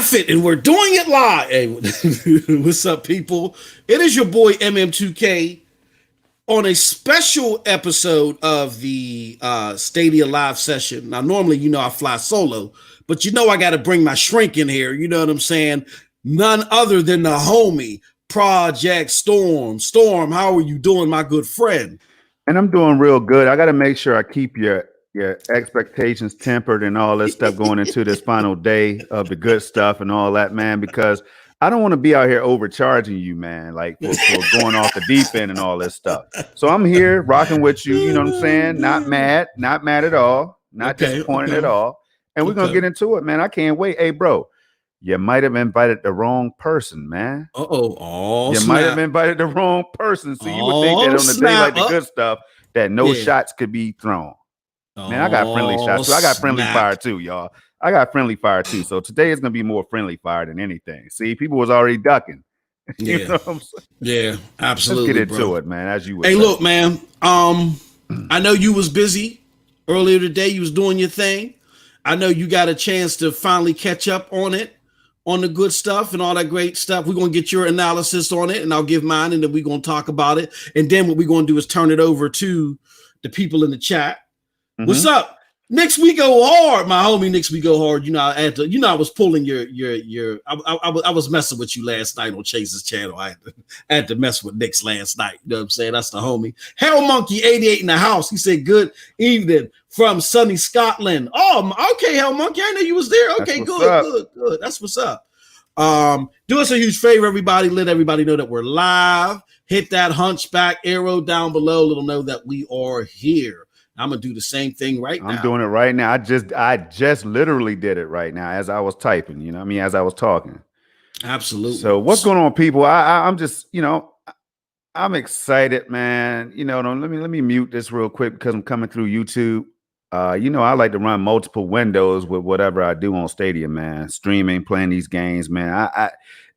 F it, and we're doing it live. Hey, what's up, people? It is your boy MM2K on a special episode of the Stadia live session. Now, normally, I fly solo, but I got to bring my shrink in here. You know what I'm saying? None other than the homie, Projekt Storm. Storm, how are you doing, my good friend? And I'm doing real good. I got to make sure I keep your expectations tempered and all this stuff going into this final day of the good stuff and all that, man, because I don't want to be out here overcharging you, man, like for going off the deep end and all this stuff. So I'm here rocking with you, you know what I'm saying? Not mad at all, not disappointed at all. And we're going to get into it, man. I can't wait. Hey, bro, you might have invited the wrong person, man. Oh, you might have invited the wrong person. So you would think that on a day like the good stuff, that no shots could be thrown. Man, I got friendly shots too. I got friendly fire too, y'all. I got friendly fire too. So today is gonna be more friendly fire than anything. See, people was already ducking. Yeah, you know what I'm saying? Yeah, absolutely. Let's get into it, man. As you would say. Look, man. I know you was busy earlier today. You was doing your thing. I know you got a chance to finally catch up on it, on the good stuff and all that great stuff. We're gonna get your analysis on it, and I'll give mine, and then we're gonna talk about it. And then what we're gonna do is turn it over to the people in the chat. What's up? Next we go hard, my homie. Next we go hard. I was pulling your. I was messing with you last night on Chase's channel. I had to mess with Nick's last night. You know what I'm saying? That's the homie. Hell Monkey 88 in the house. He said, "Good evening from sunny Scotland." Oh, okay, Hell Monkey. I know you was there. Okay, good. That's what's up. Do us a huge favor, everybody. Let everybody know that we're live. Hit that hunchback arrow down below. Let them know that we are here. I'm gonna do the same thing right now. I'm doing it right now. I just literally did it right now as I was typing. You know what I mean? As I was talking. Absolutely. So what's going on, people? I'm just, I'm excited, man. Let me mute this real quick because I'm coming through YouTube. I like to run multiple windows with whatever I do on Stadia, man. Streaming, playing these games, man.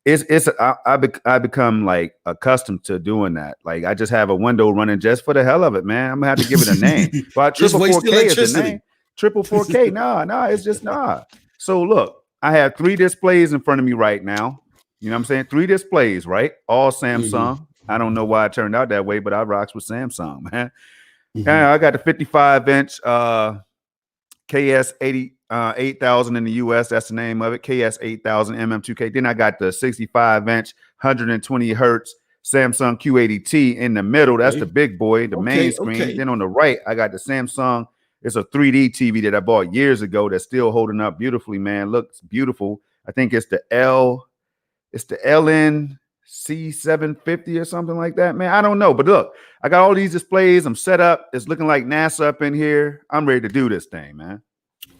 I become like accustomed to doing that. Like I just have a window running just for the hell of it, man. I'm gonna have to give it a name. But triple 4K is the name. Triple 4K. Nah, it's just nah. So look, I have 3 displays in front of me right now. You know what I'm saying? 3 displays, right? All Samsung. Mm-hmm. I don't know why it turned out that way, but I rocks with Samsung, man. Mm-hmm. I got the 55-inch KS 8000 in the US. That's the name of it. KS 8000 MM2K. Then I got the 65-inch 120 hertz Samsung Q80T in the middle. That's the big boy, the main screen. Okay. Then on the right, I got the Samsung. It's a 3D TV that I bought years ago that's still holding up beautifully, man. Looks beautiful. I think it's the LN C750 or something like that, man. I don't know, but look, I got all these displays. I'm set up. It's looking like NASA up in here. I'm ready to do this thing, man.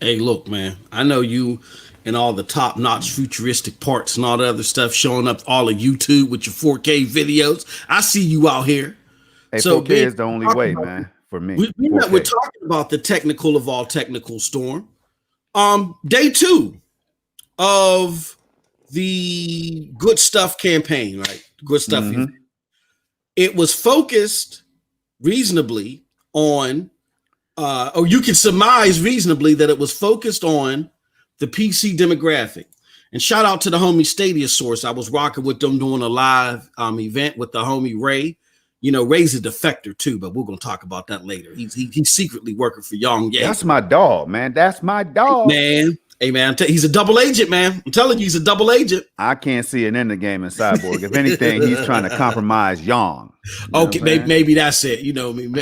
Hey, look, man, I know you and all the top-notch futuristic parts and all the other stuff showing up all of YouTube with your 4K videos. I see you out here. Hey, so 4K is the only way, man, for me. We're talking about the technical of all technical, Storm. Day 2 of the Good Stuff campaign, right? Good Stuff. Mm-hmm. It was focused reasonably on or you can surmise reasonably that it was focused on the PC demographic. And shout out to the homie Stadia Source. I was rocking with them doing a live event with the homie Ray. Ray's a defector too, but we're gonna talk about that later. He's secretly working for Young. Yeah, that's my dog, man. That's my dog, man. Hey, man, he's a double agent, man. I'm telling you, he's a double agent. I can't see it in the game in Cyborg. If anything, he's trying to compromise Young. Okay, maybe that's it.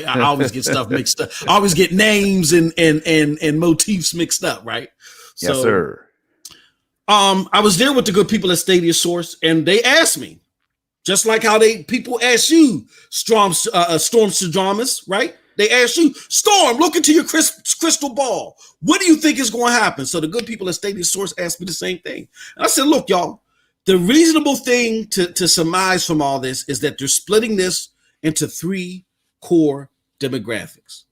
I always get stuff mixed up. I always get names and motifs mixed up, right? Yes, sir. I was there with the good people at Stadia Source, and they asked me, just like how people ask you, Storm Stradamus, right? They asked you, Storm, look into your crystal ball. What do you think is going to happen? So the good people at Stadia Source asked me the same thing. And I said, look, y'all, the reasonable thing to surmise from all this is that they're splitting this into 3 core demographics.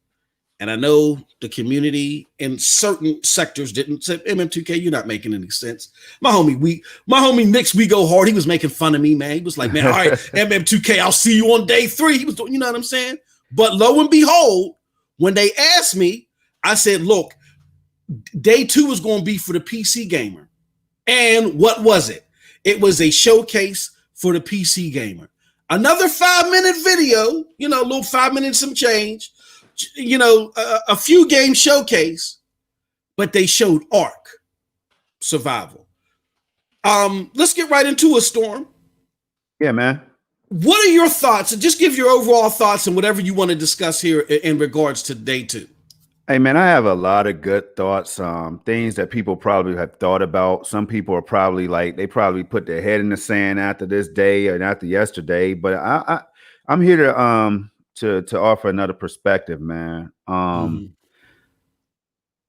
And I know the community in certain sectors didn't say, MM2K, you're not making any sense. My homie Nick's We Go Hard, he was making fun of me, man. He was like, man, all right, MM2K, I'll see you on day 3. He was doing, you know what I'm saying? But lo and behold, when they asked me, I said, look, day 2 is going to be for the PC gamer. And what was it? It was a showcase for the PC gamer. Another 5-minute video, a little 5 minutes, some change, a few game showcase, but they showed Ark Survival. Let's get right into it, Storm. Yeah, man. What are your thoughts? And just give your overall thoughts and whatever you want to discuss here in regards to day 2. Hey, man, I have a lot of good thoughts, things that people probably have thought about. Some people are probably they probably put their head in the sand after this day and after yesterday. But I'm here to offer another perspective, man.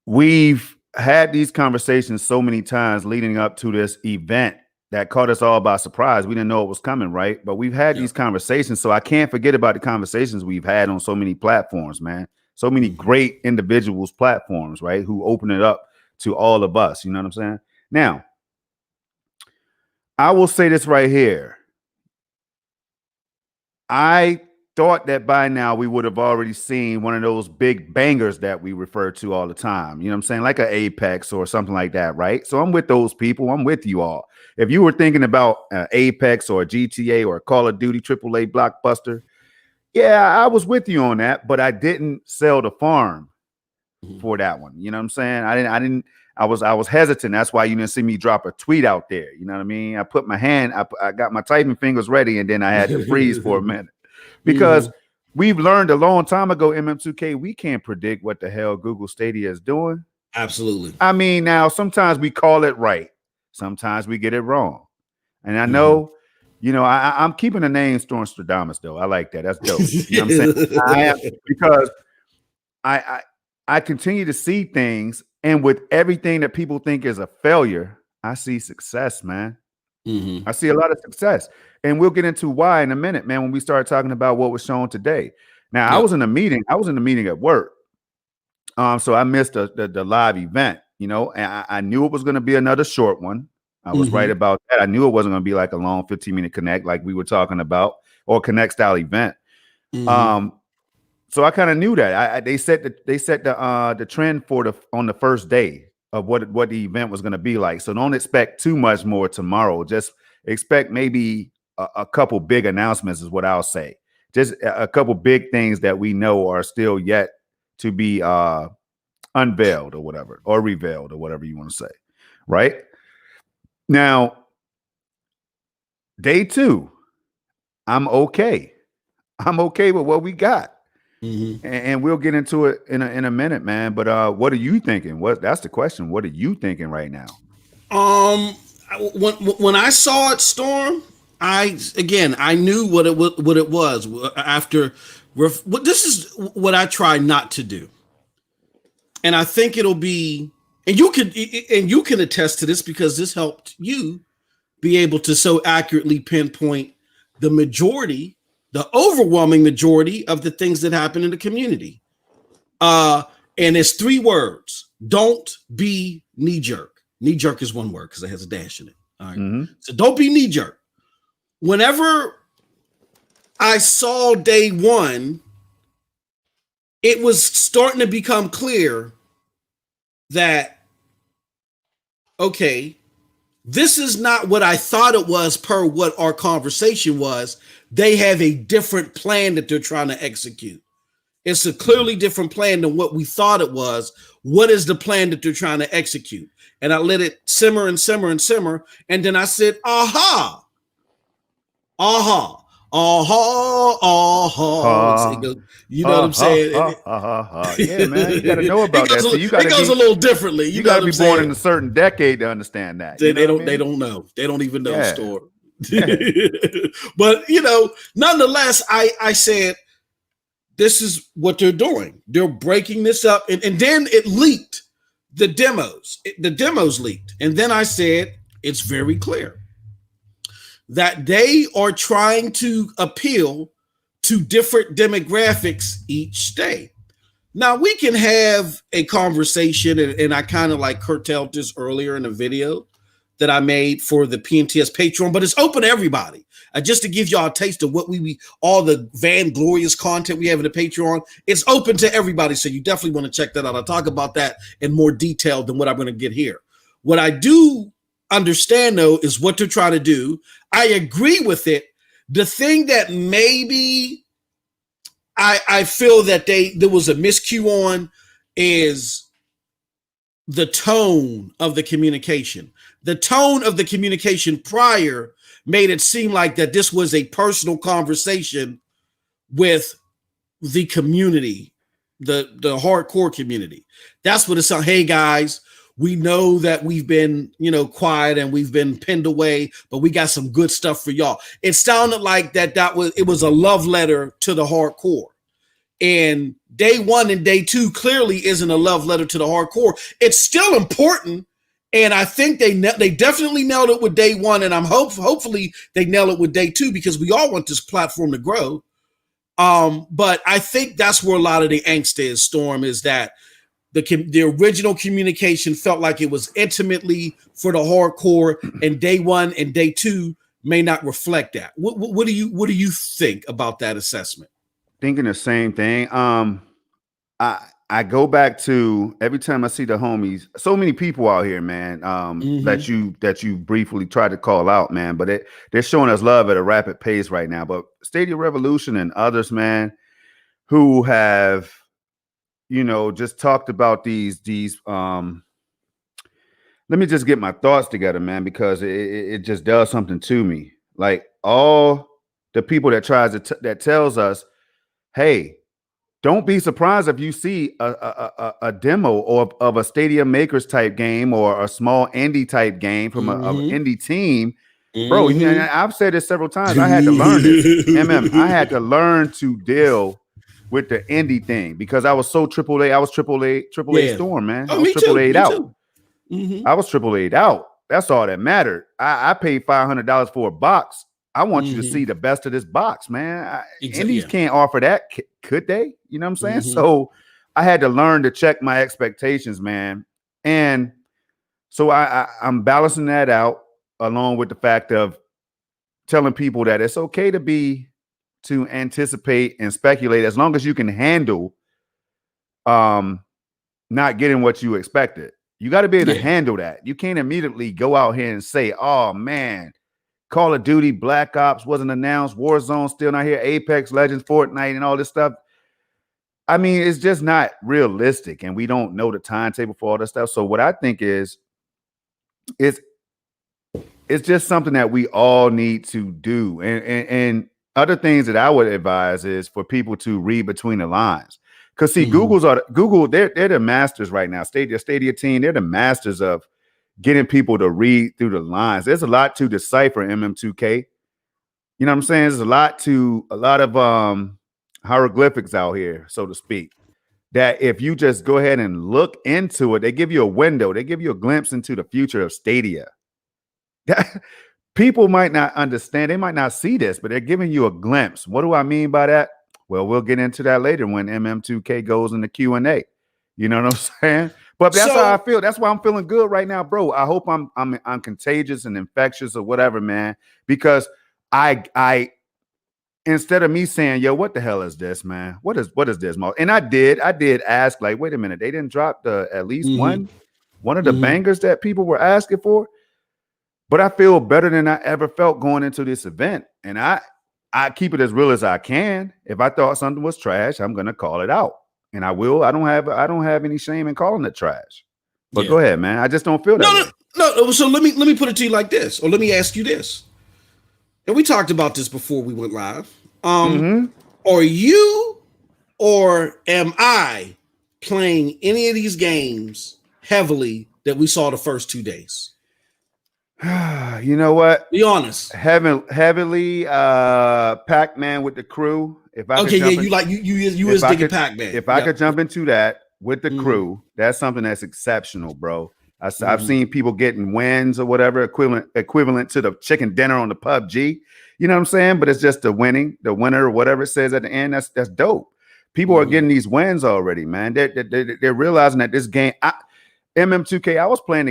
We've had these conversations so many times leading up to this event that caught us all by surprise. We didn't know it was coming, right? But we've had these conversations, so I can't forget about the conversations we've had on so many platforms, man. So many great individuals' platforms, right? Who open it up to all of us. You know what I'm saying? Now, I will say this right here. I thought that by now we would have already seen one of those big bangers that we refer to all the time. You know what I'm saying? Like an Apex or something like that, right? So I'm with those people. I'm with you all. If you were thinking about Apex or GTA or Call of Duty AAA blockbuster, yeah, I was with you on that, but I didn't sell the farm for that one. You know what I'm saying? I was hesitant. That's why you didn't see me drop a tweet out there. You know what I mean? I put my hand, I got my typing fingers ready, and then I had to freeze for a minute. Because we've learned a long time ago, MM2K, we can't predict what the hell Google Stadia is doing. Absolutely. I mean, now sometimes we call it right. Sometimes we get it wrong. And I know, I'm keeping the name Storm Stradamus, though. I like that. That's dope. You know what I'm saying? I am, because I continue to see things, and with everything that people think is a failure, I see success, man. I see a lot of success. And we'll get into why in a minute, man, when we start talking about what was shown today. Now, I was in a meeting. I was in a meeting at work. So I missed the live event, and I knew it was going to be another short one. I was right about that. I knew it wasn't going to be like a long 15-minute connect like we were talking about, or connect style event. So I kind of knew that. They set the trend on the first day of what the event was going to be like. So don't expect too much more tomorrow. Just expect maybe a couple big announcements is what I'll say. Just a couple big things that we know are still yet to be unveiled or whatever, or revealed or whatever you want to say. Right now, day 2, I'm okay. I'm okay with what we got. And we'll get into it in a minute, man. But what are you thinking? That's the question. What are you thinking right now? When I saw it, Storm, I knew what it was. After this is what I try not to do, and I think it'll be. And you can attest to this, because this helped you be able to so accurately pinpoint the overwhelming majority of the things that happen in the community. And it's 3 words. Don't be knee-jerk. Knee-jerk is 1 word because it has a dash in it. All right. So don't be knee-jerk. Whenever I saw day 1, it was starting to become clear that, okay, this is not what I thought it was per what our conversation was. They have a different plan that they're trying to execute. It's a clearly different plan than what we thought it was. What is the plan that they're trying to execute? And I let it simmer and simmer and simmer. And then I said, aha. You know what I'm saying? Yeah, man, you got to know about that. So it goes a little differently. You got to be born in a certain decade to understand that. They don't know. They don't even know. Yeah. Store. But nonetheless, I said, this is what they're doing. They're breaking this up, and then it leaked. The demos leaked, and then I said, it's very clear that they are trying to appeal to different demographics each day. Now, we can have a conversation, and I kind of curtailed this earlier in a video that I made for the PNTS Patreon, but it's open to everybody. Just to give y'all a taste of what all the vainglorious content we have in the Patreon, it's open to everybody, so you definitely want to check that out. I'll talk about that in more detail than what I'm going to get here. What I do understand though is what they're trying to do. I agree with it. The thing that maybe I feel that there was a miscue on is the tone of the communication. The tone of the communication prior made it seem like that this was a personal conversation with the community, the hardcore community. That's what it's like. Hey guys, we know that we've been, quiet and we've been pinned away, but we got some good stuff for y'all. It sounded like it was a love letter to the hardcore. And day one and day two clearly isn't a love letter to the hardcore. It's still important. And I think they definitely nailed it with day one. And I'm hopefully they nail it with day two, because we all want this platform to grow. But I think that's where a lot of the angst is, Storm, is that the original communication felt like it was intimately for the hardcore, and day one and day two may not reflect that. What do you think about that assessment? Thinking the same thing. I go back to every time I see the homies, so many people out here, man, that you briefly tried to call out, man, but they're showing us love at a rapid pace right now. But Stadia Revolution and others, man, who have, just talked about these let me just get my thoughts together, man, because it just does something to me. Like all the people that that tells us, hey, don't be surprised if you see a demo of a Stadia Makers type game or a small indie type game from an indie team. Bro, I've said this several times. I had to learn this. I had to learn to deal with the indie thing because I was so AAA. I was AAA Storm, man. I was AAA out. I was AAA out. That's all that mattered. I paid $500 for a box. I want you to see the best of this box, man. Indies can't offer that, could they? You know what I'm saying? So I had to learn to check my expectations, man. And so I'm balancing that out along with the fact of telling people that it's okay to anticipate and speculate as long as you can handle not getting what you expected. You got to be able to handle that. You can't immediately go out here and say, oh, man, Call of Duty, Black Ops wasn't announced, Warzone still not here, Apex Legends, Fortnite, and all this stuff. I mean, it's just not realistic, and we don't know the timetable for all this stuff. So what I think is, it's just something that we all need to do. And other things that I would advise is for people to read between the lines. Because see, Google, they're the masters right now. Stadia team, they're the masters of getting people to read through the lines. There's a lot to decipher MM2K. You know what I'm saying? There's a lot of hieroglyphics out here, so to speak, that if you just go ahead and look into it, they give you a window, they give you a glimpse into the future of Stadia. People might not understand, they might not see this, but they're giving you a glimpse. What do I mean by that? Well, we'll get into that later when MM2K goes in the Q&A. You know what I'm saying? But that's how I feel. That's why I'm feeling good right now, bro. I hope I'm contagious and infectious or whatever, man. Because I instead of me saying, yo, what the hell is this, man? What is this, Mo? And I did ask, like, wait a minute, they didn't drop at least one of the bangers that people were asking for. But I feel better than I ever felt going into this event. And I keep it as real as I can. If I thought something was trash, I'm gonna call it out. And I will. I don't have any shame in calling it trash. But go ahead, man. I just don't feel that way. No. So let me put it to you like this, or let me ask you this. And we talked about this before we went live. Are you or am I playing any of these games heavily that we saw the first 2 days? You know what? Be honest. Heavily Pac-Man with the crew. If I could jump you was digging Pac-Man. If I could jump into that with the crew, that's something that's exceptional, bro. I've seen people getting wins or whatever equivalent to the chicken dinner on the PUBG. You know what I'm saying? But it's just the winner, or whatever it says at the end. That's dope. People are getting these wins already, man. They're realizing that this game, MM2K. I was playing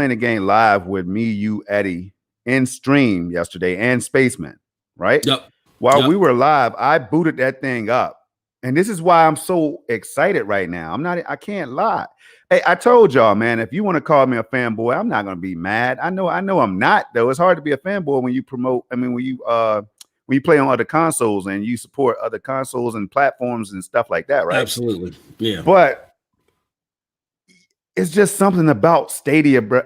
the game live with me, you, Eddie, in stream yesterday, and Spaceman, right? Yep. While we were live, I booted that thing up And this is why I'm so excited right now. I can't lie. Hey, I told y'all, man, if you want to call me a fanboy, I'm not gonna be mad. I know I'm not, though. It's hard to be a fanboy when you promote, when you play on other consoles and you support other consoles and platforms and stuff like that, right? Absolutely. Yeah. But it's just something about Stadia, bro.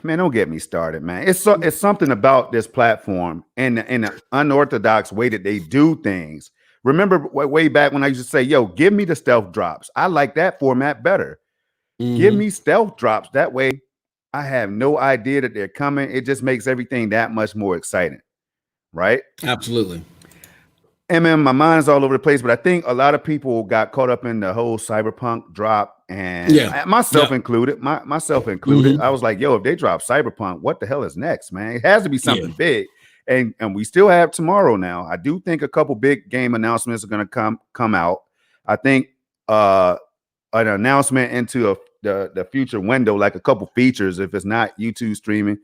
Man, don't get me started, man. It's something about this platform and the unorthodox way that they do things. Remember way back when I used to say, yo, give me the stealth drops. I like that format better. Give me stealth drops. That way I have no idea that they're coming. It just makes everything that much more exciting, right? Absolutely. And man, my mind's all over the place, but I think a lot of people got caught up in the whole cyberpunk drop, and myself included. Myself included. I was like, yo, if they drop cyberpunk, what the hell is next, man? It has to be something big. And we still have tomorrow now. I do think a couple big game announcements are going to come out. I think an announcement into the future window, like a couple features, if it's not YouTube streaming,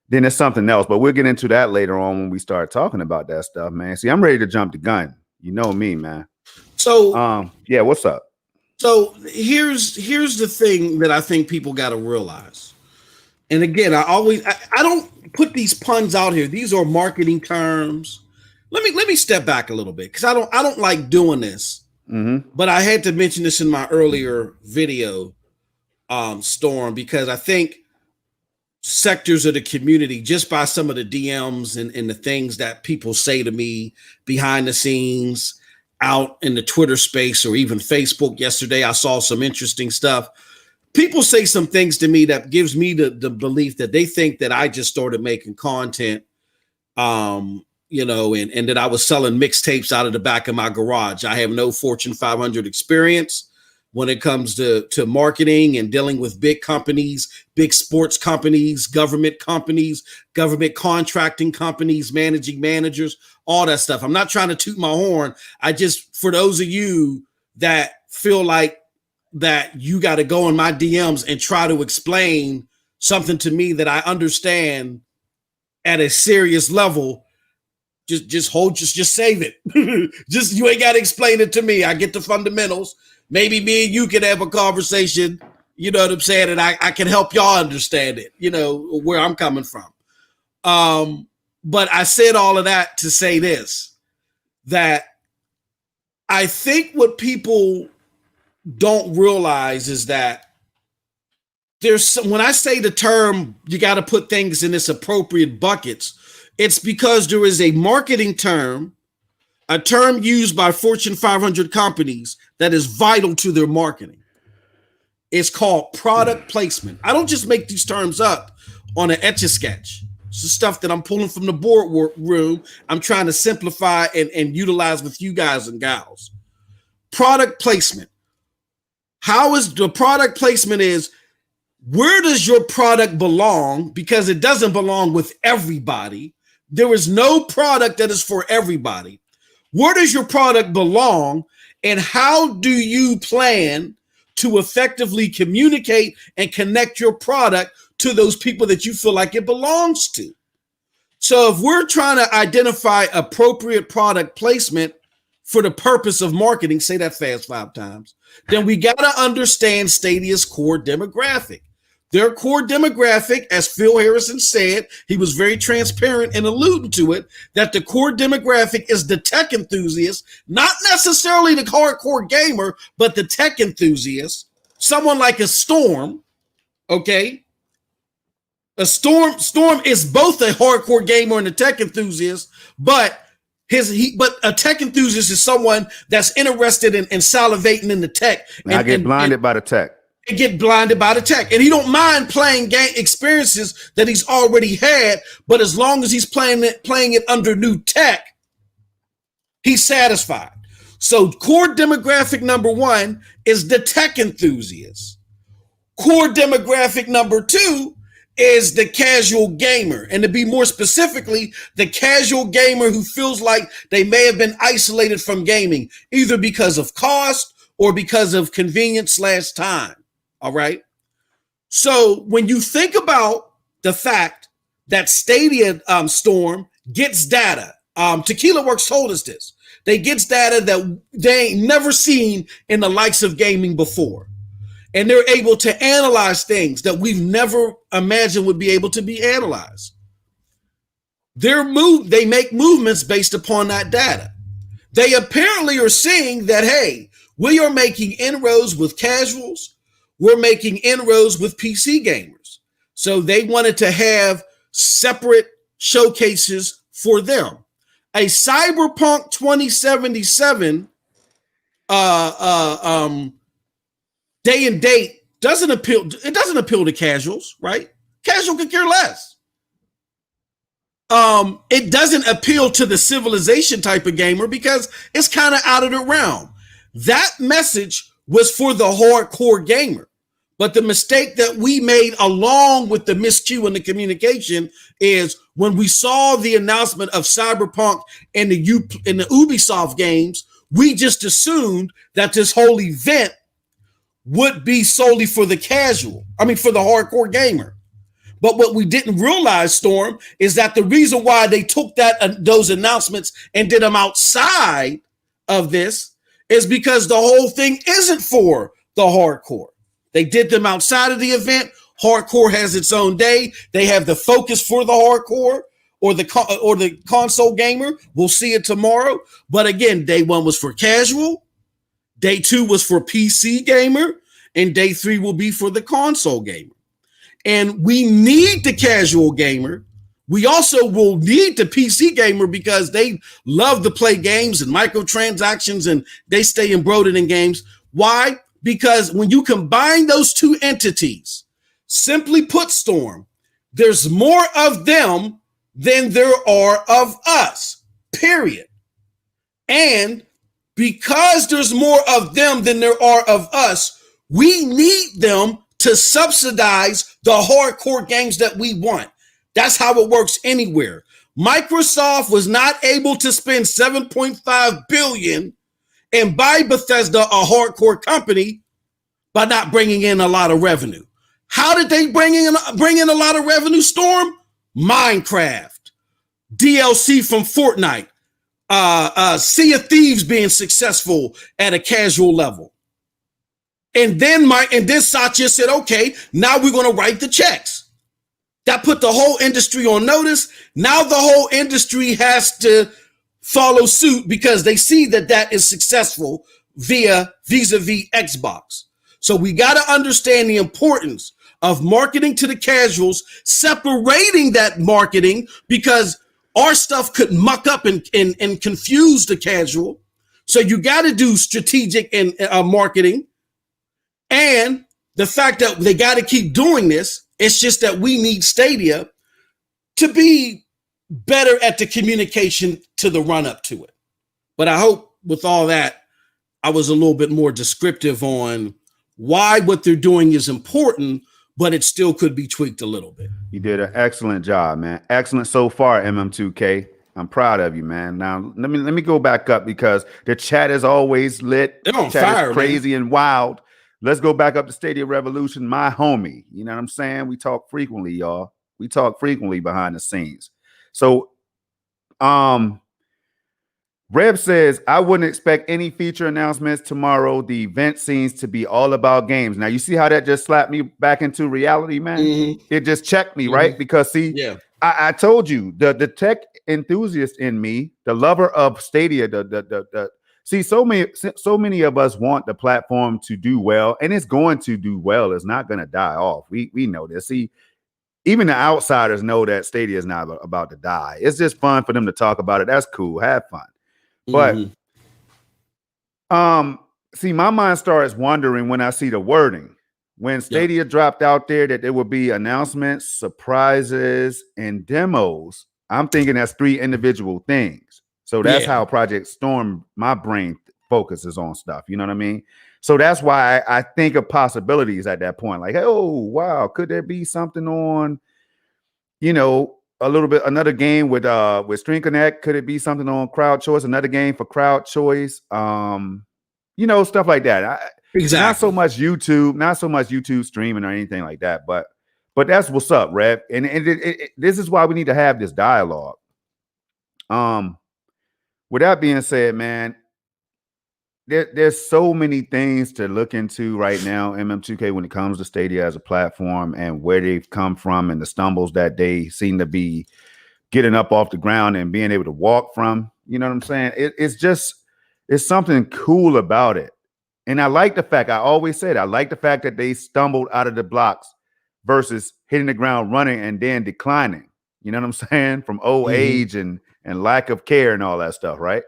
then it's something else. But we'll get into that later on when we start talking about that stuff, man. See, I'm ready to jump the gun. You know me, man. So yeah, what's up? So here's the thing that I think people got to realize. And again, I don't put these puns out here. These are marketing terms. Let me step back a little bit, because I don't like doing this. But I had to mention this in my earlier video, Storm, because I think sectors of the community, just by some of the DMs and the things that people say to me behind the scenes, out in the Twitter space, or even Facebook. Yesterday, I saw some interesting stuff. People say some things to me that gives me the belief that they think that I just started making content, and that I was selling mixtapes out of the back of my garage. I have no Fortune 500 experience when it comes to marketing and dealing with big companies, big sports companies, government contracting companies, managing managers, all that stuff. I'm not trying to toot my horn. I just, for those of you that feel like that you got to go in my DMs and try to explain something to me that I understand at a serious level, just save it. You ain't got to explain it to me. I get the fundamentals. Maybe me and you can have a conversation, you know what I'm saying? And I can help y'all understand it, where I'm coming from. But I said all of that to say this, that I think what people don't realize is that when I say the term, you got to put things in its appropriate buckets, it's because there is a marketing term, a term used by Fortune 500 companies that is vital to their marketing. It's called product placement. I don't just make these terms up on an Etch-a-Sketch. It's the stuff that I'm pulling from the boardroom. I'm trying to simplify and utilize with you guys and gals. Product placement. How is the product placement is, where does your product belong? Because it doesn't belong with everybody. There is no product that is for everybody. Where does your product belong, and how do you plan to effectively communicate and connect your product to those people that you feel like it belongs to? So if we're trying to identify appropriate product placement for the purpose of marketing, say that fast 5 times, then we got to understand Stadia's core demographic. Their core demographic, as Phil Harrison said, he was very transparent in alluding to it, that the core demographic is the tech enthusiast, not necessarily the hardcore gamer, but the tech enthusiast. Someone like a Storm, okay? A Storm is both a hardcore gamer and a tech enthusiast, but a tech enthusiast is someone that's interested in salivating in the tech. I get blinded by the tech. Get blinded by the tech, and he don't mind playing game experiences that he's already had, but as long as he's playing it under new tech, he's satisfied. So core demographic number 1 is the tech enthusiast. Core demographic number 2 is the casual gamer, and to be more specifically, the casual gamer who feels like they may have been isolated from gaming, either because of cost or because of convenience/time. All right. So when you think about the fact that Stadia, Storm, gets data, Tequila Works told us this, They gets data that they ain't never seen in the likes of gaming before. And they're able to analyze things that we've never imagined would be able to be analyzed. They make movements based upon that data. They apparently are seeing that, hey, we are making inroads with casuals. We're making inroads with PC gamers. So they wanted to have separate showcases for them. A Cyberpunk 2077 day and date doesn't appeal. It doesn't appeal to casuals, right? Casual could care less. It doesn't appeal to the civilization type of gamer because it's kind of out of the realm. That message was for the hardcore gamer. But the mistake that we made along with the miscue in the communication is when we saw the announcement of Cyberpunk in the Ubisoft games, we just assumed that this whole event would be solely for the for the hardcore gamer. But what we didn't realize, Storm, is that the reason why they took those announcements and did them outside of this is because the whole thing isn't for the hardcore. They did them outside of the event. Hardcore has its own day. They have the focus for the hardcore or the console gamer. We'll see it tomorrow. But again, day one was for casual. Day two was for PC gamer. And day three will be for the console gamer. And we need the casual gamer. We also will need the PC gamer because they love to play games and microtransactions and they stay embroidered in games. Why? Because when you combine those two entities, simply put, Storm, there's more of them than there are of us, period. And because there's more of them than there are of us, we need them to subsidize the hardcore games that we want. That's how it works anywhere. Microsoft was not able to spend $7.5 billion and buy Bethesda, a hardcore company, by not bringing in a lot of revenue. How did they bring in a lot of revenue, Storm? Minecraft, DLC from Fortnite, Sea of Thieves being successful at a casual level. And then Satya said, okay, now we're going to write the checks. That put the whole industry on notice. Now the whole industry has to follow suit because they see that is successful vis-a-vis Xbox. So we got to understand the importance of marketing to the casuals, separating that marketing because our stuff could muck up and confuse the casual. So you got to do strategic and marketing. And the fact that they got to keep doing this, it's just that we need Stadia to be better at the communication to the run up to it. But I hope with all that, I was a little bit more descriptive on why what they're doing is important, but it still could be tweaked a little bit. You did an excellent job, man. Excellent so far, MM2K. I'm proud of you, man. Now let me go back up because the chat is always lit. They're on chat fire, is crazy man. And wild. Let's go back up to Stadia Revolution, my homie. You know what I'm saying? We talk frequently, y'all. We talk frequently behind the scenes. So, Reb says, I wouldn't expect any feature announcements tomorrow. The event seems to be all about games. Now, you see how that just slapped me back into reality, man? Mm-hmm. It just checked me, right? Because, see, I told you, the tech enthusiast in me, the lover of Stadia, see, so many of us want the platform to do well, and it's going to do well. It's not going to die off. We know this. See, even the outsiders know that Stadia is not about to die. It's just fun for them to talk about it. That's cool. Have fun. But see, my mind starts wandering when I see the wording. When Stadia dropped out there that there would be announcements, surprises, and demos, I'm thinking that's three individual things. So that's how Project Storm, my brain focuses on stuff. You know what I mean? So that's why I think of possibilities at that point. Like, oh, wow, could there be something on, you know, a little bit, another game with Stream Connect? Could it be something on Crowd Choice? Another game for Crowd Choice? You know, stuff like that. Exactly. Not so much YouTube streaming or anything like that. But that's what's up, Rev. And this is why we need to have this dialogue. with that being said, man, there's so many things to look into right now, MM2K, when it comes to Stadia as a platform and where they've come from and the stumbles that they seem to be getting up off the ground and being able to walk from. You know what I'm saying? It's something cool about it. And I like the fact, I always said, I like the fact that they stumbled out of the blocks versus hitting the ground running and then declining. You know what I'm saying? From old age and lack of care and all that stuff, right?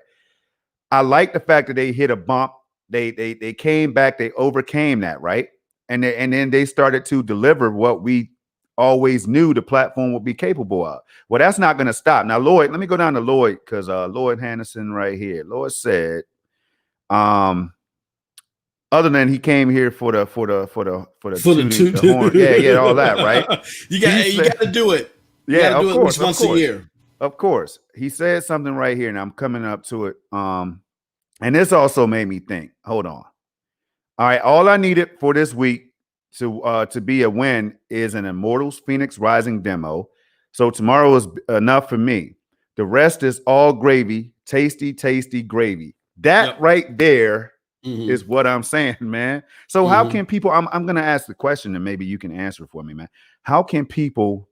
I like the fact that they hit a bump. They came back. They overcame that, right? And then they started to deliver what we always knew the platform would be capable of. Well, that's not going to stop. Now, Lloyd, let me go down to Lloyd because Lloyd Hannison right here. Lloyd said, other than he came here for the horn, yeah, all that, right? you got to do it. Yeah, of course, once a year. Of course. He said something right here, and I'm coming up to it. And this also made me think. Hold on. All right, all I needed for this week to be a win is an Immortals Phoenix Rising demo. So tomorrow is enough for me. The rest is all gravy, tasty, tasty gravy. That right there is what I'm saying, man. So how can people? I'm gonna ask the question, and maybe you can answer it for me, man. How can people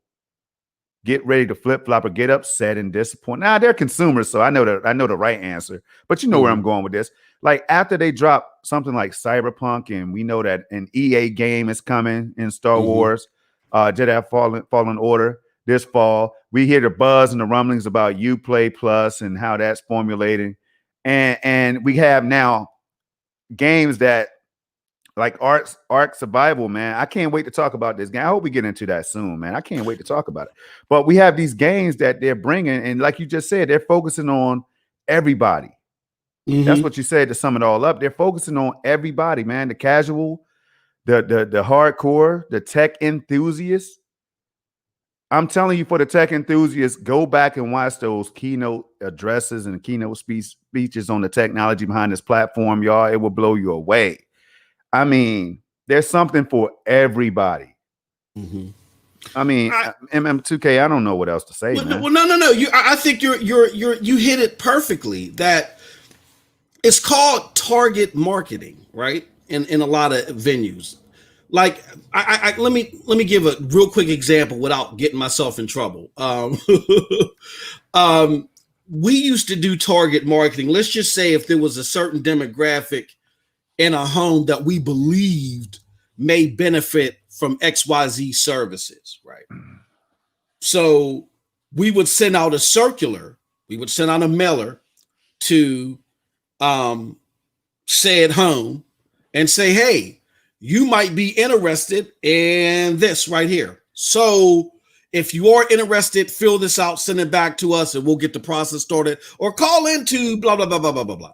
get ready to flip flop or get upset and disappointed? Now they're consumers, so I know the right answer, but you know where I'm going with this. Like after they drop something like Cyberpunk, and we know that an EA game is coming in Star Wars, Jedi Fallen Order this fall. We hear the buzz and the rumblings about Uplay Plus and how that's formulating, and we have now games that like Ark Survival, man. I can't wait to talk about this game. I hope we get into that soon, man. I can't wait to talk about it. But we have these games that they're bringing, and like you just said, they're focusing on everybody. That's what you said to sum it all up. They're focusing on everybody, man. The casual, the hardcore, the tech enthusiasts. I'm telling you, for the tech enthusiasts, go back and watch those keynote addresses and keynote speeches on the technology behind this platform, y'all. It will blow you away. I mean, there's something for everybody. I mean, MM2K, I don't know what else to say, man. Well, no. I think you hit it perfectly. That it's called target marketing, right? In a lot of venues. Like, let me give a real quick example without getting myself in trouble. We used to do target marketing. Let's just say if there was a certain demographic in a home that we believed may benefit from XYZ services, right? So we would send out a circular, we would send out a mailer to said home and say, hey, you might be interested in this right here. So if you are interested, fill this out, send it back to us, and we'll get the process started, or call into blah, blah, blah, blah, blah, blah, blah.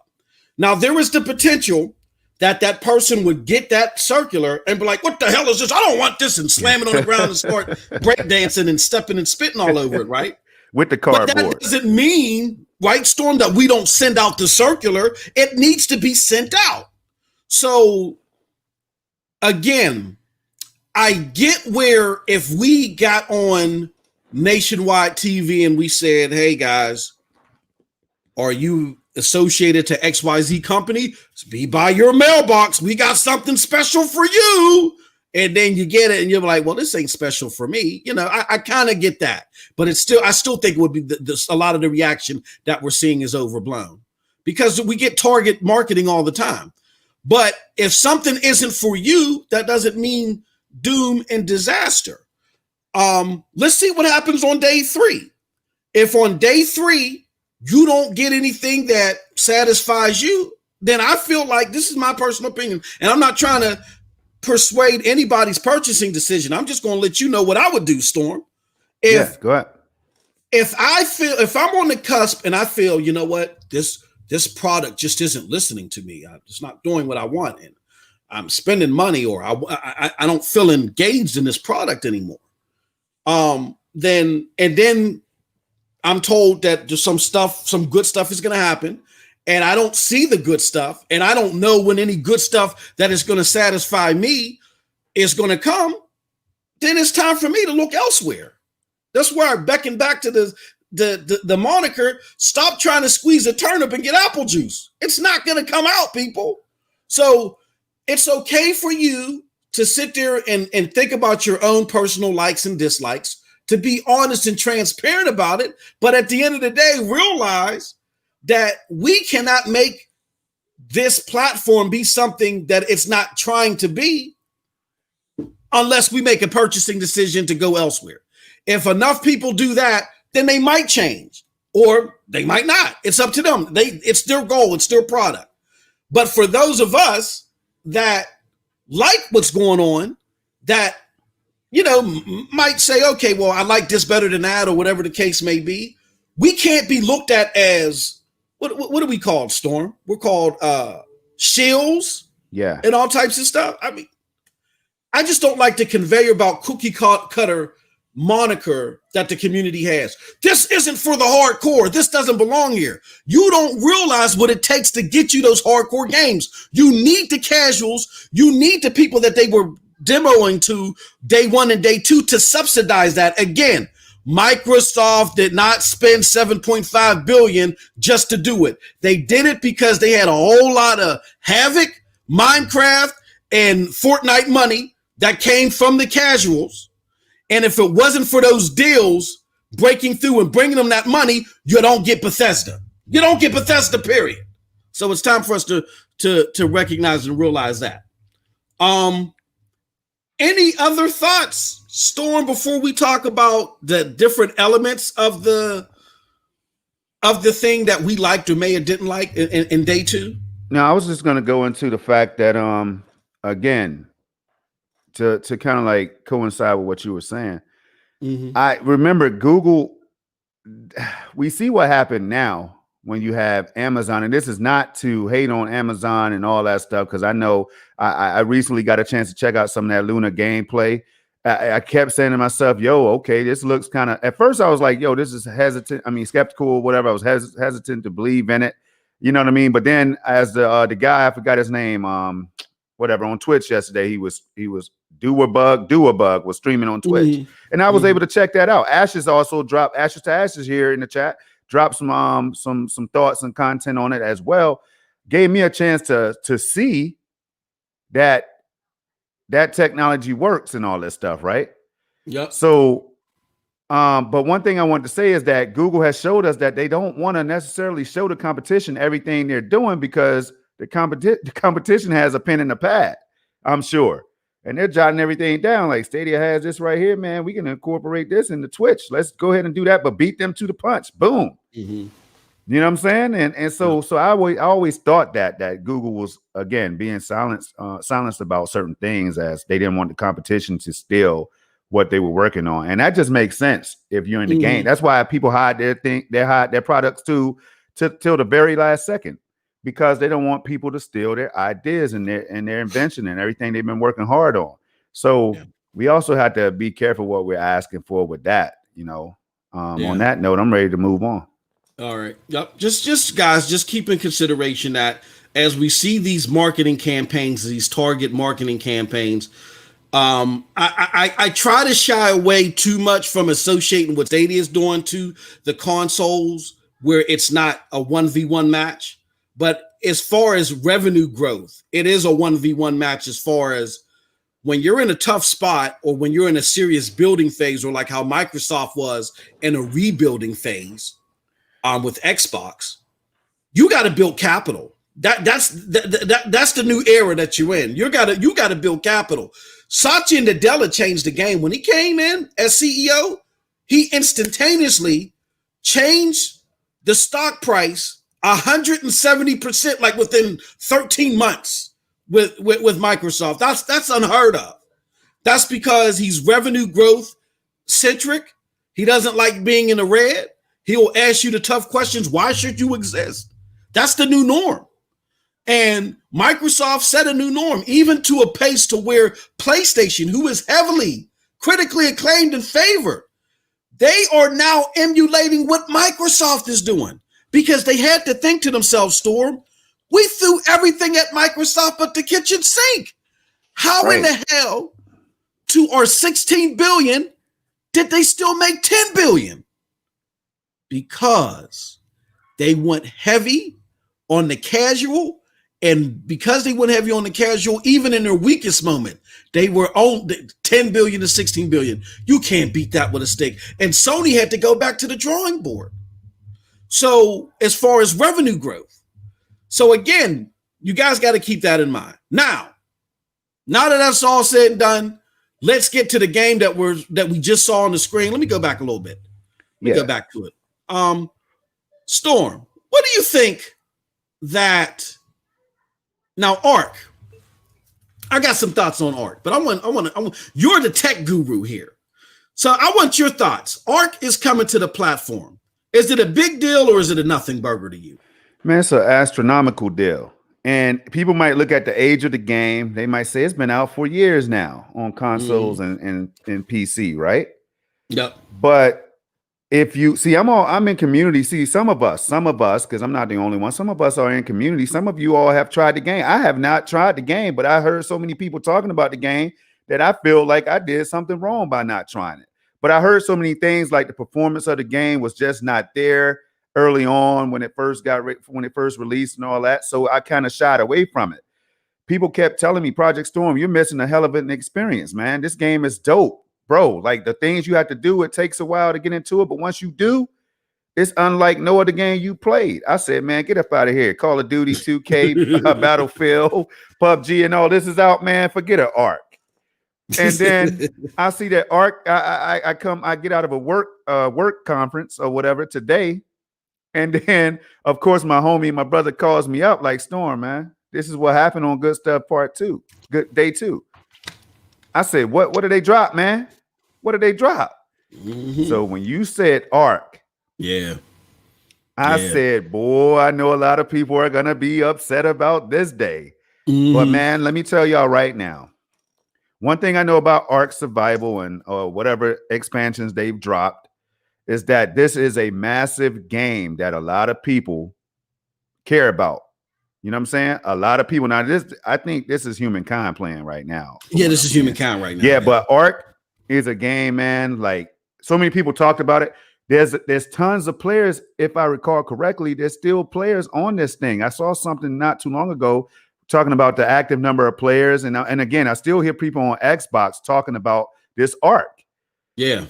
Now, there is the potential that person would get that circular and be like, what the hell is this? I don't want this, and slam it on the ground and start breakdancing and stepping and spitting all over it, right? With the cardboard. But that doesn't mean, right, Storm, that we don't send out the circular. It needs to be sent out. So, again, I get where if we got on nationwide TV and we said, hey, guys, are you associated to XYZ company? Be by your mailbox. We got something special for you. And then you get it and you're like, well, this ain't special for me. You know, I kind of get that. But I still think it would be a lot of the reaction that we're seeing is overblown because we get target marketing all the time. But if something isn't for you, that doesn't mean doom and disaster. Let's see what happens on day 3. If on day 3, you don't get anything that satisfies you, then I feel like, this is my personal opinion, and I'm not trying to persuade anybody's purchasing decision. I'm just going to let you know what I would do, Storm. Go ahead. If I'm on the cusp and I feel, you know what, this product just isn't listening to me, it's not doing what I want, and I'm spending money, or I don't feel engaged in this product anymore, then I'm told that there's some good stuff is going to happen, and I don't see the good stuff, and I don't know when any good stuff that is going to satisfy me is going to come, then it's time for me to look elsewhere. That's where I beckon back to the moniker, stop trying to squeeze a turnip and get apple juice. It's not going to come out, people. So it's okay for you to sit there and think about your own personal likes and dislikes, to be honest and transparent about it. But at the end of the day, realize that we cannot make this platform be something that it's not trying to be unless we make a purchasing decision to go elsewhere. If enough people do that, then they might change or they might not. It's up to them. It's their goal. It's their product. But for those of us that like what's going on, that, might say, okay, well, I like this better than that, or whatever the case may be. We can't be looked at as, what are we called, Storm? We're called shills, and all types of stuff. I mean, I just don't like the conveyor belt cookie cutter moniker that the community has. This isn't for the hardcore. This doesn't belong here. You don't realize what it takes to get you those hardcore games. You need the casuals. You need the people that they were demoing to day one and day two to subsidize that. Again, Microsoft did not spend $7.5 billion just to do it. They did it because they had a whole lot of Havoc, Minecraft, and Fortnite money that came from the casuals. And if it wasn't for those deals breaking through and bringing them that money, you don't get Bethesda. You don't get Bethesda, period. So it's time for us to recognize and realize that. Any other thoughts, Storm, before we talk about the different elements of the thing that we liked or may or didn't like in day two? No, I was just going to go into the fact that, again, to kind of like coincide with what you were saying, I remember Google. We see what happened now when you have Amazon, and this is not to hate on Amazon and all that stuff, because I know I recently got a chance to check out some of that Luna gameplay. I kept saying to myself, yo, okay, this looks kind of, at first I was like, yo, this is skeptical or whatever. I was hesitant to believe in it. You know what I mean? But then as the guy, I forgot his name, whatever, on Twitch yesterday, he was Doabug was streaming on Twitch. And I was able to check that out. Ashes also dropped, Ashes to Ashes here in the chat, dropped some thoughts and content on it as well. Gave me a chance to see that technology works and all this stuff, right? Yep. So, but one thing I wanted to say is that Google has showed us that they don't want to necessarily show the competition everything they're doing, because the competition has a pen and a pad, I'm sure. And they're jotting everything down. Like, Stadia has this right here, man. We can incorporate this into Twitch. Let's go ahead and do that, but beat them to the punch. Boom. You know what I'm saying? And so I always thought that Google was, again, being silenced about certain things, as they didn't want the competition to steal what they were working on. And that just makes sense if you're in the game. That's why people hide their products till the very last second, because they don't want people to steal their ideas and their invention and everything they've been working hard on. So we also have to be careful what we're asking for with that, On that note, I'm ready to move on. All right. Yep. Just guys, just keep in consideration that as we see these marketing campaigns, these target marketing campaigns, I try to shy away too much from associating what Stadia is doing to the consoles, where it's not a 1v1 match. But as far as revenue growth, it is a 1v1 match, as far as when you're in a tough spot, or when you're in a serious building phase, or like how Microsoft was in a rebuilding phase with Xbox. You got to build capital. That's the new era that you're in. You got to build capital. Satya Nadella changed the game. When he came in as CEO, he instantaneously changed the stock price 170%, like within 13 months with Microsoft. That's unheard of. That's because he's revenue growth centric. He doesn't like being in the red. He'll ask you the tough questions. Why should you exist? That's the new norm. And Microsoft set a new norm, even to a pace to where PlayStation, who is heavily critically acclaimed and favored, they are now emulating what Microsoft is doing, because they had to think to themselves, Storm, we threw everything at Microsoft but the kitchen sink. How in the hell, to our 16 billion, did they still make 10 billion? Because they went heavy on the casual, and because they went heavy on the casual, even in their weakest moment, they were on 10 billion to 16 billion. You can't beat that with a stick. And Sony had to go back to the drawing board. So as far as revenue growth, so again, you guys got to keep that in mind. Now that that's all said and done, let's get to the game that we just saw on the screen. Let me go back a little bit. Let me go back to it. Storm, what do you think that now Arc? I got some thoughts on Arc, but I want you're the tech guru here. So I want your thoughts. Arc is coming to the platform. Is it a big deal or is it a nothing burger to you? Man, it's an astronomical deal. And people might look at the age of the game. They might say it's been out for years now on consoles and PC, right? Yep. But if you see, I'm in community. See, some of us, because I'm not the only one. Some of us are in community. Some of you all have tried the game. I have not tried the game, but I heard so many people talking about the game that I feel like I did something wrong by not trying it. But I heard so many things like the performance of the game was just not there early on when it first released and all that. So I kind of shied away from it. People kept telling me, Projekt Storm, you're missing a hell of an experience, man. This game is dope. Bro, like the things you have to do, it takes a while to get into it. But once you do, it's unlike no other game you played. I said, man, get up out of here. Call of Duty, 2K, Battlefield, PUBG, and all this is out, man. Forget an Arc. And then I see that Arc. I get out of a work conference or whatever today. And then, of course, my brother calls me up like, Storm, man, this is what happened on Good Stuff Part 2, Day 2. I said, what did they drop, man? What did they drop? So when you said Arc, I said, boy, I know a lot of people are going to be upset about this day. But man, let me tell y'all right now, one thing I know about Arc Survival and whatever expansions they've dropped is that this is a massive game that a lot of people care about. You know what I'm saying? A lot of people. Now, I think this is humankind playing right now. Yeah, this is humankind right now. Yeah, but Arc is a game, man. Like so many people talked about it. There's tons of players. If I recall correctly, there's still players on this thing. I saw something not too long ago talking about the active number of players. And again, I still hear people on Xbox talking about this Arc. Yeah.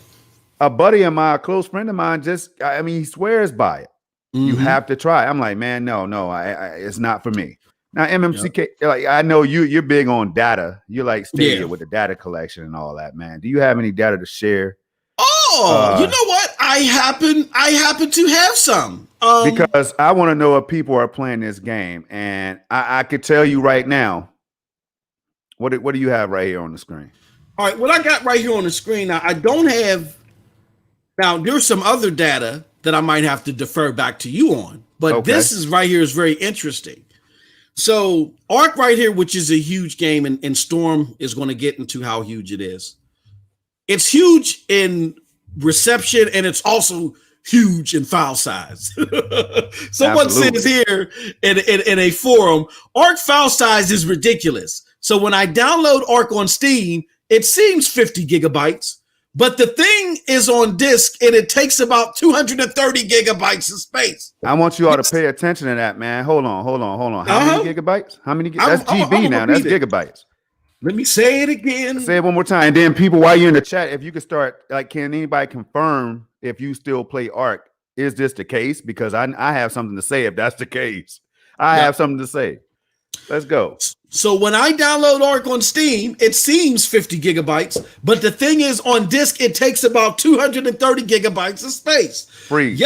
A buddy of mine, a close friend of mine, he swears by it. You have to try. I'm like, man, no, it's not for me. Now, MMCK, like I know you're big on data. You're like Stadia with the data collection and all that, man. Do you have any data to share? Oh, you know what? I happen to have some. Because I want to know if people are playing this game, and I could tell you right now. What do you have right here on the screen? All right, what I got right here on the screen now, I don't have. Now, there's some other data that I might have to defer back to you on, but this is right here is very interesting. So Arc right here, which is a huge game, and Storm is going to get into how huge it is. It's huge in reception, and it's also huge in file size. Someone says here in a forum, Arc file size is ridiculous. So when I download Arc on Steam, it seems 50 gigabytes. But the thing is on disk, and it takes about 230 gigabytes of space. I want you all to pay attention to that, man. Hold on. How many gigabytes? How many? That's GB now. That's gigabytes. Let me say it again. Say it one more time. And then people, while you're in the chat, if you could start, like, can anybody confirm if you still play Arc? Is this the case? Because I have something to say if that's the case. I have something to say. Let's go. So when I download Arc on Steam, it seems 50 gigabytes, but the thing is on disk, it takes about 230 gigabytes of space. Freeze.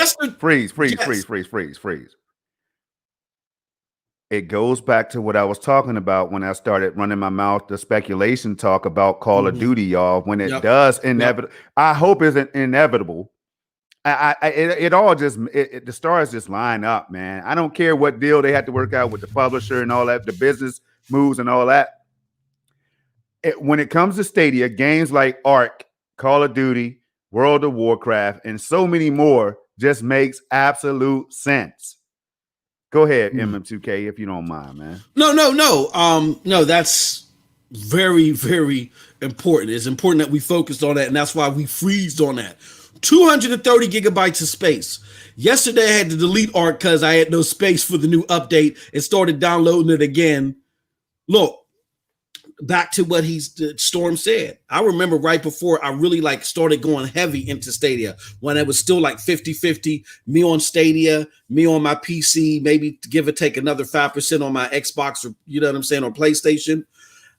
It goes back to what I was talking about when I started running my mouth, the speculation talk about Call of Duty, y'all. When it does inevitable, I hope it's inevitable. The stars just line up, man. I don't care what deal they had to work out with the publisher and all that, the business moves and all that. When it comes to Stadia, games like Arc, Call of Duty, World of Warcraft, and so many more just makes absolute sense. Go ahead, MM2K, if you don't mind, man. No, that's very, very important. It's important that we focused on that, and that's why we freezed on that. 230 gigabytes of space. Yesterday I had to delete art because I had no space for the new update and started downloading it again. Look, back to what Storm said. I remember right before I really like started going heavy into Stadia when it was still like 50-50, me on Stadia, me on my PC, maybe give or take another 5% on my Xbox or you know what I'm saying, or PlayStation.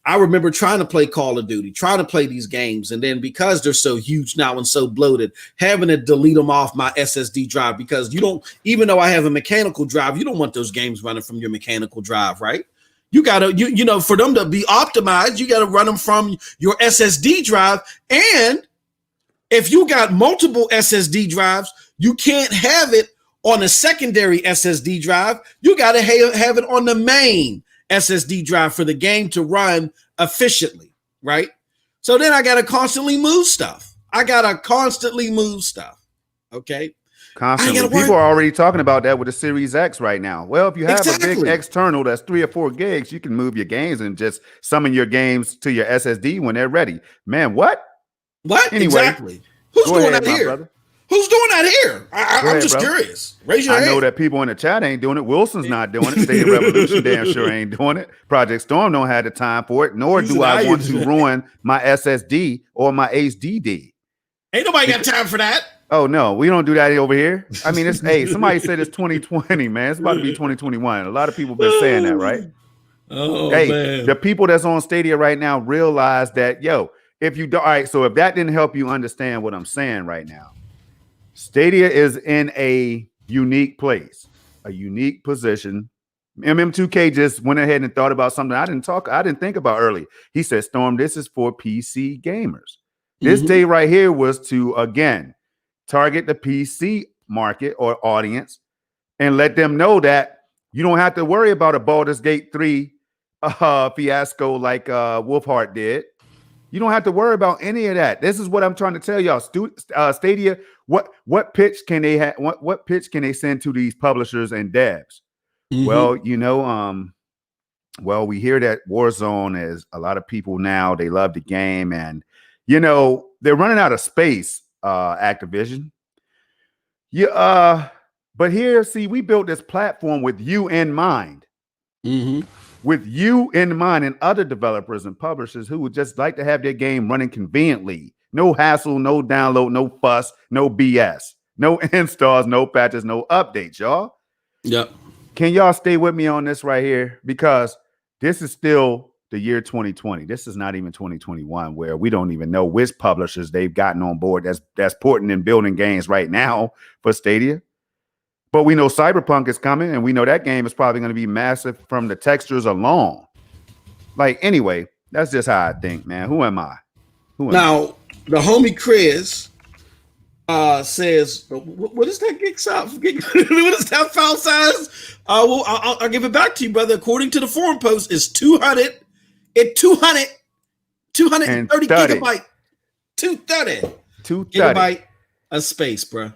I remember trying to play Call of Duty, trying to play these games, and then because they're so huge now and so bloated, having to delete them off my SSD drive because you don't, even though I have a mechanical drive, you don't want those games running from your mechanical drive, right? You gotta, you know, for them to be optimized, you gotta run them from your SSD drive. And if you got multiple SSD drives, you can't have it on a secondary SSD drive. You gotta have it on the main SSD drive for the game to run efficiently, right? So then I gotta constantly move stuff. Okay. Constantly. People are already talking about that with the Series X right now. Well, if you have a big external that's 3 or 4 gigs, you can move your games and just summon your games to your SSD when they're ready. Man, what? What? Anyway, exactly. Who's doing that here? Brother. Who's doing that here? I'm just curious. Raise your hand. I know that people in the chat ain't doing it. Wilson's not doing it. Stadia Revolution damn sure ain't doing it. Projekt Storm don't have the time for it, nor do I want to ruin my SSD or my HDD. Ain't nobody got time for that. Oh no, we don't do that over here. I mean, it's somebody said it's 2020, man. It's about to be 2021. A lot of people been saying that, right? Oh, man. The people that's on Stadia right now realize that, if you do, all right, so if that didn't help you understand what I'm saying right now, Stadia is in a unique place, a unique position. MM2K just went ahead and thought about something I didn't think about early. He said, Storm, this is for PC gamers. This day right here was to, again, target the PC market or audience and let them know that you don't have to worry about a Baldur's Gate 3 fiasco like Wolfheart did. You don't have to worry about any of that. This is what I'm trying to tell y'all. Stadia, what pitch can they have? What pitch can they send to these publishers and devs? Well, we hear that Warzone is a lot of people now. They love the game, and they're running out of space. Activision. But here, see, we built this platform with you in mind. With you in mind and other developers and publishers who would just like to have their game running conveniently. No hassle, no download, no fuss, no BS, no installs, no patches, no updates, y'all. Yep. Can y'all stay with me on this right here? Because this is still the year 2020. This is not even 2021, where we don't even know which publishers they've gotten on board that's porting and building games right now for Stadia. But we know Cyberpunk is coming, and we know that game is probably going to be massive from the textures alone. Like, anyway, that's just how I think, man. Who am I? Now, the homie Chris says, what is that gig size? What is that file size? I'll give it back to you, brother. According to the forum post, it's 230 gigabyte. 230 gigabyte of space, bro.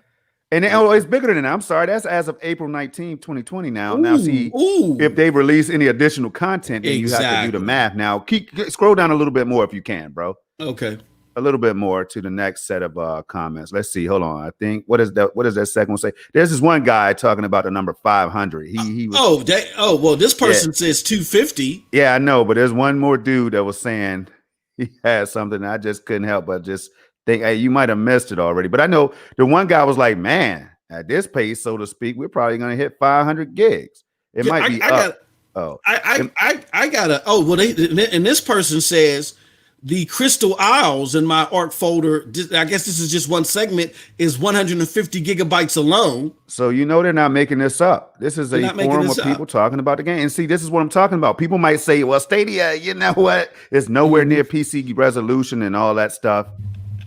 And it's bigger than that. I'm sorry. That's as of April 19th, 2020 now. Now, see, if they release any additional content, then you have to do the math. Now, scroll down a little bit more if you can, bro. Okay. A little bit more to the next set of comments. Let's see. Hold on. I think, what does that second one say? There's this one guy talking about the number 500. He was, well, this person says 250. Yeah, I know. But there's one more dude that was saying he had something. I just couldn't help but just think, hey, you might have missed it already. But I know the one guy was like, man, at this pace, so to speak, we're probably going to hit 500 gigs. It might be up. And this person says the Crystal Isles in my ARC folder, I guess this is just one segment, is 150 gigabytes alone. So they're not making this up. This is a forum of people talking about the game. And see, this is what I'm talking about. People might say, well, Stadia, you know what? It's nowhere near PC resolution and all that stuff.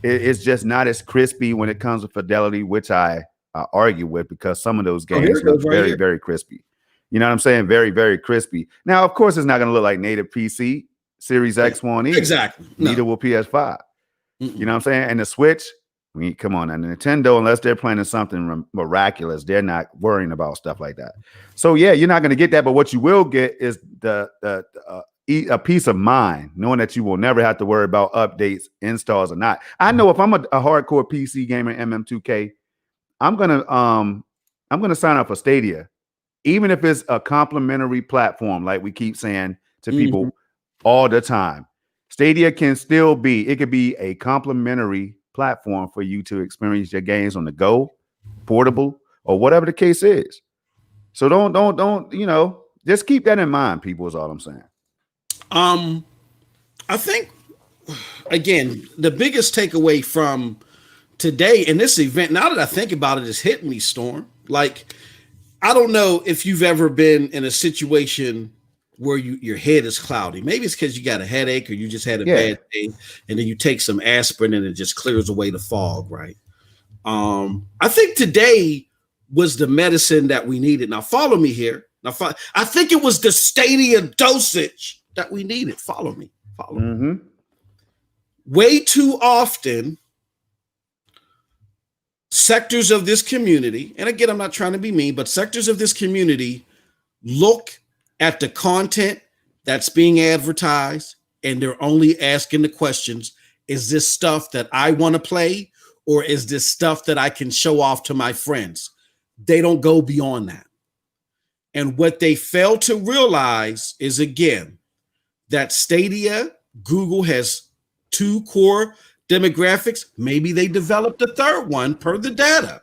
It's just not as crispy when it comes to fidelity, which I argue with, because some of those games look very, very crispy. You know what I'm saying? Very, very crispy. Now, of course, it's not going to look like native PC. Series X won't either. Exactly. Neither will PS5. You know what I'm saying? And the Switch, come on, and Nintendo, unless they're planning something miraculous, they're not worrying about stuff like that. So yeah, you're not going to get that. But what you will get is the a peace of mind, knowing that you will never have to worry about updates, installs, or not. I know if I'm a hardcore PC gamer in MM2K, I'm gonna sign up for Stadia, even if it's a complimentary platform, like we keep saying to people all the time. Stadia can still be, it could be a complimentary platform for you to experience your games on the go, portable, or whatever the case is. So don't, just keep that in mind, people, is all I'm saying. I think, again, the biggest takeaway from today in this event, now that I think about it, is hitting me, Storm. Like, I don't know if you've ever been in a situation where your head is cloudy. Maybe it's because you got a headache or you just had a bad day, and then you take some aspirin and it just clears away the fog, right? I think today was the medicine that we needed. Now, follow me here. I think it was the Stadia dosage that we needed. Follow me. Follow me. Way too often, sectors of this community, and again, I'm not trying to be mean, but sectors of this community look at the content that's being advertised and they're only asking the questions, is this stuff that I want to play, or is this stuff that I can show off to my friends? They don't go beyond that. And what they fail to realize is, again, that Stadia, Google has 2 core demographics. Maybe they developed a third one per the data.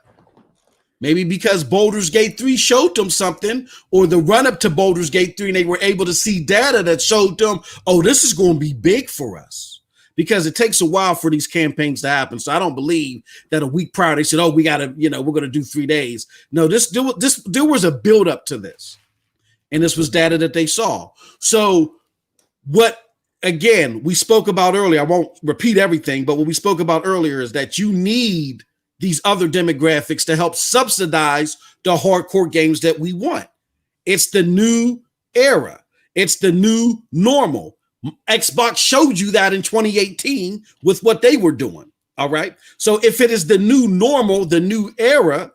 Maybe because Baldur's Gate 3 showed them something, or the run-up to Baldur's Gate 3, and they were able to see data that showed them, oh, this is going to be big for us. Because it takes a while for these campaigns to happen. So I don't believe that a week prior they said, oh, we got to, we're going to do 3 days. No, there was a build-up to this. And this was data that they saw. So what, again, we spoke about earlier, I won't repeat everything, but what we spoke about earlier is that you need these other demographics to help subsidize the hardcore games that we want. It's the new era. It's the new normal. Xbox showed you that in 2018 with what they were doing. All right. So if it is the new normal, the new era,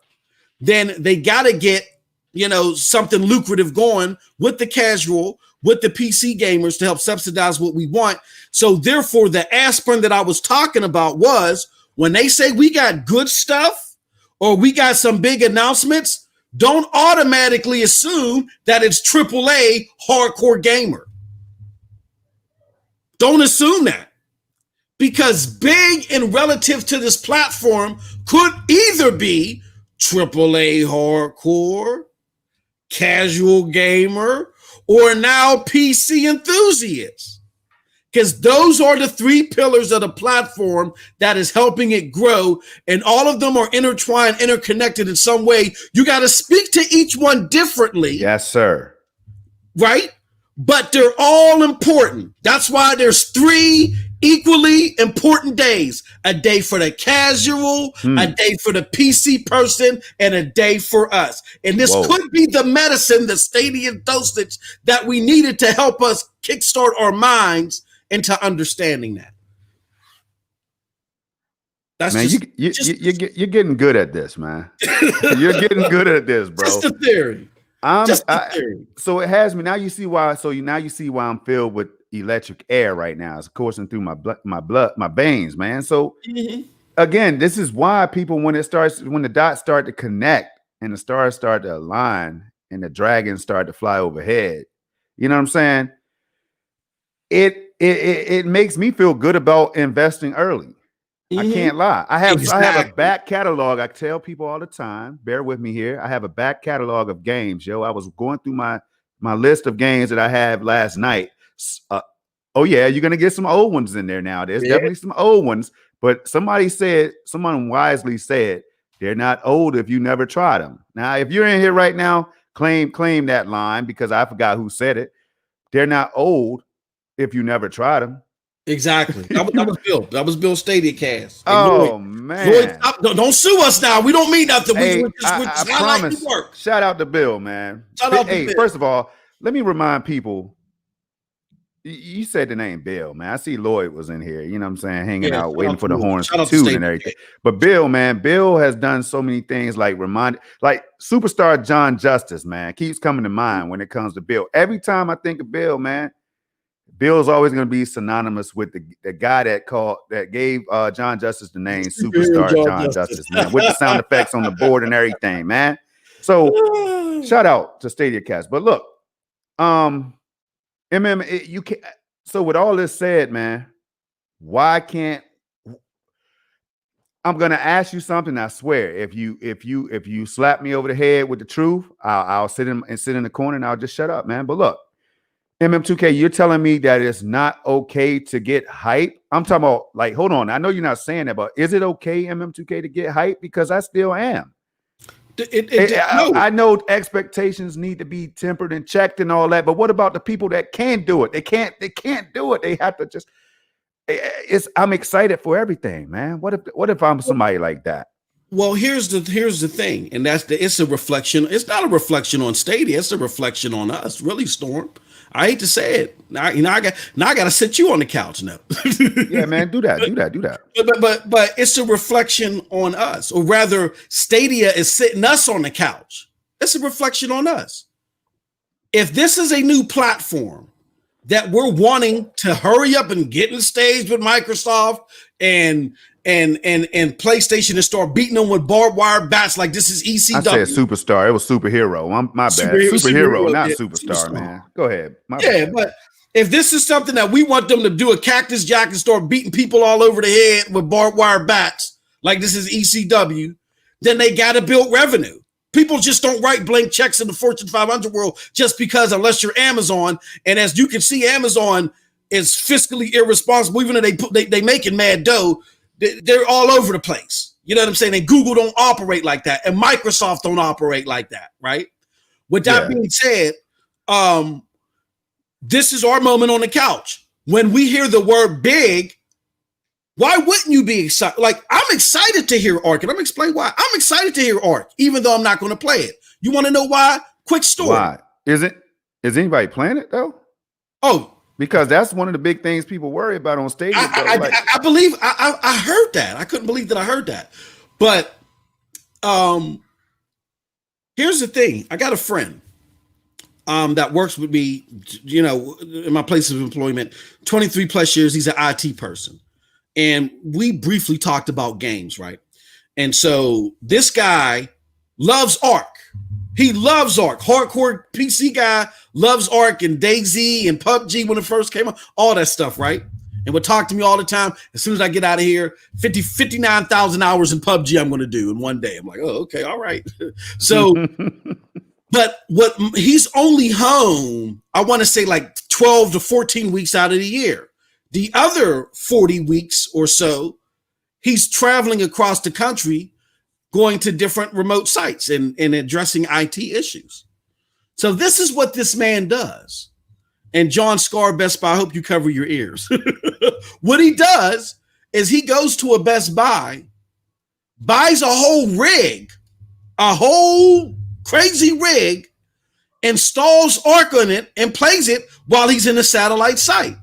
then they got to get, something lucrative going with the casual, with the PC gamers to help subsidize what we want. So therefore, the aspirin that I was talking about was, when they say we got good stuff or we got some big announcements, don't automatically assume that it's AAA hardcore gamer. Don't assume that, because big and relative to this platform could either be AAA hardcore, casual gamer, or now PC enthusiasts. Because those are the 3 pillars of the platform that is helping it grow, and all of them are intertwined, interconnected in some way. You got to speak to each one differently. Yes, sir. Right? But they're all important. That's why there's 3 equally important days: a day for the casual, a day for the PC person, and a day for us. And this could be the medicine, the Stadia dosage that we needed to help us kickstart our minds into understanding that. That's man, you're getting good at this, man. You're getting good at this, bro. Just the theory. So it has me. Now you see why. So now you see why I'm filled with electric air right now. It's coursing through my veins, man. So again, this is why people, when the dots start to connect and the stars start to align and the dragons start to fly overhead, you know what I'm saying? It makes me feel good about investing early. I can't lie. I have a back catalog. I tell people all the time, bear with me here. I have a back catalog of games, yo. I was going through my list of games that I had last night. Oh yeah, you're gonna get some old ones in there now. There's definitely some old ones, but someone wisely said, they're not old if you never tried them. Now, if you're in here right now, claim that line, because I forgot who said it. They're not old if you never tried them. Exactly. That was Bill. That was Bill's Stadia cast. Hey, Lloyd, man. Lloyd, don't sue us now. We don't mean nothing. Hey, we're I promise. Work. Shout out to Bill, man. Hey, first of all, let me remind people. You said the name Bill, man. I see Lloyd was in here, you know what I'm saying, hanging out, waiting for the horns to tune and everything. But Bill, man, Bill has done so many things, like superstar John Justice, man, keeps coming to mind when it comes to Bill. Every time I think of Bill, man, Bill's always going to be synonymous with the guy that gave John Justice the name Superstar John Justice, man, with the sound effects on the board and everything, man. So shout out to Stadia Cast. But look, you can. So with all this said, man, why can't I'm gonna ask you something? I swear, if you slap me over the head with the truth, I'll sit in the corner and I'll just shut up, man. But look, MM2K, you're telling me that it's not okay to get hype. I'm talking about, like, hold on. I know you're not saying that, but is it okay, MM2K, to get hype? Because I still am. No. I know expectations need to be tempered and checked and all that, but what about the people that can do it? They can't do it. They have to just. I'm excited for everything, man. What if I'm somebody like that? Well, here's the thing, and it's a reflection. It's not a reflection on Stadia. It's a reflection on us, really, Storm. I hate to say it. I got to sit you on the couch now. Yeah, man, do that. But it's a reflection on us, or rather, Stadia is sitting us on the couch. It's a reflection on us. If this is a new platform that we're wanting to hurry up and get in the stage with Microsoft and PlayStation and start beating them with barbed wire bats like this is ECW. I said superstar. It was superhero. My bad. Superhero, not superstar, man. Go ahead. But if this is something that we want them to do a cactus jack and start beating people all over the head with barbed wire bats like this is ECW, then they got to build revenue. People just don't write blank checks in the Fortune 500 world just because, unless you're Amazon. And as you can see, Amazon is fiscally irresponsible. Even though they making mad dough, they're all over the place. You know what I'm saying? And Google don't operate like that, and Microsoft don't operate like that, right? With that being said, this is our moment on the couch. When we hear the word big, why wouldn't you be excited? Like, I'm excited to hear Ark, and I'm going to explain why. I'm excited to hear Ark, even though I'm not going to play it. You want to know why? Quick story. Why? Is anybody playing it, though? Oh. Because that's one of the big things people worry about on Stadia. I believe I heard that. I couldn't believe that I heard that. But here's the thing. I got a friend that works with me, in my place of employment, 23 plus years. He's an IT person. And we briefly talked about games, right? And so this guy loves Ark. He loves Ark. Hardcore PC guy loves Ark and DayZ and PUBG when it first came out, all that stuff, right? And would talk to me all the time. As soon as I get out of here, 59,000 hours in PUBG I'm going to do in one day. I'm like, oh, okay, all right. So, but he's only home, I want to say like 12 to 14 weeks out of the year. The other 40 weeks or so, he's traveling across the country, going to different remote sites and addressing IT issues. So this is what this man does. And John Scar, Best Buy, I hope you cover your ears. What he does is he goes to a Best Buy, buys a whole crazy rig, installs Ark on it, and plays it while he's in a satellite site.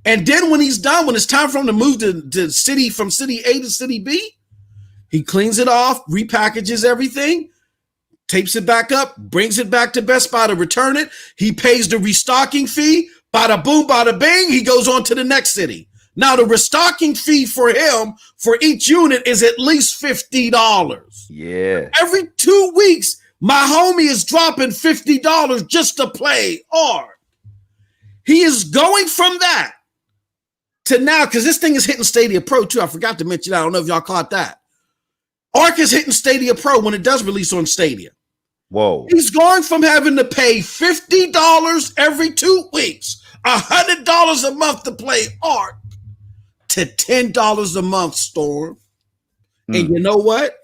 And then when he's done, when it's time for him to move to city, from city A to city B, he cleans it off, repackages everything, tapes it back up, brings it back to Best Buy to return it. He pays the restocking fee. Bada boom, bada bing. He goes on to the next city. Now, the restocking fee for him for each unit is at least $50. Yeah. Every 2 weeks, my homie is dropping $50 just to play Ark. He is going from that to now, because this thing is hitting Stadia Pro too. I forgot to mention that. I don't know if y'all caught that. Ark is hitting Stadia Pro when it does release on Stadia. Whoa. He's going from having to pay $50 every 2 weeks, $100 a month to play Ark, to $10 a month, Storm. And you know what?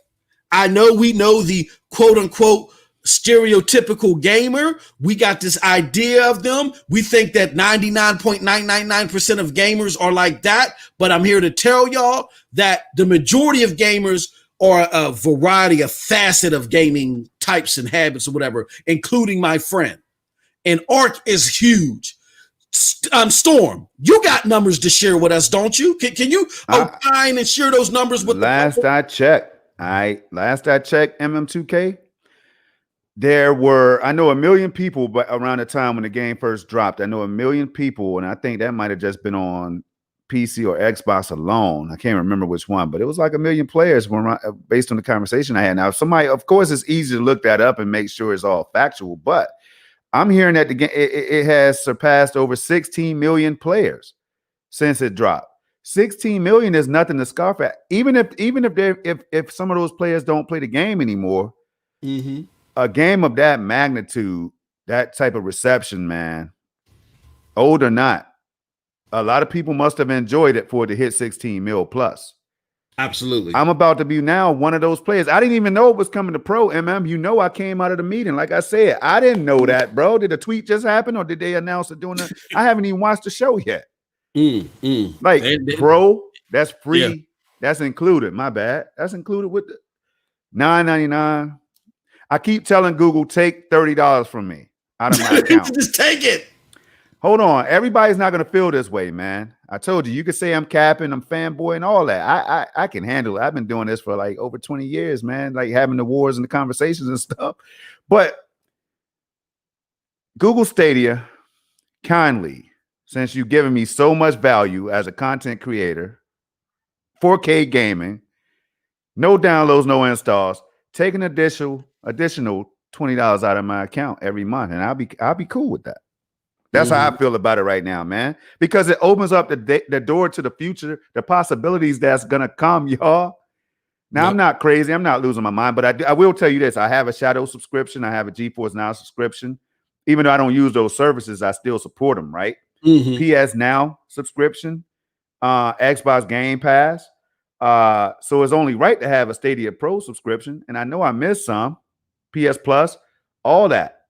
I know we know the quote unquote stereotypical gamer. We got this idea of them. We think that 99.999% of gamers are like that. But I'm here to tell y'all that the majority of gamers are a variety, a facet of gaming types and habits or whatever, including my friend. And Ark is huge. Storm, you got numbers to share with us, don't you? Can you opine and share those numbers with last I checked, MM2K, there were, I know, 1 million people, but around the time when the game first dropped, I know 1 million people, and I think that might have just been on PC or Xbox alone. I can't remember which one, but it was like 1 million players based on the conversation I had. Now, somebody, of course, it's easy to look that up and make sure it's all factual, but I'm hearing that the game it has surpassed over 16 million players since it dropped. 16 million is nothing to scoff at. Even if some of those players don't play the game anymore, a game of that magnitude, that type of reception, man, old or not, a lot of people must have enjoyed it for it to hit 16 mil plus. Absolutely. I'm about to be now one of those players. I didn't even know it was coming to pro, MM. You know, I came out of the meeting. Like I said, I didn't know that, bro. Did a tweet just happen or did they announce it doing it? I haven't even watched the show yet. Like, bro, that's free. Yeah. That's included. My bad. That's included with the $9.99. I keep telling Google, take $30 from me out of my account. Just take it. Hold on. Everybody's not going to feel this way, man. I told you, you could say I'm capping, I'm fanboy and all that. I can handle it. I've been doing this for like over 20 years, man, like having the wars and the conversations and stuff. But Google Stadia, kindly, since you've given me so much value as a content creator, 4K gaming, no downloads, no installs, take an additional $20 out of my account every month, and I'll be cool with that. That's how I feel about it right now, man, because it opens up the door to the future, the possibilities that's gonna come, y'all. Now, I'm not crazy, I'm not losing my mind, but I will tell you this: I have a Shadow subscription, I have a Geforce Now subscription. Even though I don't use those services, I still support them, right? PS Now subscription, Xbox Game Pass. So it's only right to have a Stadia Pro subscription, and I know I missed some. PS Plus, all that.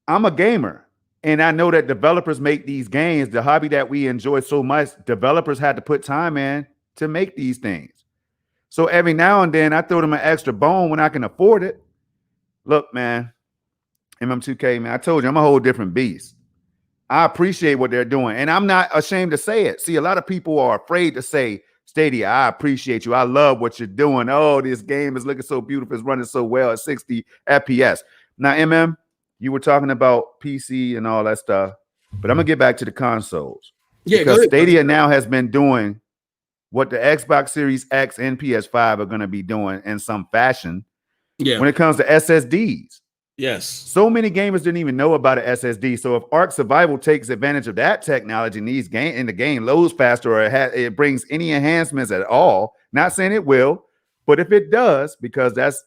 I'm a gamer. And I know that developers make these games, the hobby that we enjoy so much, developers had to put time in to make these things. So every now and then I throw them an extra bone when I can afford it. Look, man, MM2K, man, I told you I'm a whole different beast. I appreciate what they're doing. And I'm not ashamed to say it. See, a lot of people are afraid to say, Stadia, I appreciate you. I love what you're doing. Oh, this game is looking so beautiful. It's running so well at 60 FPS. Now, MM, you were talking about PC and all that stuff, but I'm going to get back to the consoles. Yeah, because Stadia now has been doing what the Xbox Series X and PS5 are going to be doing in some fashion when it comes to SSDs. Yes. So many gamers didn't even know about an SSD. So if Ark Survival takes advantage of that technology and the game loads faster or it brings any enhancements at all, not saying it will, but if it does, because that's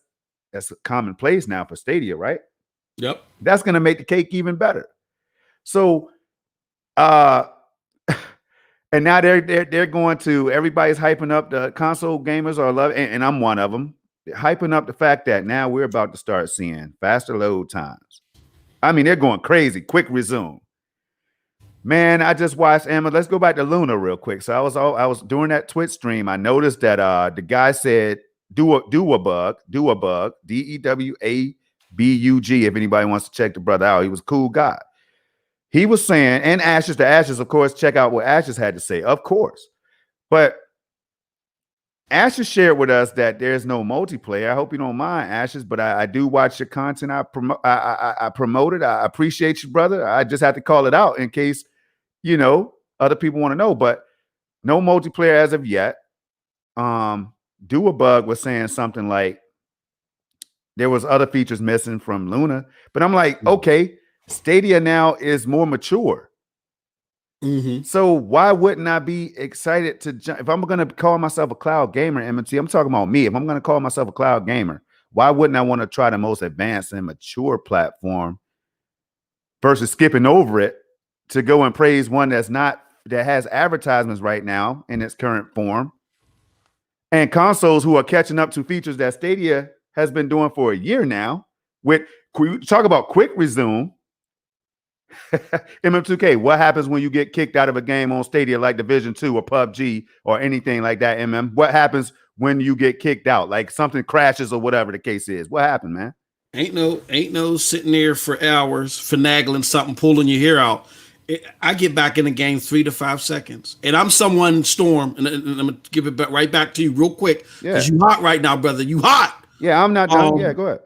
commonplace now for Stadia, right? Yep. That's going to make the cake even better. So, and now they're going to, everybody's hyping up, the console gamers are loving, and I'm one of them, hyping up the fact that now we're about to start seeing faster load times. I mean, they're going crazy. Quick resume. Man, I just watched Emma. Let's go back to Luna real quick. So I was doing that Twitch stream. I noticed that the guy said do a bug, DEWABUG. If anybody wants to check the brother out, he was a cool guy. He was saying, and Ashes to Ashes, of course, check out what Ashes had to say, of course. But Ashes shared with us that there's no multiplayer. I hope you don't mind, Ashes, but I do watch your content. I promote it. I appreciate you, brother. I just have to call it out in case, other people want to know. But no multiplayer as of yet. Do a bug was saying something like, there was other features missing from Luna, but I'm like, okay, Stadia now is more mature. So why wouldn't I be excited to jump? If I'm going to call myself a cloud gamer, MT, I'm talking about me. If I'm going to call myself a cloud gamer, why wouldn't I want to try the most advanced and mature platform versus skipping over it to go and praise one that has advertisements right now in its current form, and consoles who are catching up to features that Stadia has been doing for a year now. With talk about quick resume. MM2K, what happens when you get kicked out of a game on Stadia like Division 2 or PUBG or anything like that, MM? What happens when you get kicked out? Like something crashes or whatever the case is. What happened, man? Ain't no sitting there for hours finagling something, pulling your hair out. I get back in the game 3 to 5 seconds. And I'm someone, Storm, and I'm going to give it right back to you real quick because you hot right now, brother. You hot. Yeah, I'm not done. Yeah, go ahead.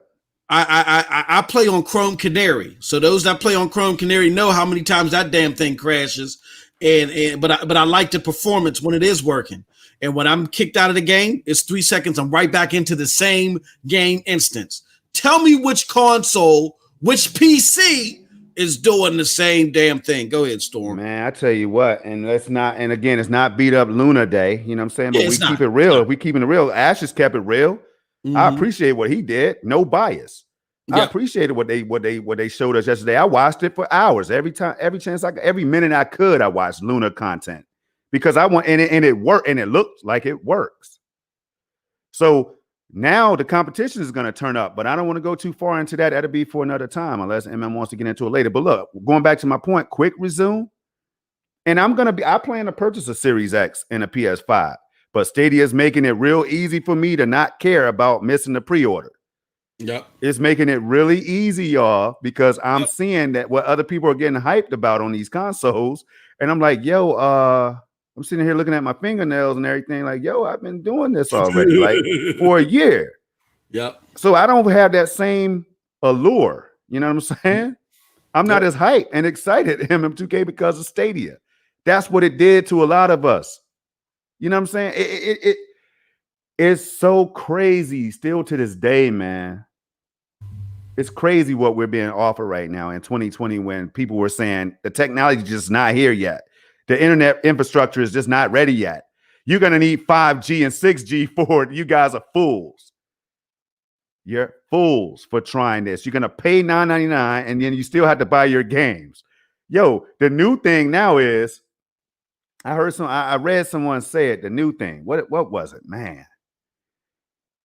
I play on Chrome Canary. So those that play on Chrome Canary know how many times that damn thing crashes. But I like the performance when it is working. And when I'm kicked out of the game, it's 3 seconds. I'm right back into the same game instance. Tell me which console, which PC is doing the same damn thing. Go ahead, Storm. Man, I tell you what, and again, it's not beat up Luna Day, you know what I'm saying? But Yeah, we keep it real. If we keeping it real, Ash has kept it real. Mm-hmm. I appreciate what he did. No bias. I appreciated what they showed us yesterday. I watched it for hours. Every minute I could, I watched Luna content because I want, and it worked, and it looked like it works. So now the competition is going to turn up, but I don't want to go too far into that. That'll be for another time, unless MM wants to get into it later. But look, going back to my point, quick resume. And I plan to purchase a Series X and a PS5, but Stadia is making it real easy for me to not care about missing the pre-order. Yep. It's making it really easy, y'all, because I'm seeing that what other people are getting hyped about on these consoles. And I'm like, yo, I'm sitting here looking at my fingernails and everything, like, yo, I've been doing this already, like for a year. Yep. So I don't have that same allure. You know what I'm saying? I'm not as hyped and excited MM2K because of Stadia. That's what it did to a lot of us. You know what I'm saying? It's so crazy still to this day, man. It's crazy what we're being offered right now in 2020 when people were saying the technology is just not here yet. The internet infrastructure is just not ready yet. You're going to need 5G and 6G for it. You guys are fools. You're fools for trying this. You're going to pay $9.99 and then you still have to buy your games. Yo, the new thing now is, I read someone say it, the new thing. What was it?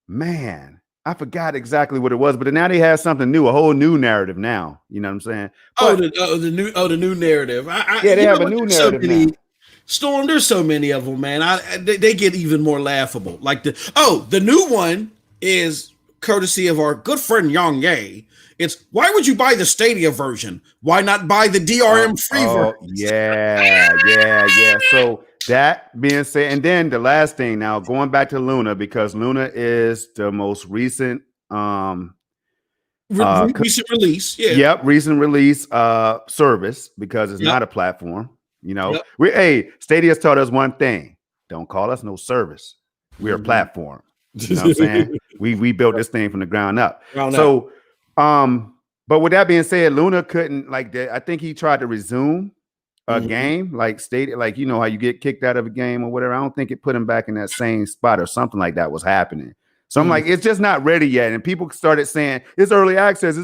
Man, I forgot exactly what it was, but now they have something new, a whole new narrative now. You know what I'm saying? But, the new narrative. They have a new narrative now. Storm, there's so many of them, man. They get even more laughable. Like the new one is courtesy of our good friend Yang Ye. It's why would you buy the Stadia version? Why not buy the DRM free version? Yeah. So that being said, and then the last thing now, going back to Luna, because Luna is the most recent recent release. Yeah. Yep, recent release service because it's not a platform. You know, Stadia's taught us one thing: don't call us no service. We're a platform. You know what I'm saying? We built this thing from the ground up. But with that being said, Luna couldn't I think he tried to resume a game like Stadia, like you know how you get kicked out of a game or whatever. I don't think it put him back in that same spot or something like that was happening. So I'm like, it's just not ready yet. And people started saying it's early access,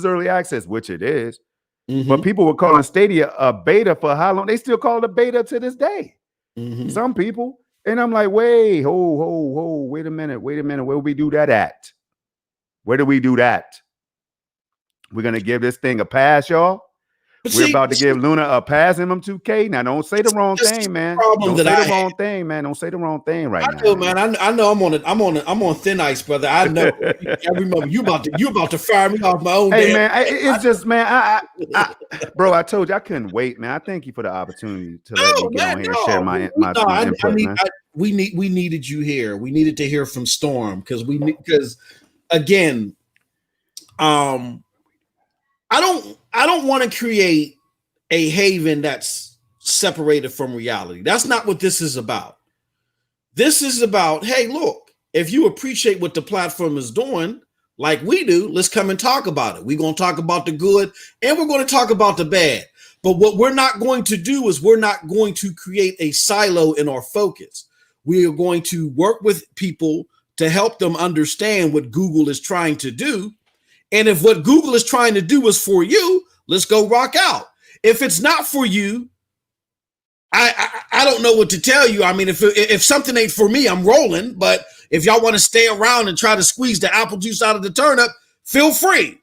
which it is. But people were calling Stadia a beta for how long? They still call it a beta to this day. Some people. And I'm like, wait a minute. Where do we do that at? Where do we do that? We're going to give this thing a pass, y'all. We're about to give Luna a pass, MM2K. Now, don't say the wrong thing, man. Don't say the wrong thing, man. Don't say the wrong thing right now. I know, man. I know I'm on thin ice, brother. I know. I remember you about to fire me off my own. Hey, man, it's just, man. Bro, I told you I couldn't wait, man. I thank you for the opportunity to let me get on here and share my input, man. We needed you here. We needed to hear from Storm because again, I don't want to create a haven that's separated from reality. That's not what this is about. This is about, hey, look, if you appreciate what the platform is doing, like we do, let's come and talk about it. We're going to talk about the good and we're going to talk about the bad. But what we're not going to do is we're not going to create a silo in our focus. We are going to work with people to help them understand what Google is trying to do. And if what Google is trying to do is for you, let's go rock out. If it's not for you, I don't know what to tell you. I mean, if something ain't for me, I'm rolling. But if y'all want to stay around and try to squeeze the apple juice out of the turnip, feel free.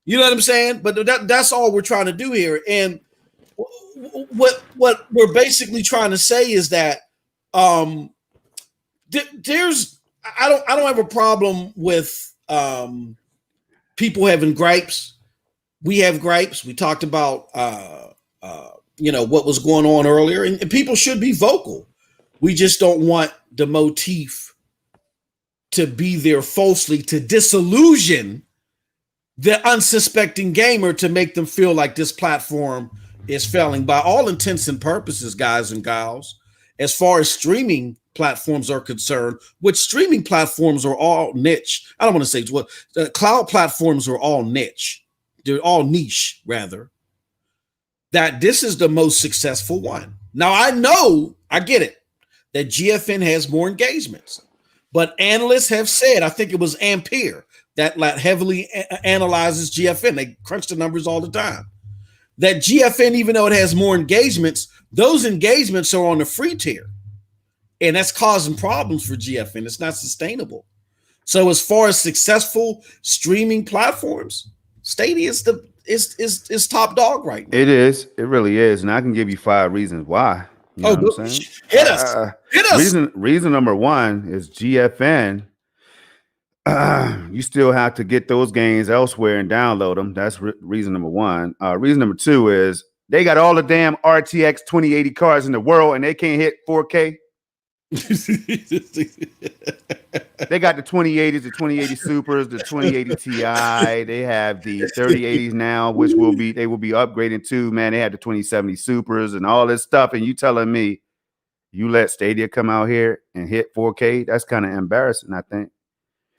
You know what I'm saying? But that's all we're trying to do here. And what we're basically trying to say is that there's I don't have a problem with people having gripes. We have gripes. We talked about what was going on earlier, and people should be vocal. We just don't want the motif to be there falsely to disillusion the unsuspecting gamer to make them feel like this platform is failing. By all intents and purposes, guys and gals, as far as streaming platforms are concerned, which streaming platforms are all niche. I don't want to say what the cloud platforms are all niche. They're all niche, rather. That this is the most successful one. Now I know, I get it, that GFN has more engagements, but analysts have said, I think it was Ampere that heavily analyzes GFN. They crunch the numbers all the time. That GFN, even though it has more engagements, those engagements are on the free tier, and that's causing problems for GFN. It's not sustainable. So, as far as successful streaming platforms, Stadia is top dog right now. It is. It really is. And I can give you 5 reasons why. You know what I'm saying? Hit us. Hit us. Reason number 1 is GFN. You still have to get those games elsewhere and download them. That's reason number 1. Reason number 2 is they got all the damn RTX 2080 cards in the world and they can't hit 4K. They got the 2080s, the 2080 Supers, the 2080 Ti. They have the 3080s now, which they will be upgrading to. Man, they had the 2070 Supers and all this stuff. And you telling me you let Stadia come out here and hit 4K? That's kind of embarrassing, I think.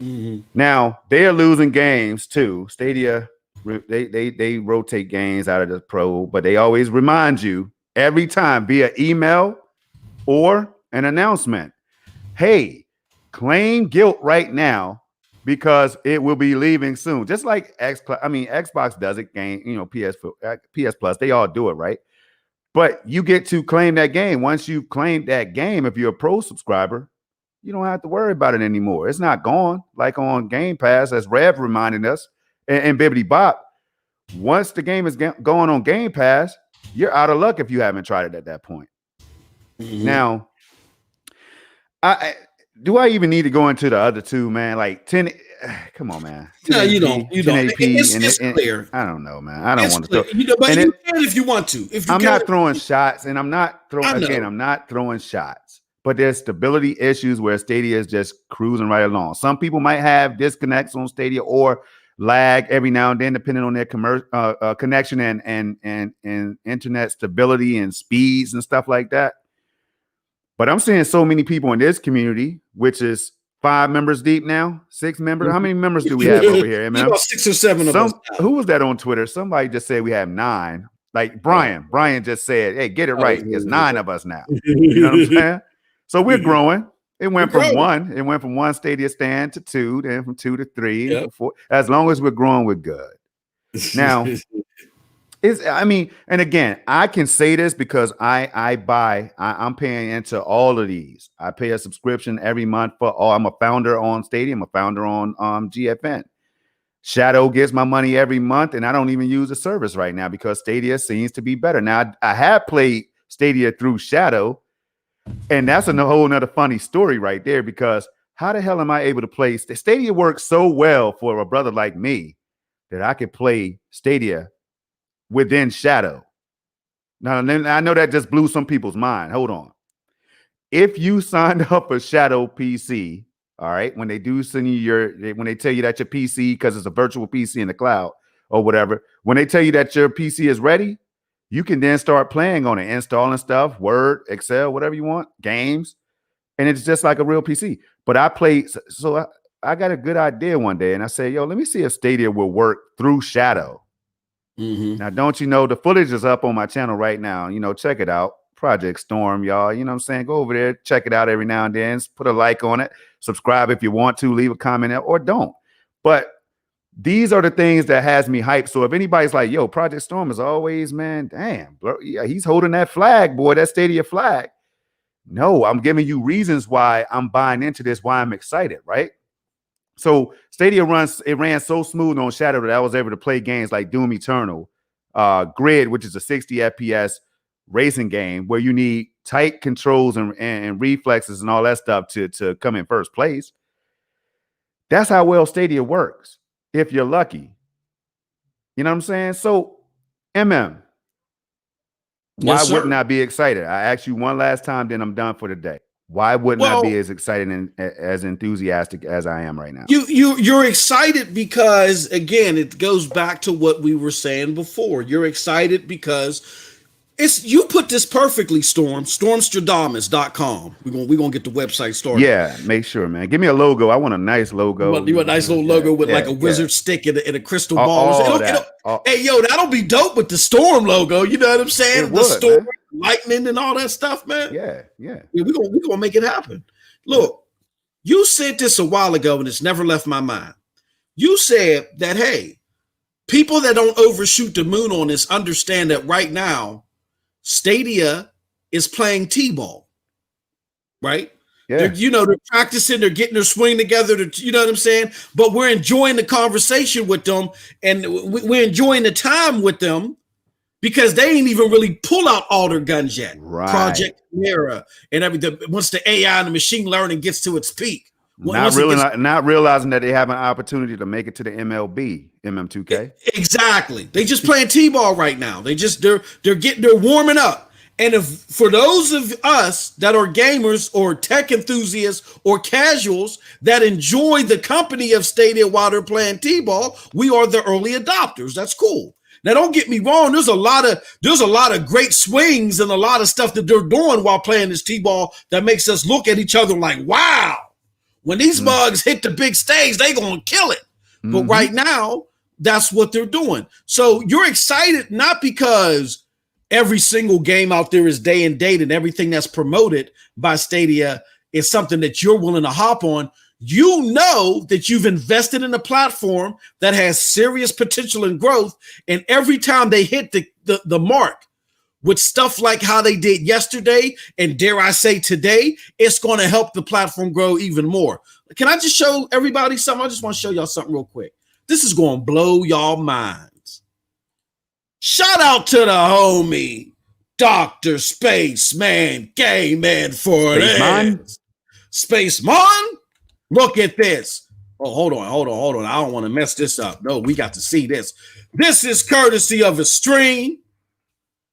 Mm-hmm. Now they're losing games too. Stadia, they rotate games out of the Pro, but they always remind you every time via email or an announcement. Hey, claim guilt right now because it will be leaving soon. Just like Xbox does it. Game, PS Plus, they all do it, right? But you get to claim that game. Once you've claimed that game, if you're a Pro subscriber, you don't have to worry about it anymore. It's not gone like on Game Pass, as Rev reminded us, and Bibbidi Bop. Once the game is going on Game Pass, you're out of luck if you haven't tried it at that point. Mm-hmm. Now, do I even need to go into the other two, man? Like 10, come on, man. No, you don't. You don't. It's clear. I don't know, man. I don't want to throw. But you can if you want to. I'm not throwing shots, and I'm not throwing again. I'm not throwing shots. But there's stability issues where Stadia is just cruising right along. Some people might have disconnects on Stadia or lag every now and then, depending on their connection and internet stability and speeds and stuff like that. But I'm seeing so many people in this community, which is 5 members deep now, 6 members. How many members do we have over here? About 6 or 7 of us. Who was that on Twitter? Somebody just said we have 9. Like Brian. Brian just said, hey, get it right. It's 9 of us now. You know what I'm saying? So we're growing. It went from 1. It went from 1 Stadia stand to 2, then from 2 to 3, and 4. As long as we're growing, we're good. Now, and again, I can say this because I'm paying into all of these. I pay a subscription every month for all. I'm a founder on Stadia. I'm a founder on GFN. Shadow gets my money every month, and I don't even use the service right now because Stadia seems to be better. Now, I have played Stadia through Shadow, and that's a whole nother funny story right there, because how the hell am I able to play? Stadia works so well for a brother like me that I could play Stadia within Shadow. Now, I know that just blew some people's mind. Hold on. If you signed up for Shadow PC, all right, when they do send you when they tell you that your PC, because it's a virtual PC in the cloud or whatever, when they tell you that your PC is ready, you can then start playing on it, installing stuff, Word, Excel, whatever you want, games, and it's just like a real PC. But I played, so I got a good idea one day, and I said, yo, let me see if Stadia will work through Shadow. Mm-hmm. Now, don't you know, the footage is up on my channel right now. Check it out. Project Storm, y'all. You know what I'm saying? Go over there, check it out every now and then. Put a like on it. Subscribe if you want to. Leave a comment or don't. But these are the things that has me hyped. So if anybody's like, yo, Project Storm is always, man, damn, bro, yeah, he's holding that flag, boy, that Stadia flag. No, I'm giving you reasons why I'm buying into this, why I'm excited, right? So Stadia ran so smooth on Shadow that I was able to play games like Doom Eternal, Grid, which is a 60 FPS racing game where you need tight controls and reflexes and all that stuff to come in first place. That's how well Stadia works, if you're lucky. You know what I'm saying? So, MM, why wouldn't I be excited? I asked you one last time, then I'm done for the day. Why wouldn't I be Well, as excited and as enthusiastic as I am right now? you're excited because, again, it goes back to what we were saying before. You're excited because you put this perfectly, Storm. Stormstradamus.com. We're gonna get the website started. Yeah, make sure, man. Give me a logo. I want a nice logo. You want a nice little logo with like a wizard stick and a crystal ball. Hey, yo, that'll be dope with the Storm logo. You know what I'm saying? The Storm, man. Lightning, and all that stuff, man. Yeah. We're gonna make it happen. Look, you said this a while ago, and it's never left my mind. You said that, hey, people that don't overshoot the moon on this understand that right now, Stadia is playing T-ball, right? Yeah. They're practicing, they're getting their swing together, you know what I'm saying? But we're enjoying the conversation with them, and we're enjoying the time with them because they ain't even really pull out all their guns yet. Right. Project Mira and everything. Once the AI and the machine learning gets to its peak. Not realizing that they have an opportunity to make it to the MLB, MM2K. Exactly. They just playing T-ball right now. They're warming up. And if for those of us that are gamers or tech enthusiasts or casuals that enjoy the company of Stadia while they're playing T-ball, we are the early adopters. That's cool. Now, don't get me wrong. There's a lot of great swings and a lot of stuff that they're doing while playing this T-ball that makes us look at each other like, wow. When these mugs hit the big stage, they gonna kill it. But right now, that's what they're doing. So you're excited not because every single game out there is day and date and everything that's promoted by Stadia is something that you're willing to hop on. You know that you've invested in a platform that has serious potential and growth. And every time they hit the mark with stuff like how they did yesterday, and dare I say today, it's going to help the platform grow even more. Can I just show everybody something? I just want to show y'all something real quick. This is going to blow y'all minds. Shout out to the homie, Dr. Spaceman, Game Man for this. Spaceman, look at this. Oh, hold on. I don't want to mess this up. No, we got to see this. This is courtesy of a stream.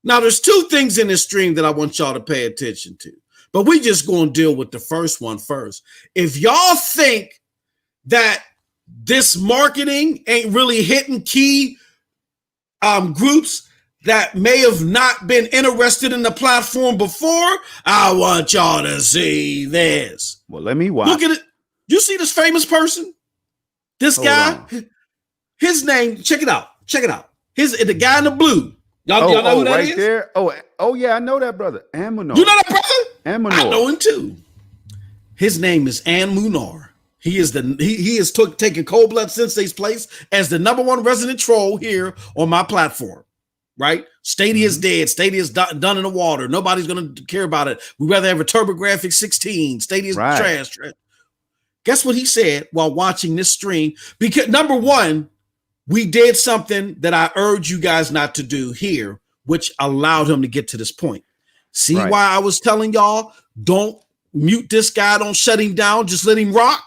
Now, there's two things in this stream that I want y'all to pay attention to, but we just going to deal with the first one first. If y'all think that this marketing ain't really hitting key groups that may have not been interested in the platform before, I want y'all to see this. Well, let me watch. Look at it. You see this famous person? This guy? His name, check it out. The guy in the blue. Y'all know who that is? There. Oh yeah, I know that brother. Amunor. You know that brother? Amunor. I know him too. His name is Amunor. He is taking Cold Blood Sensei's place as the #1 resident troll here on my platform. Right? Stadia's dead. Stadia's done in the water. Nobody's gonna care about it. We'd rather have a TurboGrafx 16. Stadia's trash. Guess what he said while watching this stream? Because #1, we did something that I urge you guys not to do here, which allowed him to get to this point. See why I was telling y'all, don't mute this guy, don't shut him down, just let him rock?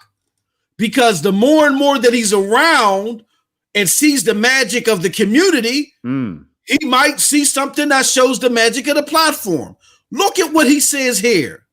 Because the more and more that he's around and sees the magic of the community, he might see something that shows the magic of the platform. Look at what he says here.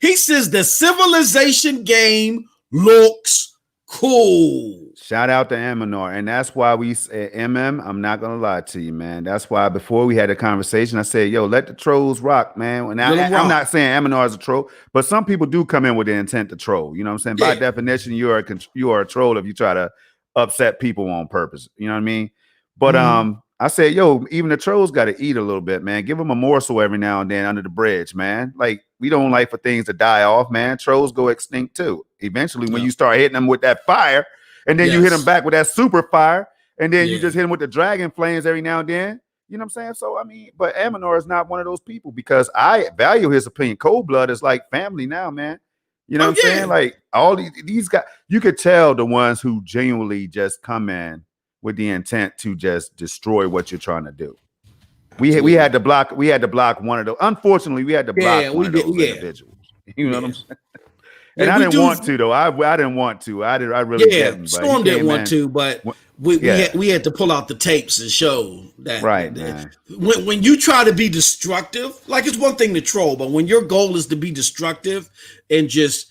He says the Civilization game looks cool. Shout out to Amunor. And that's why we say, MM, I'm not going to lie to you, man. That's why before we had a conversation, I said, yo, let the trolls rock, man. And I'm not saying Amunor is a troll, but some people do come in with the intent to troll. You know what I'm saying? By definition, you are a troll if you try to upset people on purpose. You know what I mean? But I said, yo, even the trolls got to eat a little bit, man. Give them a morsel every now and then under the bridge, man. Like, we don't like for things to die off, man. Trolls go extinct too. Eventually, when you start hitting them with that fire, and then you hit them back with that super fire, and then you just hit them with the dragon flames every now and then. You know what I'm saying? So, I mean, but Amunor is not one of those people because I value his opinion. Cold Blood is like family now, man. You know what I'm saying? Like, all these guys, you could tell the ones who genuinely just come in with the intent to just destroy what you're trying to do. We had to block one of those. Unfortunately, we had to block one of those individuals. You know what I'm saying? And Yeah, I we didn't do. want to though. I didn't want to. I really Yeah, didn't. But he Storm didn't came want in. to, but Yeah. we had to pull out the tapes and show that Right, man. when you try to be destructive, like it's one thing to troll, but when your goal is to be destructive and just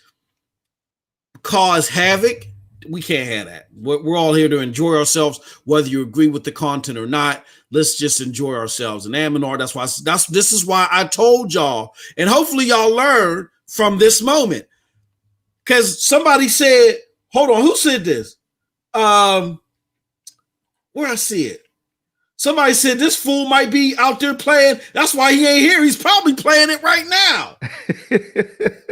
cause havoc, we can't have that. We're all here to enjoy ourselves, whether you agree with the content or not. Let's just enjoy ourselves. And Aminar, this is why I told y'all, and hopefully y'all learn from this moment. Because somebody said, hold on, who said this? Where I see it. Somebody said this fool might be out there playing. That's why he ain't here. He's probably playing it right now.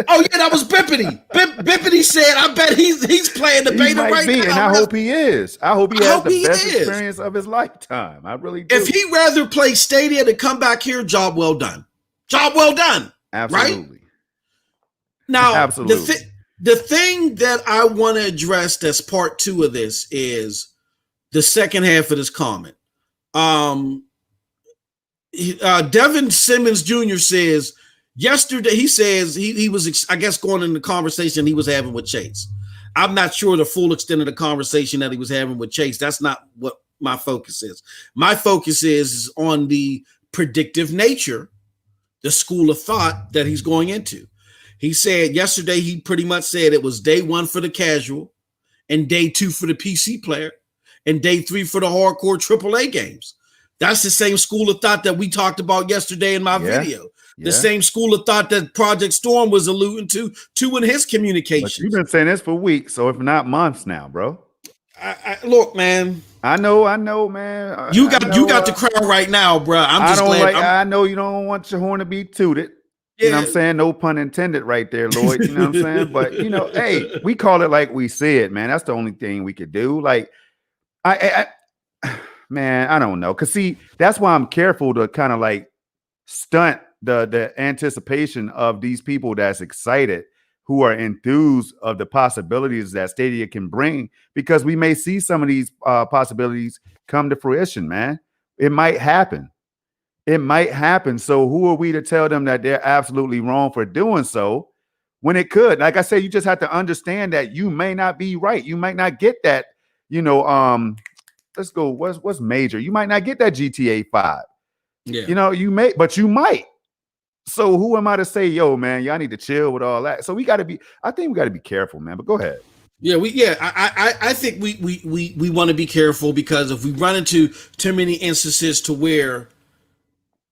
Oh yeah, that was Bippity. Bippity said, "I bet he's playing the beta right now." And I hope he is. I hope he has the best is. experience of his lifetime. I really do. If he rather play Stadia to come back here, job well done. Job well done. Absolutely. Right? Now, absolutely. The thing that I want to address that's part 2 of this is the second half of this comment. Devin Simmons Jr. says yesterday, he says he was, I guess, going in the conversation he was having with Chase. I'm not sure the full extent of the conversation that he was having with Chase. That's not what my focus is. My focus is on the predictive nature, the school of thought that he's going into. He said yesterday, he pretty much said it was day 1 for the casual and day 2 for the PC player and day 3 for the hardcore AAA games. That's the same school of thought that we talked about yesterday in my video. The same school of thought that Project Storm was alluding to in his communications. But you've been saying this for weeks, so if not months now, bro. Look, man. I know, man. You got the crown right now, bro. I know you don't want your horn to be tooted. Yeah. You know what I'm saying? No pun intended right there, Lloyd. You know what I'm saying? But, hey, we call it like we see it, man. That's the only thing we could do. Like, man, I don't know. Because, see, that's why I'm careful to kind of, like, stunt the anticipation of these people that's excited, who are enthused of the possibilities that Stadia can bring, because we may see some of these possibilities come to fruition, man. It might happen. It might happen. So who are we to tell them that they're absolutely wrong for doing so when it could? Like I said, you just have to understand that you may not be right. You might not get that, let's go. What's major? You might not get that GTA 5. Yeah. You may, but you might. So who am I to say, yo, man, y'all need to chill with all that? So I think we got to be careful, man. But go ahead. I think we want to be careful, because if we run into too many instances to where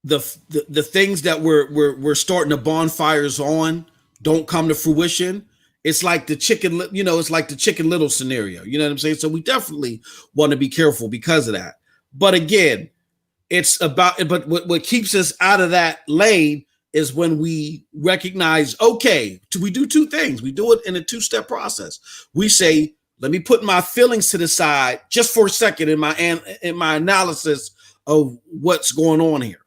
the things that we're starting the bonfires on don't come to fruition, it's like the chicken, it's like the Chicken Little scenario. You know what I'm saying? So we definitely want to be careful because of that. But again, but what keeps us out of that lane is when we recognize, okay, we do 2 things. We do it in a 2-step process. We say, let me put my feelings to the side just for a second in my analysis of what's going on here.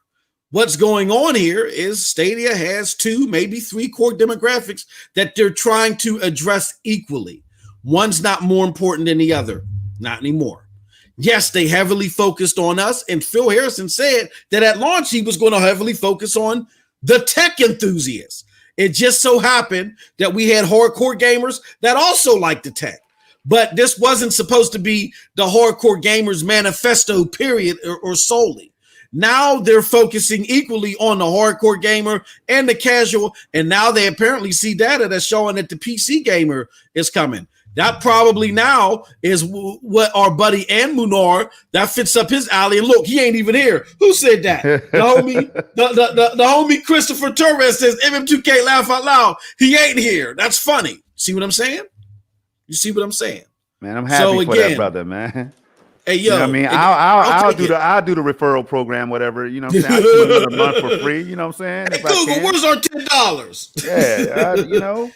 What's going on here is Stadia has 2, maybe 3 core demographics that they're trying to address equally. One's not more important than the other. Not anymore. Yes, they heavily focused on us, and Phil Harrison said that at launch he was going to heavily focus on the tech enthusiasts. It just so happened that we had hardcore gamers that also like the tech. But this wasn't supposed to be the hardcore gamers manifesto, period, or solely. Now they're focusing equally on the hardcore gamer and the casual, and now they apparently see data that's showing that the PC gamer is coming. That probably now is what our buddy and Munar, that fits up his alley. And look, he ain't even here. Who said that? The homie Christopher Torres says MM2K laugh out loud. He ain't here. That's funny. See what I'm saying? You see what I'm saying? Man, I'm happy for that brother, man. Hey, yo, you know what I mean? I'll do the referral program, whatever. You know what I'm saying? I'll do another month for free. You know what I'm saying? Hey, Google, where's our $10? Yeah,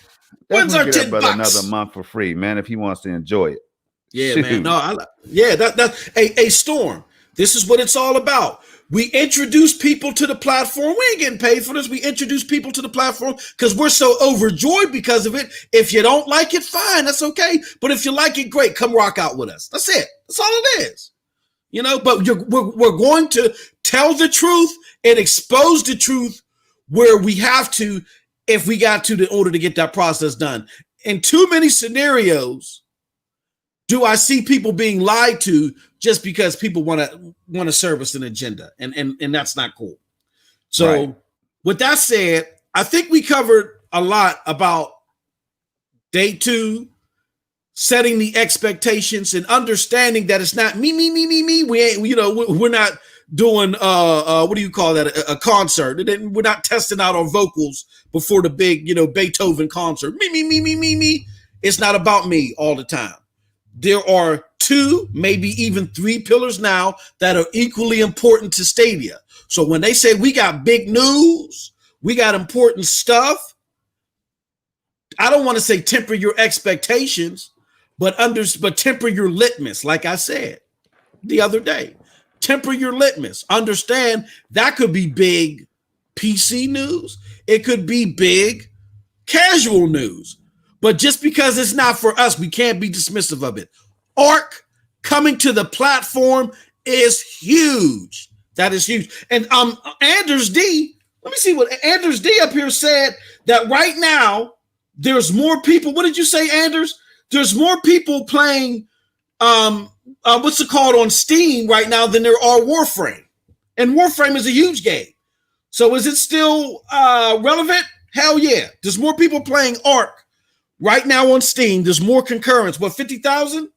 when's our $10? Another month for free, man, if he wants to enjoy it. Yeah, man. No, hey, Storm. This is what it's all about. We introduce people to the platform. We ain't getting paid for this. We introduce people to the platform because we're so overjoyed because of it. If you don't like it, fine. That's okay. But if you like it, great. Come rock out with us. That's it. That's all it is. But we're going to tell the truth and expose the truth where we have to, if we got to, in order to get that process done. in too many scenarios do I see people being lied to just because people want to service an agenda, and that's not cool. So, with that said, I think we covered a lot about day 2, setting the expectations and understanding that it's not me. We ain't, we're not doing what do you call that? A concert. We're not testing out our vocals before the big, Beethoven concert. Me. It's not about me all the time. There are 2, maybe even 3 pillars now that are equally important to Stadia. So when they say we got big news, we got important stuff, I don't want to say temper your expectations, but temper your litmus, like I said the other day. Temper your litmus. Understand that could be big PC news. It could be big casual news. But just because it's not for us, we can't be dismissive of it. Arc coming to the platform is huge. That is huge. And Anders D, let me see what Anders D up here said, that right now there's more people. What did you say, Anders? There's more people playing what's it called on Steam right now than there are Warframe. And Warframe is a huge game. So is it still relevant? Hell yeah. There's more people playing Arc right now on Steam. There's more concurrence. What, 50,000?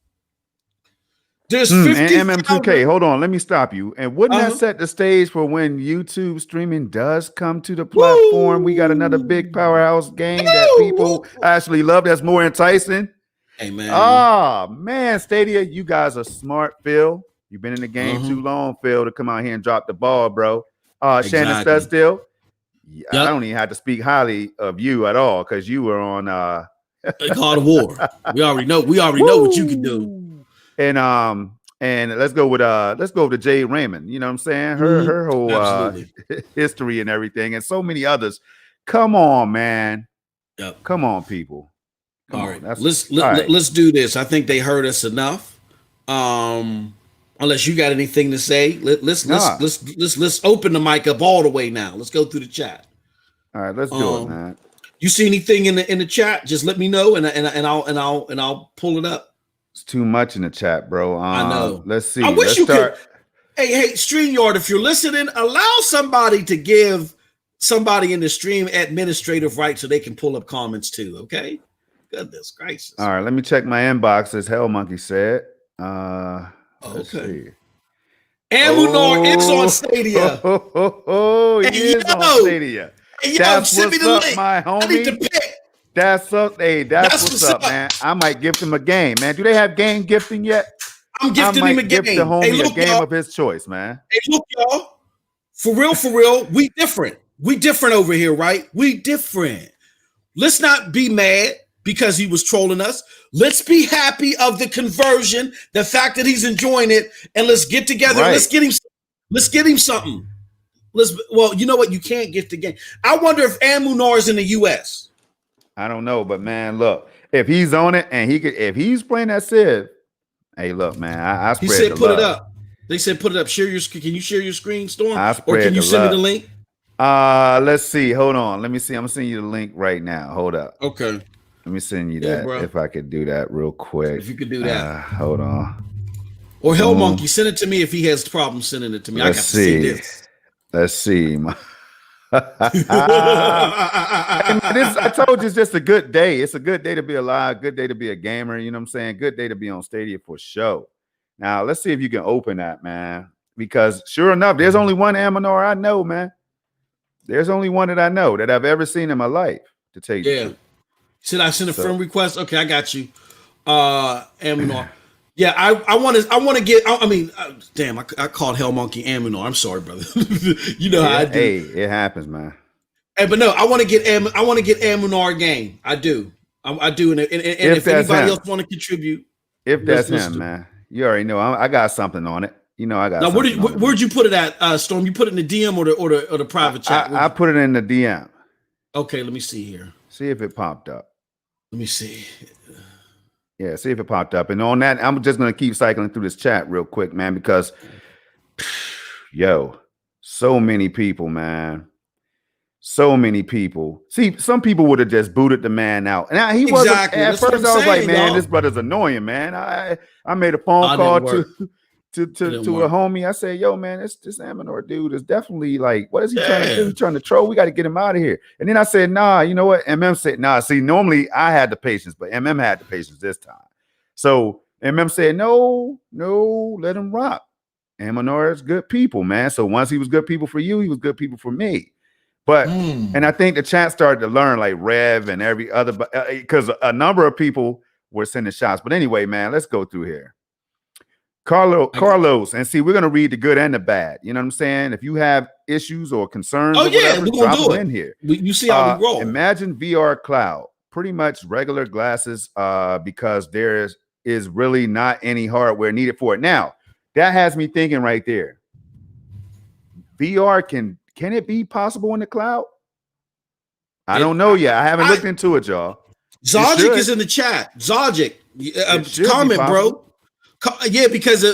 There's 50,000. And MM2K, hold on, let me stop you. And wouldn't that set the stage for when YouTube streaming does come to the platform? Woo! We got another big powerhouse game that people actually love, that's more enticing. Hey, man. Oh, man, Stadia, you guys are smart, Phil. You've been in the game too long, Phil, to come out here and drop the ball, bro. Shannon Studstill, I don't even have to speak highly of you at all because you were on God of War. We already know what you can do. And let's go with Jade Raymond. You know what I'm saying? Her whole history and everything, and so many others. Come on, man. Yep. Come on, people. All right. Let's do this. I think they heard us enough. Unless you got anything to say, let's open the mic up all the way now. Let's go through the chat. All right, let's do it, man. You see anything in the chat? Just let me know, and I'll pull it up. It's too much in the chat, bro. I know. Let's see. I wish you could. Hey, StreamYard, if you're listening, allow somebody to give somebody in the stream administrative rights so they can pull up comments too. Okay. Goodness gracious. All right, let me check my inbox, as Hell Monkey said. Let's see. Amunar is on Stadia. He is on Stadia. Hey, that's send me the link. My homie. I need to pick. That's what's up, man. I might gift him a game, man. Do they have game gifting yet? I'm gifting him a game. Gift the homie a game of his choice, man. Hey, look, y'all. For real, we different. We different over here, right? We different. Let's not be mad because he was trolling us. Let's be happy of the conversion, the fact that he's enjoying it, and let's get together. Right. Let's get him something. Well, you know what? You can't gift the game. I wonder if Amunar is in the US. I don't know, but man, look, if he's on it and if he's playing that Civ, hey, look, man, I spread the love. He said put it up. They said put it up. Can you share your screen, Storm? Or can you send me the link? Let's see. Hold on. Let me see. I'm gonna send you the link right now. Hold up. Okay. Let me send you that if I could do that real quick. If you could do that. Hold on. Or Hell Monkey, send it to me if he has problems sending it to me. I got to see this. Let's see. I told you it's just a good day. It's a good day to be alive, good day to be a gamer, you know what I'm saying? Good day to be on Stadia for show. Now, let's see if you can open that, man. Because sure enough, there's only one Amunar I know, man. There's only one that I know that I've ever seen in my life, to tell you the truth. Should I send a friend request? Okay, I got you. Amunar. Yeah, I want to get. I mean, damn, I called Hell Monkey Amunar. I'm sorry, brother. You know how I do. Hey, it happens, man. Hey, but no, I want to get Amunar a game. I do. I do. And if anybody else want to contribute, if that's him, man, you already know. I got something on it. You know, I got. Now, where'd you put it at, Storm? You put it in the DM or the private chat? I put it in the DM. Okay, let me see here. See if it popped up. Let me see. Yeah, see if it popped up. And on that, I'm just going to keep cycling through this chat real quick, man, because, so many people, man. So many people. See, some people would have just booted the man out. And he wasn't Exactly. at That's what first. I'm I was like, saying, man, y'all. this brother's annoying, man. I made a phone Oh, it call didn't work. to It didn't a work. homie. I said, yo, man, this Amanor dude is definitely like, what is he trying to do? Yeah. He's trying to troll. We got to get him out of here. And then I said, nah, you know what? MM said, nah. See, normally I had the patience, but MM had the patience this time. So MM said, no, let him rock. Amanor is good people, man. So once he was good people for you, he was good people for me. But and I think the chat started to learn, like Rev and every other, because a number of people were sending shots. But anyway, man, let's go through here. Carlos, and see, we're gonna read the good and the bad. You know what I'm saying? If you have issues or concerns or whatever, drop them in here. You see how we roll. Imagine VR cloud, pretty much regular glasses, because there is really not any hardware needed for it. Now, that has me thinking right there. VR can it be possible in the cloud? I don't know yet. I haven't looked into it, y'all. Zogic is in the chat. Zogic, comment, bro. Yeah, because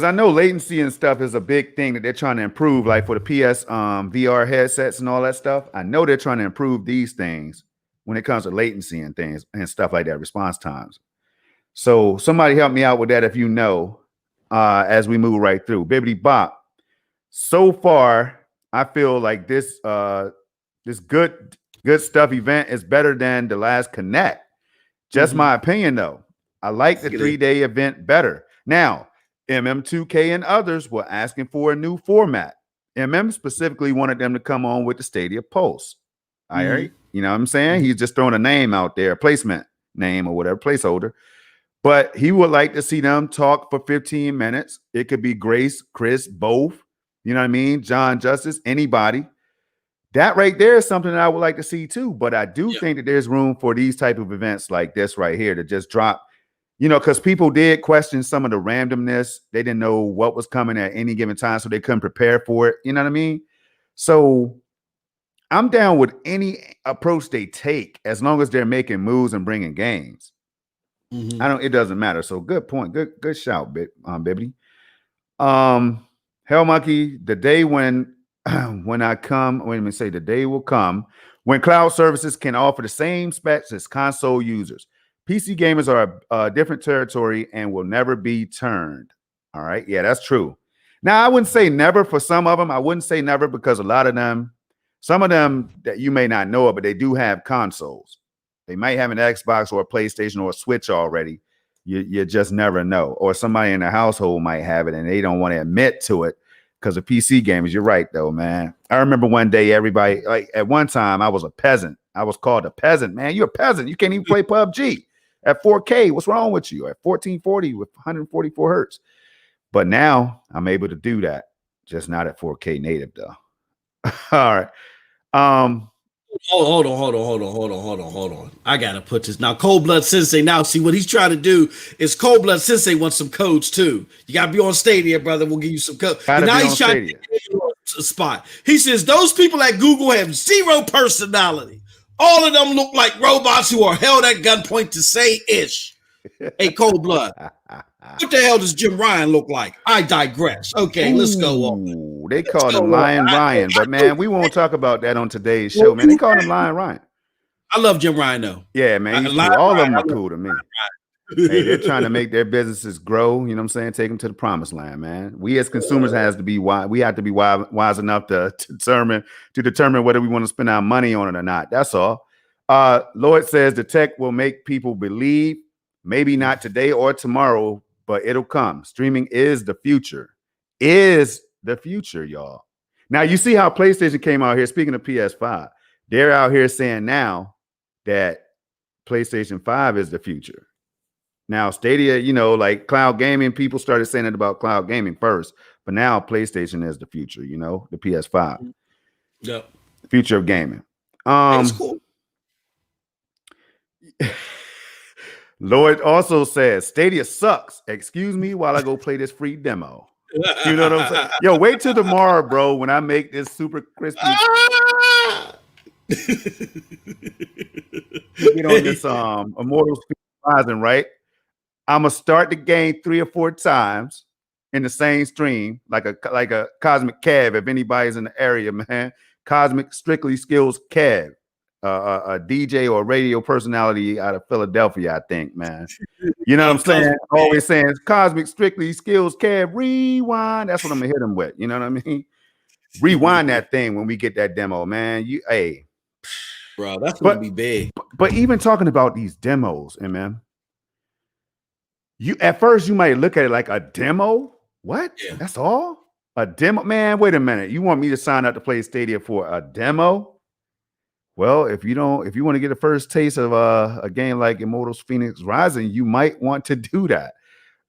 I know latency and stuff is a big thing that they're trying to improve, like for the PS VR headsets and all that stuff. I know they're trying to improve these things when it comes to latency and things and stuff like that, response times. So somebody help me out with that if you know, as we move right through. Bibbidi Bop. So far, I feel like this good stuff event is better than the last Connect. Just my opinion, though. I like the 3-day event better. Now, MM2K and others were asking for a new format. MM specifically wanted them to come on with the Stadia Pulse. All right. You know what I'm saying? He's just throwing a name out there, a placement name or whatever, placeholder. But he would like to see them talk for 15 minutes. It could be Grace, Chris, both. You know what I mean? John Justice, anybody. That right there is something that I would like to see too. But I do think that there's room for these type of events like this right here to just drop, you know, because people did question some of the randomness. They didn't know what was coming at any given time, so they couldn't prepare for it. You know what I mean? So I'm down with any approach they take as long as they're making moves and bringing games. It doesn't matter. So good point. Good shout, Bibbidi. Hell Monkey, the day when I come, the day will come when cloud services can offer the same specs as console users. PC gamers are a different territory and will never be turned. All right. Yeah, that's true. Now, I wouldn't say never for some of them. I wouldn't say never because a lot of them, some of them that you may not know of, but they do have consoles. They might have an Xbox or a PlayStation or a Switch already. You just never know. Or somebody in the household might have it and they don't want to admit to it because of PC gamers. You're right, though, man. I remember one day everybody, like at one time, I was a peasant. I was called a peasant, man. You're a peasant. You can't even play PUBG at 4K. What's wrong with you? At 1440 with 144 hertz. But now I'm able to do that. Just not at 4K native, though. All right. Hold on. I gotta put this now. Cold Blood Sensei. Now, see what he's trying to do is Cold Blood Sensei wants some codes too. You gotta be on Stadia, brother. We'll give you some codes. Now he's trying to get a spot. He says those people at Google have zero personality. All of them look like robots who are held at gunpoint to say ish. Hey, Cold Blood. What the hell does Jim Ryan look like? I digress. Okay, let's go on. They call him Lion Ryan, but man, we won't talk about that on today's show, man. They call him Lion Ryan. I love Jim Ryan, though. Yeah, man. Cool. All of them are cool to me. Hey, they're trying to make their businesses grow. You know what I'm saying? Take them to the promised land, man. We as consumers has to be wise. We have to be wise enough to determine whether we want to spend our money on it or not. That's all. Lloyd says the tech will make people believe. Maybe not today or tomorrow, but it'll come. Streaming is the future. Y'all. Now, you see how PlayStation came out here. Speaking of PS5, they're out here saying now that PlayStation 5 is the future. Now, Stadia, you know, like cloud gaming, people started saying it about cloud gaming first, but now PlayStation is the future, you know, the PS5. Yep. The future of gaming. That's cool. Lloyd also says Stadia sucks. Excuse me while I go play this free demo. You know what I'm saying? Yo, wait till tomorrow, bro, when I make this super crispy. Get on this Immortals Rising, right? I'm gonna start the game 3 or 4 times. in the same stream, like a Cosmic Kev. If anybody's in the area, man, Cosmic Strictly Skills Kev, a DJ or radio personality out of Philadelphia, I think, man. You know what I'm saying? Always saying it's Cosmic Strictly Skills Kev, rewind. That's what I'm gonna hit him with. You know what I mean? Rewind that thing when we get that demo, man. Hey, bro, that's gonna be big. But even talking about these demos, and man, you at first you might look at it like a demo. What? Yeah. That's all? A demo? Man, wait a minute. You want me to sign up to play Stadia for a demo? Well, if you want to get a first taste of a game like Immortals Phoenix Rising, you might want to do that.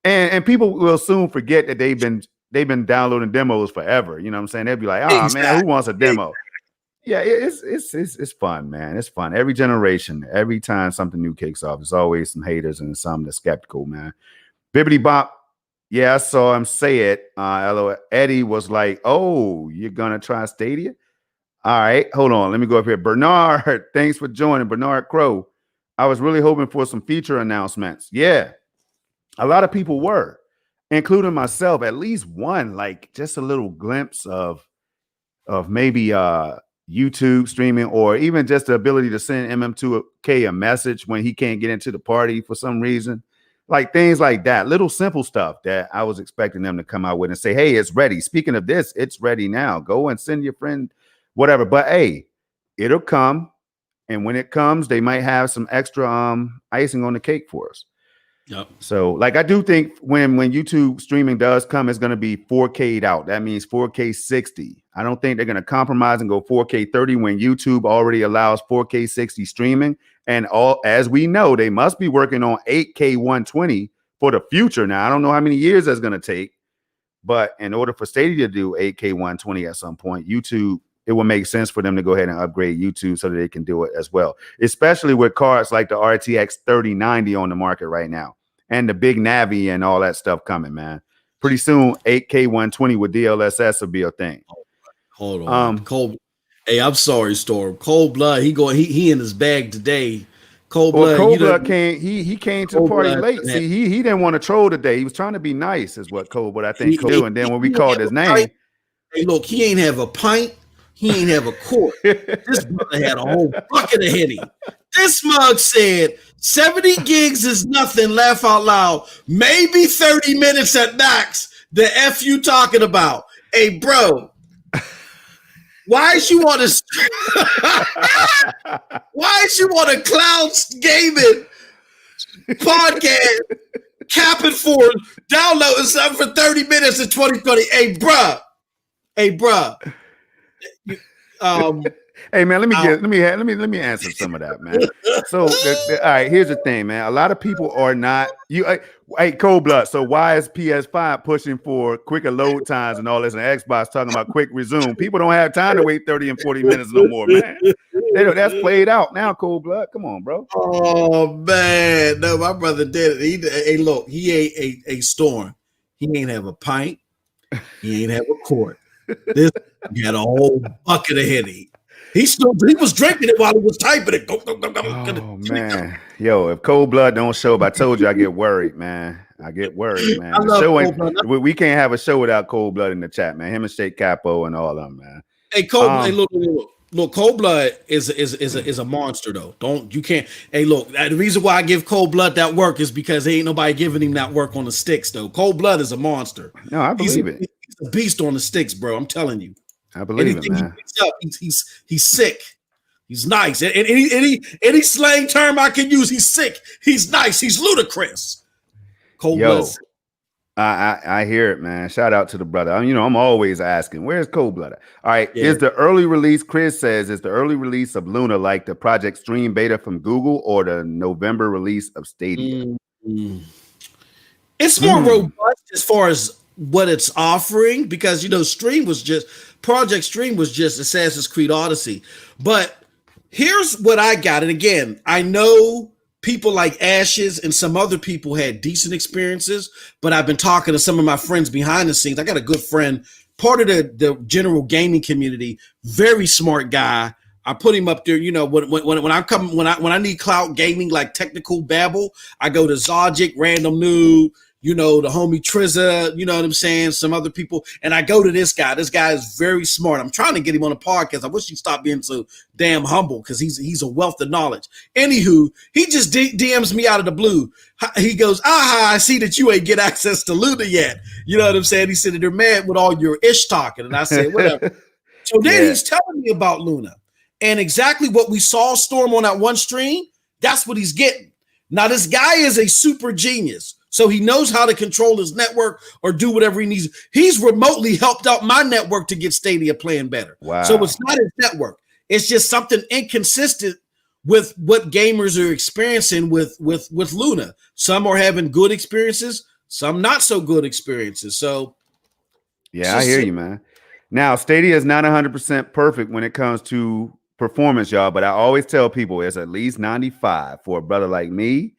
And people will soon forget that they've been downloading demos forever. You know what I'm saying? They'll be like, oh man, who wants a demo? Yeah, it's fun, man. It's fun. Every generation, every time something new kicks off, there's always some haters and some that's skeptical, man. Bibbidi Bop. Yeah, I saw him say it. Eddie was like, oh, you're gonna try Stadia? All right, hold on. Let me go up here. Bernard, thanks for joining. Bernard Crow. I was really hoping for some feature announcements. Yeah, a lot of people were, including myself. At least one, like just a little glimpse of maybe YouTube streaming, or even just the ability to send MM2K a message when he can't get into the party for some reason. Like things like that, little simple stuff that I was expecting them to come out with and say, hey, it's ready. Speaking of this, it's ready now. Go and send your friend whatever. But hey, it'll come. And when it comes, they might have some extra icing on the cake for us. Yep. So like I do think when YouTube streaming does come, it's going to be 4K'd out. That means 4K 60. I don't think they're going to compromise and go 4K 30 when YouTube already allows 4K 60 streaming. And as we know, they must be working on 8K 120 for the future. Now, I don't know how many years that's going to take, but in order for Stadia to do 8K 120 at some point, YouTube, it will make sense for them to go ahead and upgrade YouTube so that they can do it as well, especially with cards like the RTX 3090 on the market right now and the big Navi and all that stuff coming, man. Pretty soon, 8K 120 with DLSS will be a thing. Hold on. Cold. Hey, I'm sorry, Storm. Cold Blood, he in his bag today. Cold Blood came. He came to the party late. See, he didn't want to troll today. He was trying to be nice, is what Cold Blood I think do. And then when we called his name, hey, look, he ain't have a pint. He ain't have a quart. This brother had a whole bucket of Henny. This mug said 70 gigs is nothing. Laugh out loud. Maybe 30 minutes at max. The F you talking about? Hey, bro. Why is you on a cloud gaming podcast capping for downloading something for 30 minutes in 2020? Hey, bruh. Hey man, let me answer some of that, man. So all right, here's the thing, man. A lot of people are not hey, Cold Blood. So why is PS5 pushing for quicker load times and all this, and Xbox talking about quick resume? People don't have time to wait 30 and 40 minutes no more, man. That's played out now, Cold Blood. Come on, bro. Oh man, no, my brother did it. Hey, look, he ate a Storm. He ain't have a pint. He ain't have a quart. This had a whole bucket of Henny. He was drinking it while he was typing it. Oh man, yo, if Cold Blood don't show up, I told you I get worried, man. We can't have a show without Cold Blood in the chat, man. Him and Shake Capo and all of them, man. Hey, look, Cold Blood is a monster though. You can't. Hey, look, the reason why I give Cold Blood that work is because ain't nobody giving him that work on the sticks though. Cold Blood is a monster. No, I believe it. He's a beast on the sticks, bro. I'm telling you. I believe anything it, man. He picks up, he's sick. He's nice. And any slang term I can use, he's sick. He's nice. He's ludicrous. Cold Blood. I hear it, man. Shout out to the brother. I'm always asking, where's Cold Blood? All right. Yeah. Is the early release, Chris says, is the early release of Luna like the Projekt Stream beta from Google or the November release of Stadia? It's more robust as far as what it's offering, because Projekt Stream was just Assassin's Creed Odyssey. But here's what I got. And again, I know people like Ashes and some other people had decent experiences, but I've been talking to some of my friends behind the scenes. I got a good friend, part of the general gaming community, very smart guy, I put him up there. You know, when I need cloud gaming like technical babble, I go to Zogic, Random Noob, you know, the homie Trizza, you know what I'm saying, some other people, and I go to this guy. This guy is very smart. I'm trying to get him on a podcast. I wish he'd stop being so damn humble because he's a wealth of knowledge. Anywho, he just DMs me out of the blue. He goes, I see that you ain't get access to Luna yet. You know what I'm saying? He said, they're mad with all your ish talking. And I said, whatever. So then he's telling me about Luna. And exactly what we saw Storm on that one stream, that's what he's getting. Now, this guy is a super genius. So he knows how to control his network or do whatever he needs. He's remotely helped out my network to get Stadia playing better. Wow. So it's not his network. It's just something inconsistent with what gamers are experiencing with Luna. Some are having good experiences, some not so good experiences. So yeah, I hear you, man. Now, Stadia is not 100% perfect when it comes to performance, y'all, but I always tell people it's at least 95 for a brother like me.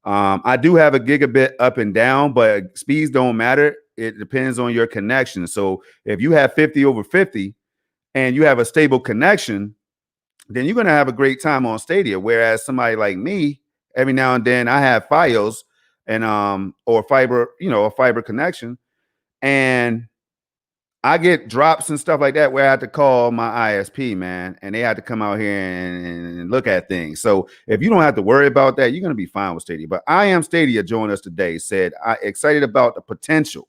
I do have a gigabit up and down, but speeds don't matter. It depends on your connection. So if you have 50 over 50 and you have a stable connection, then you're going to have a great time on Stadia. Whereas somebody like me, every now and then I have Fios and or fiber, you know, a fiber connection, and I get drops and stuff like that where I have to call my ISP, man, and they have to come out here and look at things. So if you don't have to worry about that, you're going to be fine with Stadia. But I Am Stadia joined us today, said, I'm excited about the potential.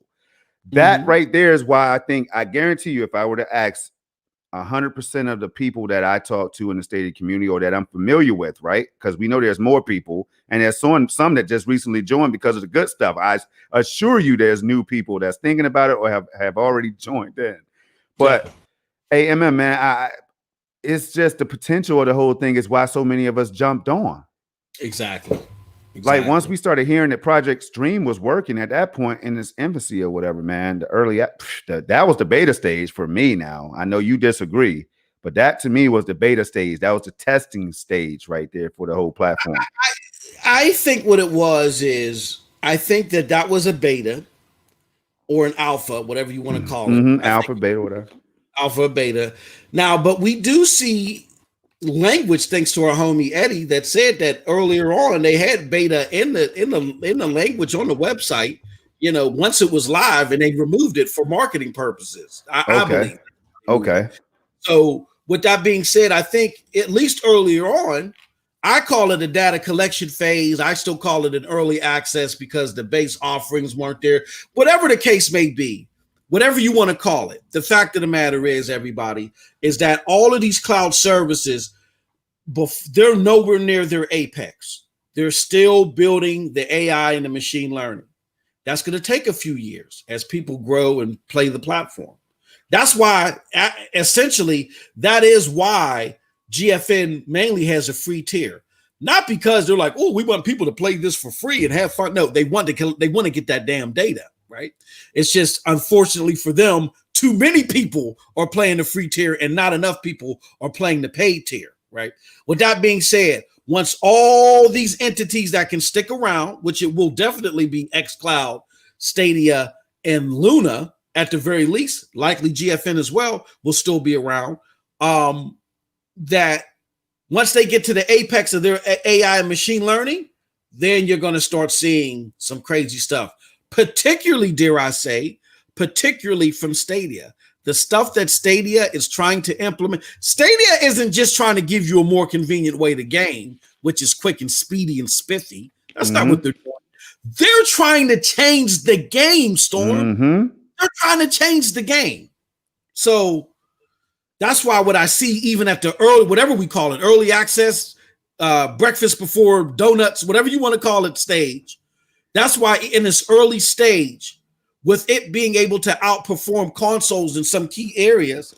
That right there is why I guarantee you, if I were to ask 100% of the people that I talk to in the Stadia community or that I'm familiar with, right? Because we know there's more people, and there's some that just recently joined because of the good stuff. I assure you there's new people that's thinking about it or have already joined in. But hey, MM, man, it's just the potential of the whole thing is why so many of us jumped on. Exactly. Like once we started hearing that Project Stream was working at that point in its infancy or whatever, man, that was the beta stage for me. Now I know you disagree, but that to me was the beta stage. That was the testing stage right there for the whole platform. I think what it was is I think that was a beta or an alpha, whatever you want to call it. Alpha, beta, whatever. Alpha, beta. Now, but we do see language, thanks to our homie Eddie, that said that earlier on they had beta in the language on the website, you know, once it was live, and they removed it for marketing purposes. I believe. Okay. So with that being said, I think at least earlier on, I call it a data collection phase. I still call it an early access because the base offerings weren't there. Whatever the case may be, whatever you want to call it, the fact of the matter is, everybody, is that all of these cloud services, they're nowhere near their apex. They're still building the AI and the machine learning. That's going to take a few years as people grow and play the platform. That's why, essentially, that is why GFN mainly has a free tier. Not because they're like, oh, we want people to play this for free and have fun. No, they want to get that damn data. Right. It's just, unfortunately for them, too many people are playing the free tier and not enough people are playing the paid tier. Right. With that being said, once all these entities that can stick around, which it will definitely be Xcloud, Stadia, and Luna at the very least, likely GFN as well, will still be around. That once they get to the apex of their AI and machine learning, then you're going to start seeing some crazy stuff. Particularly, dare I say, from Stadia. The stuff that Stadia is trying to implement. Stadia isn't just trying to give you a more convenient way to game, which is quick and speedy and spiffy. That's not what they're doing. They're trying to change the game, Storm. They're trying to change the game. So that's why what I see, even at the early, whatever we call it, early access, breakfast before donuts, whatever you want to call it, stage. That's why in this early stage, with it being able to outperform consoles in some key areas,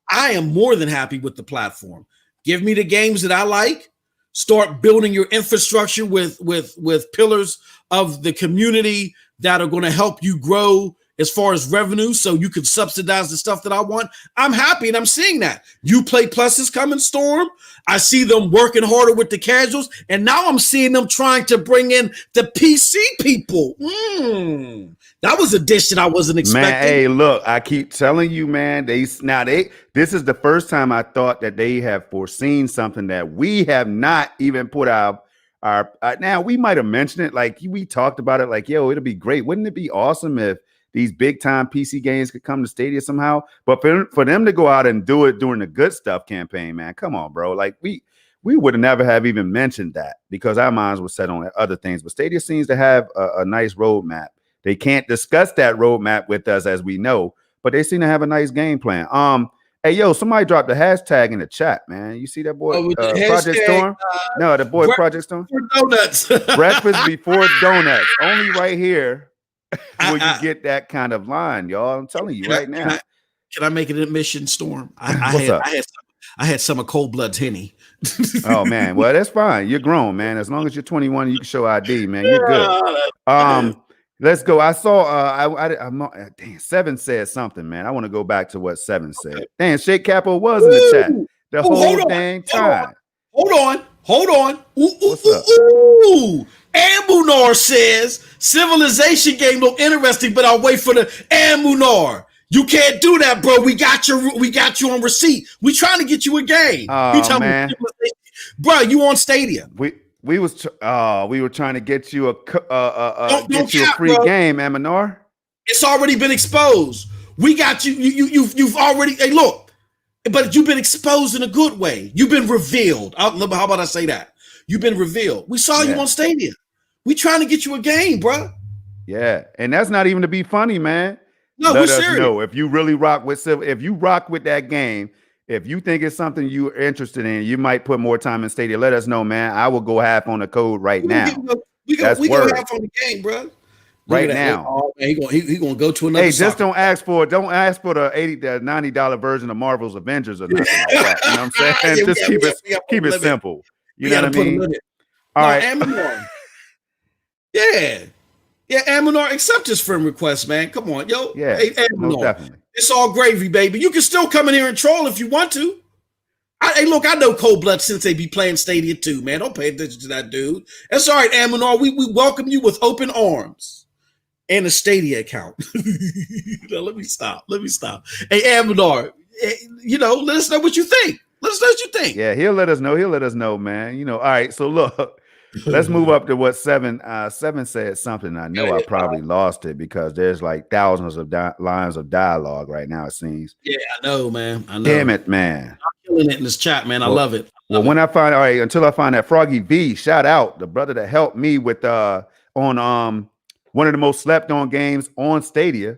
I am more than happy with the platform. Give me the games that I like. Start building your infrastructure with pillars of the community that are going to help you grow as far as revenue, so you can subsidize the stuff that I want. I'm happy, and I'm seeing that. Uplay Plus is coming, Storm. I see them working harder with the casuals, and now I'm seeing them trying to bring in the PC people. That was a dish that I wasn't expecting. Man, hey, look, I keep telling you, man, this is the first time I thought that they have foreseen something that we have not even put our now we might have mentioned it, like we talked about it, like, yo, it'll be great. Wouldn't it be awesome if these big time PC games could come to Stadia somehow? But for them to go out and do it during the good stuff campaign, man, come on, bro. Like we would have never have even mentioned that because our minds were set on other things. But Stadia seems to have a nice roadmap. They can't discuss that roadmap with us, as we know, but they seem to have a nice game plan. Hey, yo, somebody dropped the hashtag in the chat, man. You see that boy, Project Storm? No, the boy Project Storm. Donuts. Breakfast before donuts. Only right here will you get that kind of line, y'all. I'm telling you right now. Can I make an admission, Storm? What's up? I had some of Cold Blood's Henny. Oh man, well that's fine. You're grown, man. As long as you're 21, you can show ID, man. You're good. Let's go. I saw damn, 7 said something, man. I want to go back to what 7 said. Damn, Shake Capo was in the chat the whole dang time. Hold on. What's up? Amunar says Civilization game look interesting, but I'll wait for the Amunar. You can't do that, bro. We got you on receipt. We trying to get you a game. Oh, man. Bro, you on Stadia. We were trying to get you a free game, Aminar. It's already been exposed. We got you. You've already. Hey, look, but you've been exposed in a good way. You've been revealed. How about I say that? You've been revealed. We saw you on Stadia. We trying to get you a game, bro. Yeah, and that's not even to be funny, man. No, Let we're us serious. know if you really rock with if you rock with that game. If you think it's something you're interested in, you might put more time in Stadia. Let us know, man. I will go half on the code right now. We go half on the game, bro. Right now. Oh, man, he gonna go to another. Hey, just don't ask for the $90 version of Marvel's Avengers or nothing like that. You know what I'm saying? Just keep it simple. You know what I mean? All right. Amunar. Yeah, Amunar, accept his friend request, man. Come on, yo. Yeah, hey, Amunar, definitely. It's all gravy, baby. You can still come in here and troll if you want to. Hey, look, I know Cold Blood since they be playing Stadia too, man. Don't pay attention to that dude. That's all right, Amunar. We welcome you with open arms and a Stadia account. No, let me stop. Hey, Amunar, let us know what you think. Yeah, he'll let us know, man. All right, so look. Let's move up to what 7 said something. I know I probably lost it because there's like thousands of lines of dialogue right now, it seems. Yeah, I know, man. I know. Damn it, man. I'm killing it in this chat, man. I love it. When I find until I find that Froggy V, shout out the brother that helped me with on one of the most slept on games on Stadia,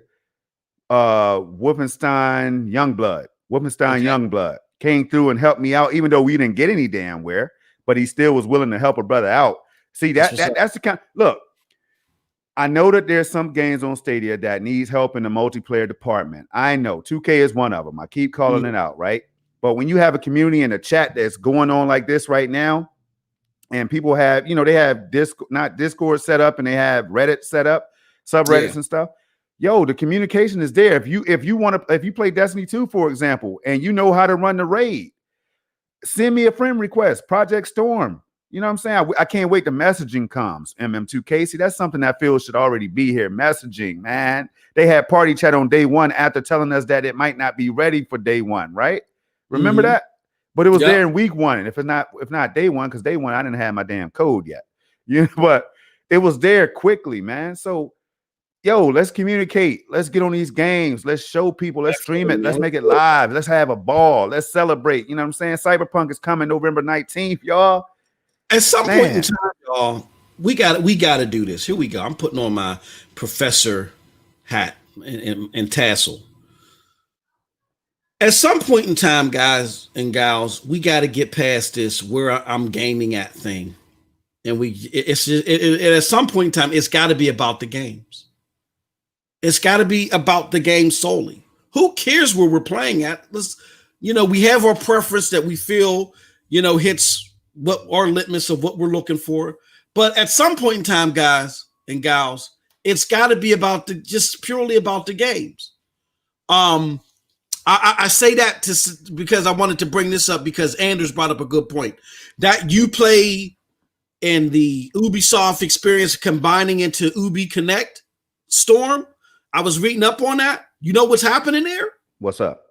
Wolfenstein Youngblood came through and helped me out, even though we didn't get any damn where. But he still was willing to help a brother out. See, that's the kind. Look, I know that there's some games on Stadia that needs help in the multiplayer department. I know 2K is one of them. I keep calling it out, right? But when you have a community in a chat that's going on like this right now, and people have, they have Discord set up and they have Reddit set up, subreddits and stuff. Yo, the communication is there. If you play Destiny 2, for example, and you know how to run the raid, send me a friend request, Project Storm. You know what I'm saying? I can't wait till messaging comes. MM2K. See, that's something I feel should already be here. Messaging, man. They had party chat on day one after telling us that it might not be ready for day one, right? Remember that? But it was there in week one. And if not day one, because day one, I didn't have my damn code yet. But it was there quickly, man. So yo, let's communicate. Let's get on these games. Let's show people. Let's stream it. Let's make it live. Let's have a ball. Let's celebrate. You know what I'm saying? Cyberpunk is coming November 19th, y'all. At some point in time, y'all, we got to do this. Here we go. I'm putting on my professor hat and tassel. At some point in time, guys and gals, we got to get past this where I'm gaming at thing. And at some point in time, it's got to be about the games. It's got to be about the game solely. Who cares where we're playing at? We have our preference that we feel, hits what our litmus of what we're looking for. But at some point in time, guys and gals, It's got to be about just purely about the games. I say that because I wanted to bring this up because Anders brought up a good point that you play in the Ubisoft experience combining into Ubi Connect Storm. I was reading up on that. You know what's happening there? What's up?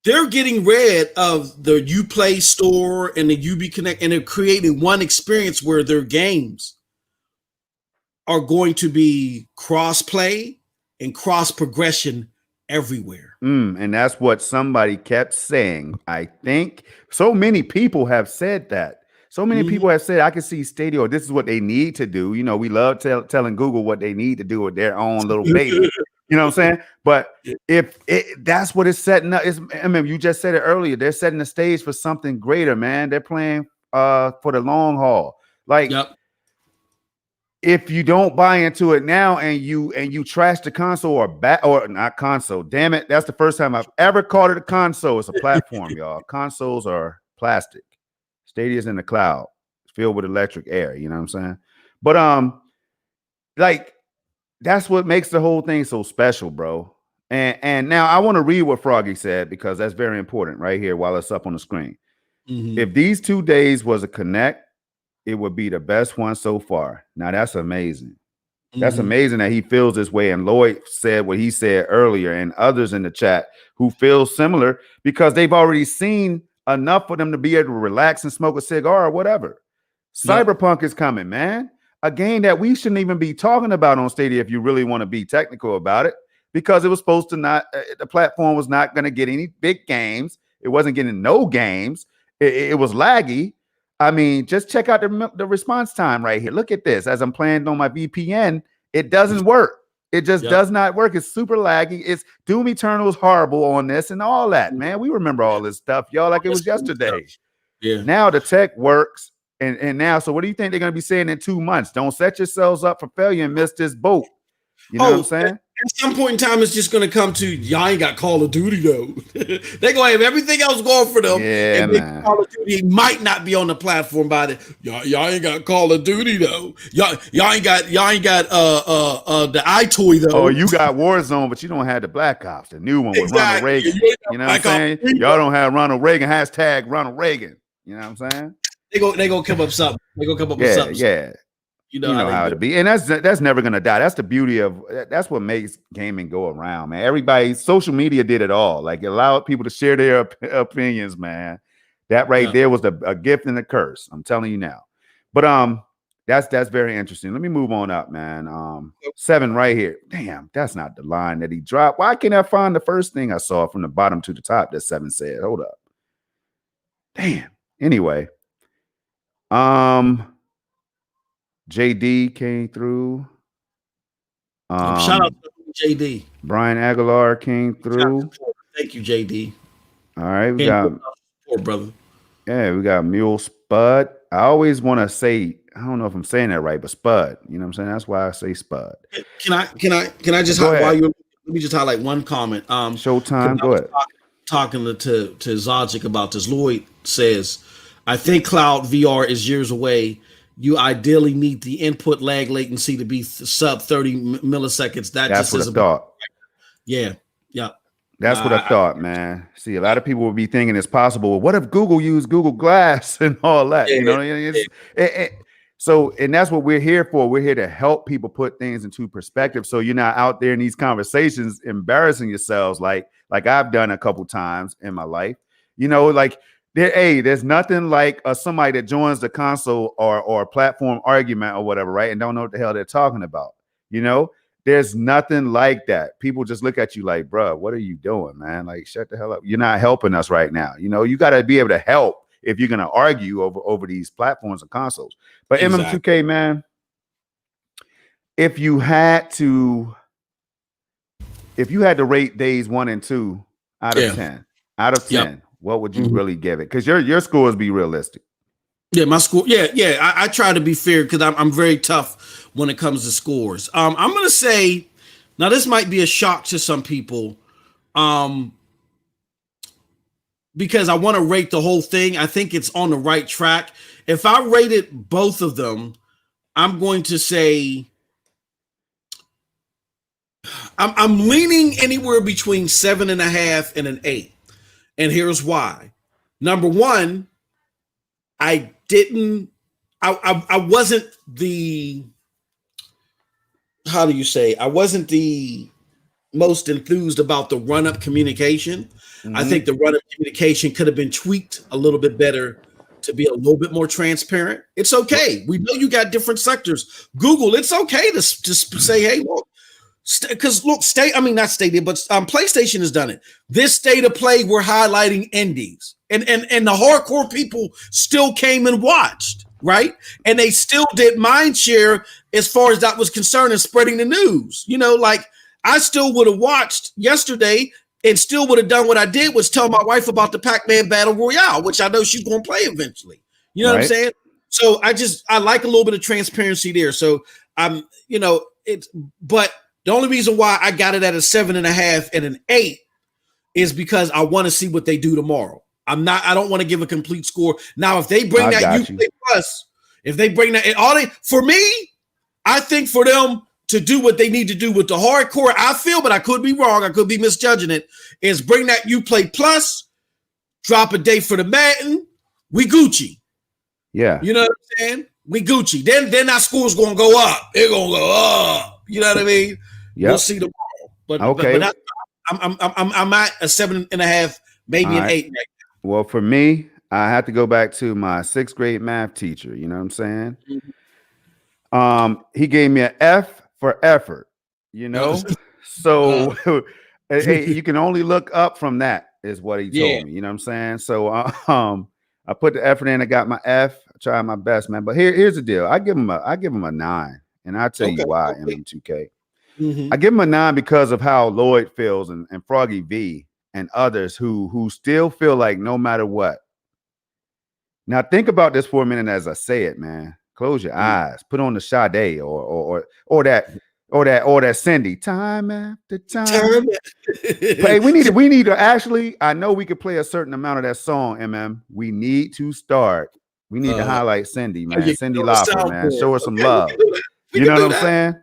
They're getting rid of the Uplay store and the Ubi Connect, and they're creating one experience where their games are going to be cross play and cross progression everywhere. And that's what somebody kept saying. I think so many people have said that. So many people have said, I can see Stadia, this is what they need to do. You know, we love telling Google what they need to do with their own little baby. You know what I'm saying? But if that's what it's setting up, I mean, you just said it earlier. They're setting the stage for something greater, man. They're playing for the long haul. Like, if you don't buy into it now and you trash the console or not console, damn it, that's the first time I've ever called it a console. It's a platform, y'all. Consoles are plastic. Stadia's in the cloud, filled with electric air. You know what I'm saying? But like that's what makes the whole thing so special, bro. And now I want to read what Froggy said because that's very important right here while it's up on the screen. If these 2 days was a connect, it would be the best one so far. Now that's amazing. That's amazing that he feels this way. And Lloyd said what he said earlier, and others in the chat who feel similar because they've already seen enough for them to be able to relax and smoke a cigar or whatever. Cyberpunk is coming, man. A game that we shouldn't even be talking about on Stadia if you really want to be technical about it, because it was supposed to not, the platform was not going to get any big games. It wasn't getting no games. It was laggy. I mean, just check out the response time right here. Look at this. As I'm playing on my VPN, it doesn't work. It just does not work. It's super laggy. It's Doom Eternal is horrible on this and all that, man. We remember all this stuff, y'all, like it was yesterday. Yeah. Now the tech works. And now, so what do you think they're going to be saying in 2 months? Don't set yourselves up for failure and miss this boat. You know what I'm saying? At some point in time, it's just going to come to y'all ain't got Call of Duty though. They're going to have everything else going for them. Yeah, and man. Call of Duty might not be on the platform by the y'all ain't got Call of Duty though. Y'all ain't got the iToy though. Oh, you got Warzone, but you don't have the Black Ops, the new one with Ronald Reagan. You know what I'm saying? Y'all don't have Ronald Reagan. #Ronald Reagan. You know what I'm saying? They gonna come up something. They gonna come up with something. Yeah. You know how to be, and that's never gonna die. That's the beauty of that's what makes gaming go around, man. Everybody, social media did it all. Like it allowed people to share their opinions, man. That right there was a gift and a curse. I'm telling you now. But that's very interesting. Let me move on up, man. 7 right here. Damn, that's not the line that he dropped. Why can't I find the first thing I saw from the bottom to the top that 7 said? Hold up. Damn. Anyway, JD came through. Shout out to JD. Brian Aguilar came through. Thank you, JD. All right, we got support, brother. Yeah, we got Mule Spud. I always want to say, I don't know if I'm saying that right, but Spud. You know what I'm saying? That's why I say Spud. Can I just let me just highlight one comment? Showtime. Go ahead. Talking to Zajic about this. Lloyd says, I think cloud VR is years away. You ideally need the input lag latency to be sub 30 milliseconds. That's what I thought. Yeah. That's what I thought, man. See, a lot of people would be thinking it's possible. What if Google used Google Glass and all that? You know, so, and that's what we're here for. We're here to help people put things into perspective. So you're not out there in these conversations embarrassing yourselves like I've done a couple times in my life. You know, like there's nothing like somebody that joins the console or platform argument or whatever, right? And don't know what the hell they're talking about. You know, there's nothing like that. People just look at you like, bro, what are you doing, man? Like, shut the hell up. You're not helping us right now. You know, you got to be able to help if you're going to argue over these platforms and consoles. But exactly. MM2K, man, if you had to rate days 1 and 2 out of 10, what would you really give it? Because your scores be realistic. Yeah, my score. Yeah. I try to be fair because I'm very tough when it comes to scores. I'm gonna say now this might be a shock to some people, because I want to rate the whole thing. I think it's on the right track. If I rated both of them, I'm going to say I'm leaning anywhere between 7.5 and an 8. And here's why. Number one, I wasn't the, how do you say? I wasn't the most enthused about the run-up communication. I think the run-up communication could have been tweaked a little bit better to be a little bit more transparent. It's okay. We know you got different sectors. Google, it's okay to just say, hey, look, because look, not Stadia, but PlayStation has done it. This state of play, we're highlighting indies, and the hardcore people still came and watched, right? And they still did mind share as far as that was concerned and spreading the news. Like I still would have watched yesterday and still would have done what I did, was tell my wife about the Pac-Man Battle Royale, which I know she's going to play eventually. You know what I'm saying? So I like a little bit of transparency there. So but the only reason why I got it at a 7.5 and an 8 is because I want to see what they do tomorrow. I don't want to give a complete score. Now, if they bring that Uplay Plus, if they bring that, for me, I think for them to do what they need to do with the hardcore, I feel, but I could be wrong, I could be misjudging it, is bring that Uplay Plus, drop a date for the Madden, we Gucci. Yeah. You know what I'm saying? We Gucci. Then that score's going to go up. They're going to go up. You know what I mean? Yep. We'll see tomorrow. But I'm at a 7.5, maybe an 8 right now. Well, for me, I have to go back to my 6th grade math teacher. You know what I'm saying? Mm-hmm. He gave me an F for effort. So hey, you can only look up from that, is what he told me. You know what I'm saying? So I put the effort in. I got my F. I tried my best, man. But here's the deal. I give him a 9, and I'll tell you why. MM2K. I give him a 9 because of how Lloyd feels and Froggy V and others who still feel like no matter what. Now think about this for a minute as I say it, man. Close your eyes. Put on the Sade or that Cindy. Time after time. Hey, we need to actually. I know we could play a certain amount of that song, MM. We need to start. We need to highlight Cindy, man. Cindy Lauper, man. Show her some love. You know what I'm saying?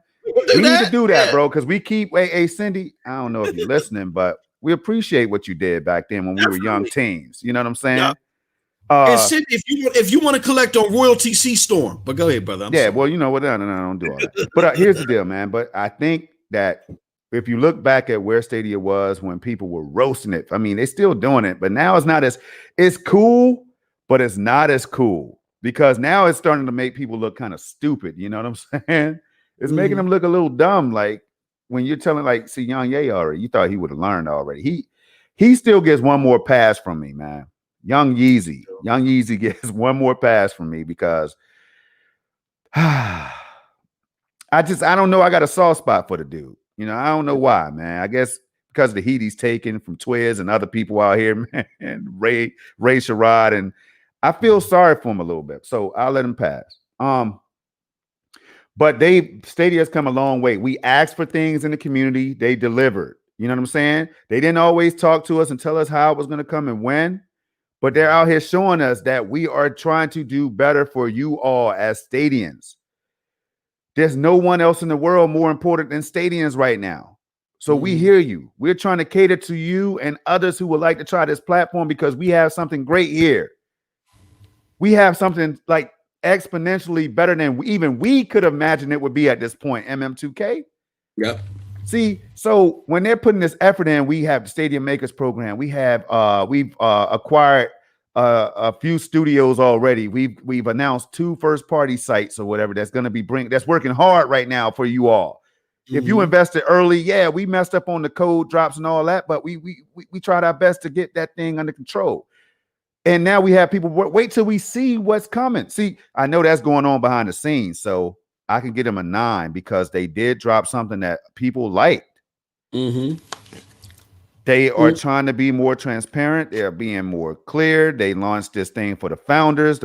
We need to do that, bro, because we keep. Hey, Cindy. I don't know if you're listening, but we appreciate what you did back then when we were young teens. You know what I'm saying? Yeah. And Cindy, if you want to collect on Royalty C Storm, but go ahead, brother. Sorry. Well, you know what? No, I don't do all that. But here's the deal, man. But I think that if you look back at where Stadia was when people were roasting it, I mean, they're still doing it, but now it's cool, but it's not as cool because now it's starting to make people look kind of stupid. You know what I'm saying? It's making them look a little dumb. Like when you're telling, like, see, Young Ye already, you thought he would have learned already. He still gets one more pass from me, man. Young Yeezy gets one more pass from me because I don't know. I got a soft spot for the dude. I don't know why, man. I guess because of the heat he's taking from Twiz and other people out here, man, and Ray Sherrod, and I feel sorry for him a little bit. So I'll let him pass. But Stadia's come a long way. We asked for things in the community. They delivered. You know what I'm saying? They didn't always talk to us and tell us how it was going to come and when. But they're out here showing us that we are trying to do better for you all as Stadians. There's no one else in the world more important than Stadians right now. So we hear you. We're trying to cater to you and others who would like to try this platform because we have something great here. We have something like exponentially better than even we could imagine it would be at this point, MM2K. Yep. See, so when they're putting this effort in, we have the Stadium Makers program. We've acquired a few studios already. We've announced 2 first-party sites or whatever that's going to be that's working hard right now for you all. If you invested early, we messed up on the code drops and all that, but we tried our best to get that thing under control. And now we have people wait till we see what's coming. See, I know that's going on behind the scenes, so I can get them a 9 because they did drop something that people liked. They are trying to be more transparent. They're being more clear. They launched this thing for the Founders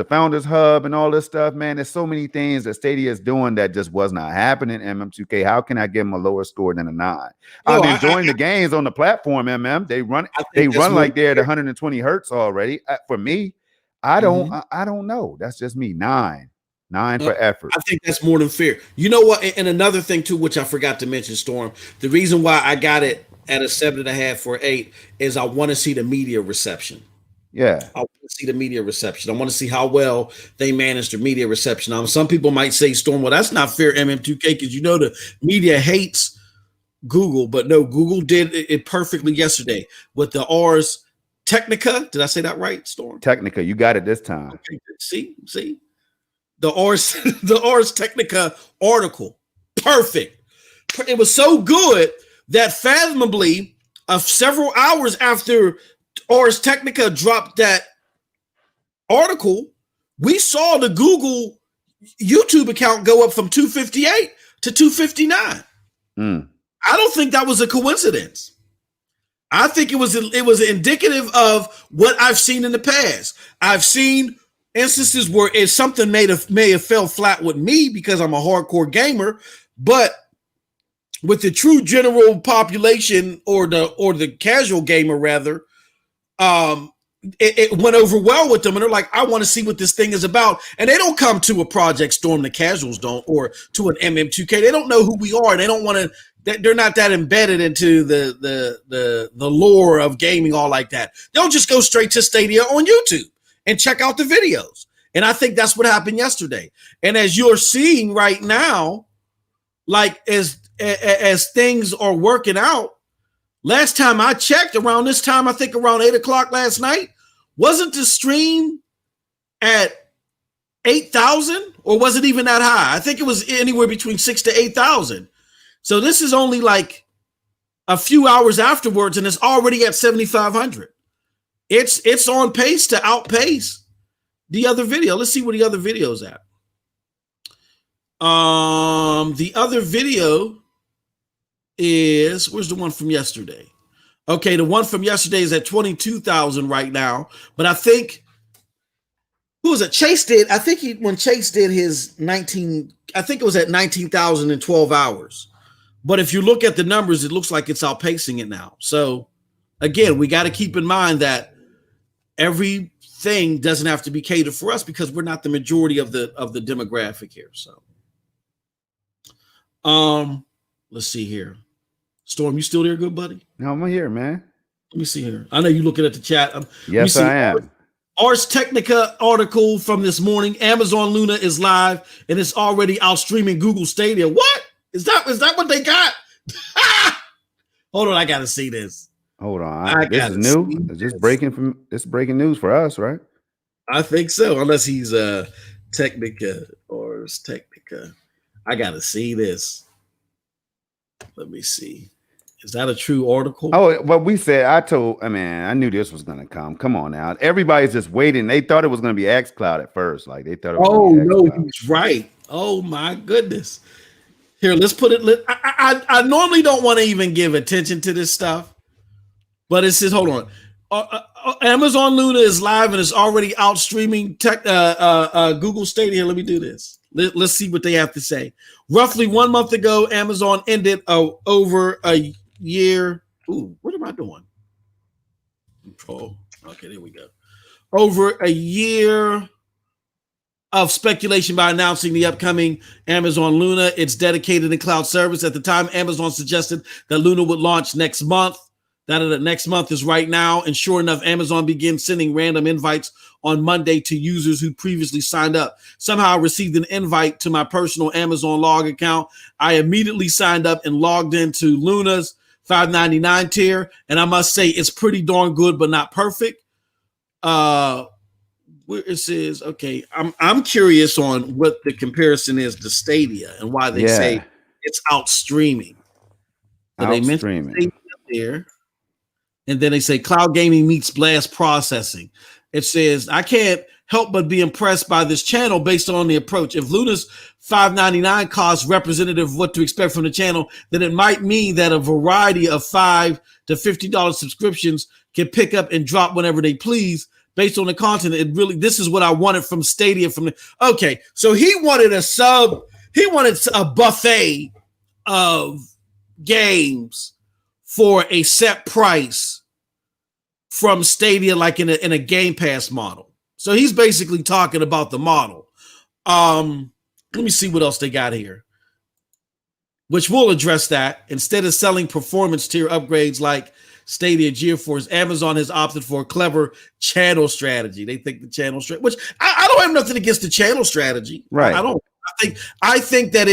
Hub and all this stuff, man. There's so many things that Stadia is doing that just was not happening, MM2K. How can I give them a lower score than a 9? I'm enjoying the games on the platform, MM. They run like they're at 120 hertz already. For me, I don't know. That's just me. 9. 9 for effort. I think that's more than fair. You know what? And another thing too, which I forgot to mention, Storm. The reason why I got it at a 7.5 or 8 is I want to see the media reception. Yeah. I want to see the media reception. I want to see how well they manage the media reception. Now, some people might say, Storm, well, that's not fair, MM2K, because you know the media hates Google, but no, Google did it perfectly yesterday with the Ars Technica. Did I say that right, Storm? Technica, you got it this time. Okay. See. The Ars Technica article. Perfect. It was so good that fathomably, several hours after Ars Technica dropped that article, we saw the Google YouTube account go up from 258 to 259. I don't think that was a coincidence. I think it was indicative of what I've seen in the past. I've seen instances where if something may have fell flat with me because I'm a hardcore gamer, but with the true general population or the casual gamer rather, it went over well with them, and they're like, I want to see what this thing is about. And they don't come to a Projekt Storm, the casuals don't, or to an MM2K. They don't know who we are. They don't want to. They're not that embedded into the lore of gaming, all like that. They'll just go straight to Stadia on YouTube and check out the videos. And I think that's what happened yesterday. And as you're seeing right now, like as things are working out, last time I checked around this time, I think around 8 o'clock last night, wasn't the stream at 8,000 or was it even that high? I think it was anywhere between 6,000 to 8,000. So this is only like a few hours afterwards and it's already at 7,500. It's on pace to outpace the other video. Let's see where the other video is at. The other video is, where's the one from yesterday? Okay, the one from yesterday is at 22,000 right now. But I think, who was it? Chase did. I think when Chase did his 19, I think it was at 19,000 in 12 hours. But if you look at the numbers, it looks like it's outpacing it now. So again, we got to keep in mind that everything doesn't have to be catered for us because we're not the majority of the demographic here. So, let's see here. Storm, you still there, good buddy? No, I'm here, man. Let me see here. I know you're looking at the chat. Yes, I am. Ars Technica article from this morning. Amazon Luna is live and it's already out streaming Google Stadia. What? Is that what they got? Hold on, I gotta see this. Hold on. This is new. It's breaking news for us, right? I think so, unless he's Technica or Technica. I gotta see this. Let me see. Is that a true article? Oh, what we said, I knew this was gonna come. Come on now. Everybody's just waiting. They thought it was gonna be Xcloud at first. Like they thought it was no, he's right. Oh my goodness. Here, let's put it. I normally don't want to even give attention to this stuff, but it says, hold on. Amazon Luna is live and it's already out streaming Google Stadia. Let me do this. Let's see what they have to say. Roughly 1 month ago, Amazon ended over a year. Ooh, what am I doing? Control. Okay, there we go. Over a year of speculation by announcing the upcoming Amazon Luna, its dedicated and cloud service. At the time, Amazon suggested that Luna would launch next month. That next month is right now. And sure enough, Amazon began sending random invites on Monday to users who previously signed up. Somehow I received an invite to my personal Amazon log account. I immediately signed up and logged into Luna's $5.99 tier. And I must say it's pretty darn good, but not perfect. Where it says, okay, I'm curious on what the comparison is to Stadia and why they say it's out streaming. So they mentioned Stadia there, and then they say cloud gaming meets blast processing. It says, I can't help but be impressed by this channel based on the approach. If Luna's $5.99 costs representative of what to expect from the channel, then it might mean that a variety of $5 to $50 subscriptions can pick up and drop whenever they please. Based on the content, this is what I wanted from Stadia. Okay, so he wanted a buffet of games for a set price from Stadia, like in a Game Pass model. So he's basically talking about the model. Let me see what else they got here, which will address that. Instead of selling performance tier upgrades like Stadia, Geforce, Amazon has opted for a clever channel strategy. They think the channel strategy, which I don't have nothing against the channel strategy. Right. I don't. I think that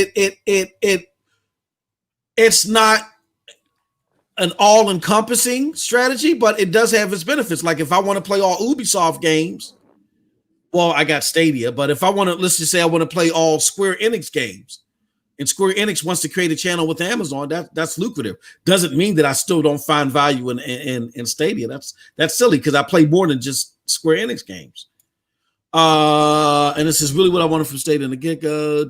it's not an all-encompassing strategy, but it does have its benefits. Like if I want to play all Ubisoft games, well, I got Stadia. But if I want to, let's just say I want to play all Square Enix games, and Square Enix wants to create a channel with Amazon, that's lucrative. Doesn't mean that I still don't find value in Stadia. That's silly because I play more than just Square Enix games. And this is really what I wanted from Stadia in the get-go.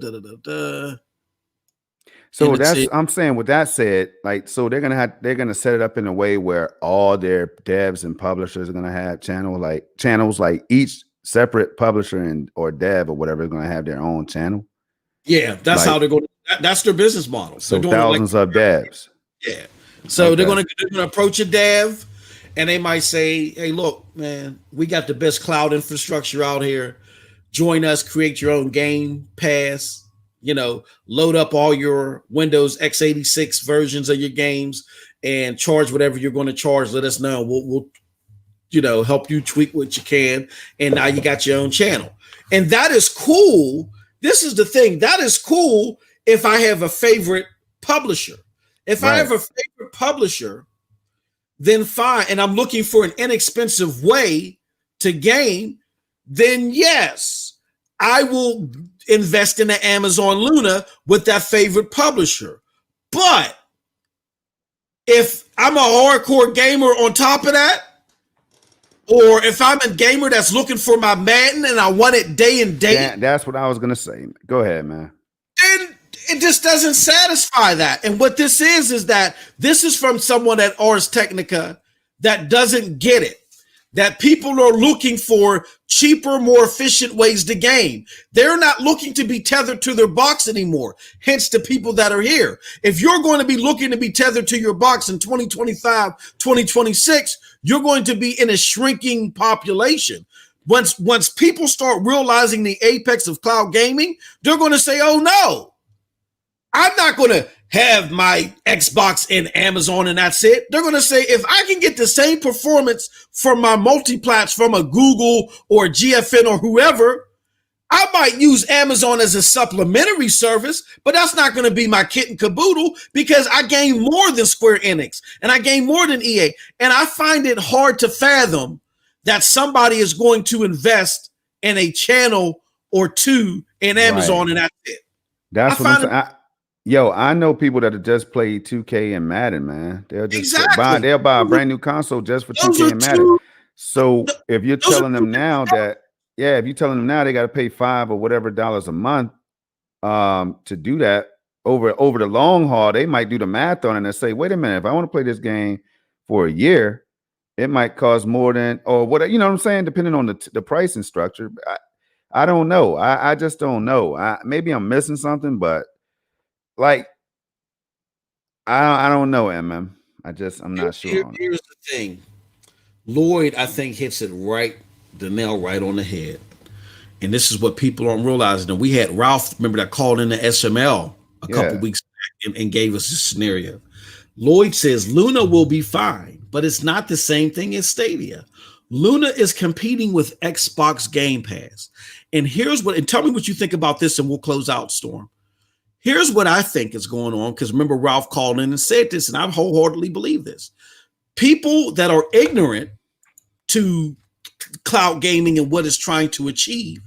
So I'm saying with that said, like, so they're gonna set it up in a way where all their devs and publishers are gonna have channels like each separate publisher or dev or whatever is gonna have their own channel. Yeah, that's how they're going. That's their business model. So thousands of devs. Yeah. So they're gonna approach a dev, and they might say, "Hey, look, man, we got the best cloud infrastructure out here. Join us. Create your own game pass. Load up all your Windows x86 versions of your games and charge whatever you're going to charge. Let us know. We'll help you tweak what you can. And now you got your own channel. And that is cool. This is the thing. That is cool if I have a favorite publisher. If I have a favorite publisher, then fine. And I'm looking for an inexpensive way to game, then yes, I will invest in the Amazon Luna with that favorite publisher. But if I'm a hardcore gamer on top of that, or if I'm a gamer that's looking for my Madden and I want it day and day, that's what I was gonna say. Go ahead, man. Then it just doesn't satisfy that. And what this is that this is from someone at Ars Technica that doesn't get it. That people are looking for cheaper, more efficient ways to game. They're not looking to be tethered to their box anymore. Hence the people that are here. If you're going to be looking to be tethered to your box in 2025, 2026, you're going to be in a shrinking population. Once people start realizing the apex of cloud gaming, they're going to say, oh no, I'm not going to have my Xbox in Amazon and that's it. They're going to say, if I can get the same performance from my multi-plats from a Google or GFN or whoever, I might use Amazon as a supplementary service, but that's not going to be my kit and caboodle because I gain more than Square Enix and I gain more than EA. And I find it hard to fathom that somebody is going to invest in a channel or two in Amazon and that's it. That's what I'm saying. I know people that have just played 2K and Madden, man. They'll just buy a brand new console just for 2K and Madden. So if you're telling them now that, if you're telling them now they got to pay $5 or whatever dollars a month to do that over the long haul, they might do the math on it and say, wait a minute, if I want to play this game for a year, it might cost more than, or what, you know what I'm saying? Depending on the pricing structure. I don't know. I just don't know. Maybe I'm missing something, but like, I don't know, MM. I'm not sure. Here's the thing. Lloyd, I think, hits it the nail right on the head. And this is what people aren't realizing. And we had Ralph, remember, that called in the SML a couple weeks back and gave us this scenario. Lloyd says Luna will be fine, but it's not the same thing as Stadia. Luna is competing with Xbox Game Pass. And tell me what you think about this and we'll close out, Storm. Here's what I think is going on, because remember, Ralph called in and said this, and I wholeheartedly believe this. People that are ignorant to cloud gaming and what it's trying to achieve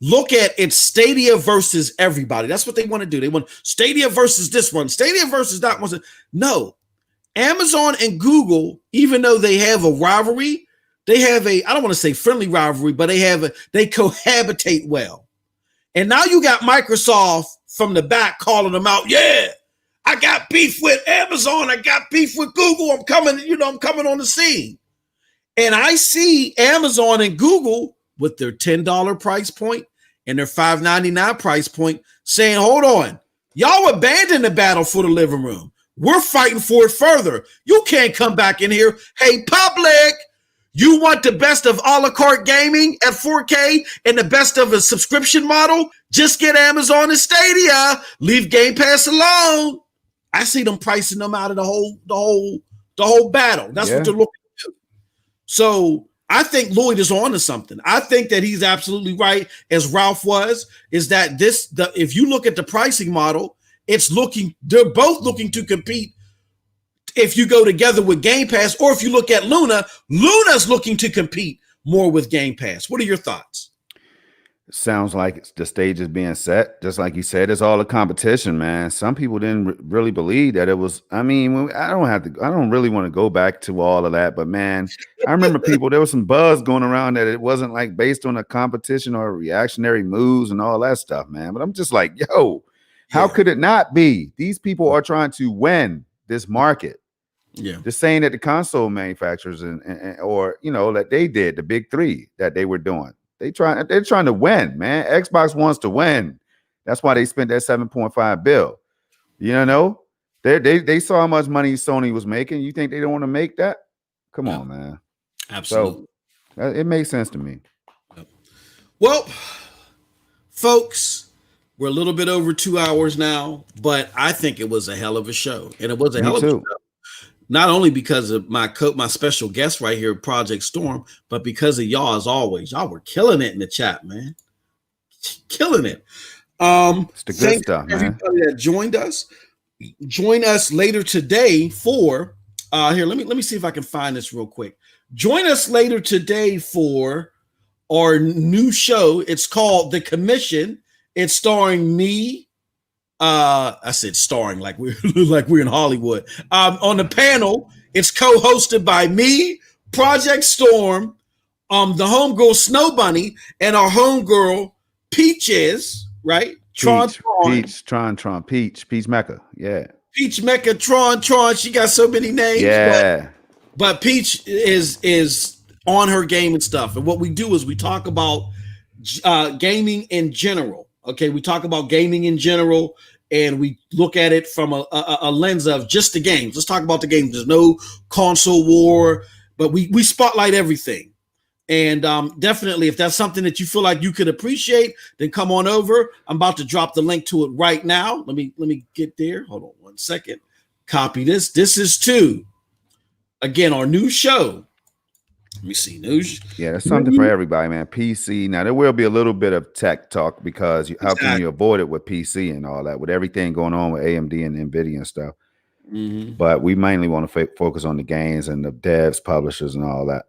look at it Stadia versus everybody. That's what they want to do. They want Stadia versus this one, Stadia versus that one. No, Amazon and Google, even though they have a rivalry, they have I don't want to say friendly rivalry, but they cohabitate well. And now you got Microsoft from the back calling them out. Yeah, I got beef with Amazon. I got beef with Google. I'm coming on the scene. And I see Amazon and Google with their $10 price point and their $5.99 price point saying, hold on, y'all abandoned the battle for the living room. We're fighting for it further. You can't come back in here. Hey, public, You want the best of a la carte gaming at 4K and the best of a subscription model? Just get Amazon and Stadia. Leave Game Pass alone. I see them pricing them out of the whole battle. That's what they're looking to do. So I think Lloyd is on to something. I think that he's absolutely right, as Ralph was, is that if you look at the pricing model, they're both looking to compete. If you go together with Game Pass, or if you look at Luna's looking to compete more with Game Pass. What are your thoughts? Sounds like the stage is being set. Just like you said, it's all a competition, man. Some people didn't really believe that it was. I mean, I don't really want to go back to all of that, but man, I remember there was some buzz going around that it wasn't like based on a competition or reactionary moves and all that stuff, man. But I'm just like, yo, how could it not be? These people are trying to win this market. Yeah, just saying that the console manufacturers or that they did the big three that they were doing. They're trying to win, man. Xbox wants to win. That's why they spent that $7.5 billion. You know, they saw how much money Sony was making. You think they don't want to make that? Come on, man. Absolutely. So it makes sense to me. Well, folks, we're a little bit over 2 hours now, but I think it was a hell of a show, and it was a hell of a show. Not only because of my special guest right here, Projekt Storm, but because of y'all, as always. Y'all were killing it in the chat, man. Killing it. It's the good stuff, man. Everybody that joined us. Join us later today for here. Let me see if I can find this real quick. Join us later today for our new show. It's called The Commission. It's starring me. I said starring like we're in Hollywood. On the panel, it's co-hosted by me, Projekt Storm, the homegirl Snow Bunny, and our homegirl Peaches, right? Peach Mecca, yeah. Peach Mecca, Tron. She got so many names. Yeah. But Peach is on her game and stuff. And what we do is we talk about gaming in general. Okay, we talk about gaming in general, and we look at it from a lens of just the games. Let's talk about the games. There's no console war, but we spotlight everything. And definitely, if that's something that you feel like you could appreciate, then come on over. I'm about to drop the link to it right now. Let me get there. Hold on 1 second. Copy this. This is again, our new show. Let me see. News. Yeah, that's something for everybody, man. PC. Now, there will be a little bit of tech talk because how can you avoid it with PC and all that, with everything going on with AMD and NVIDIA and stuff. Mm-hmm. But we mainly want to focus on the games and the devs, publishers, and all that.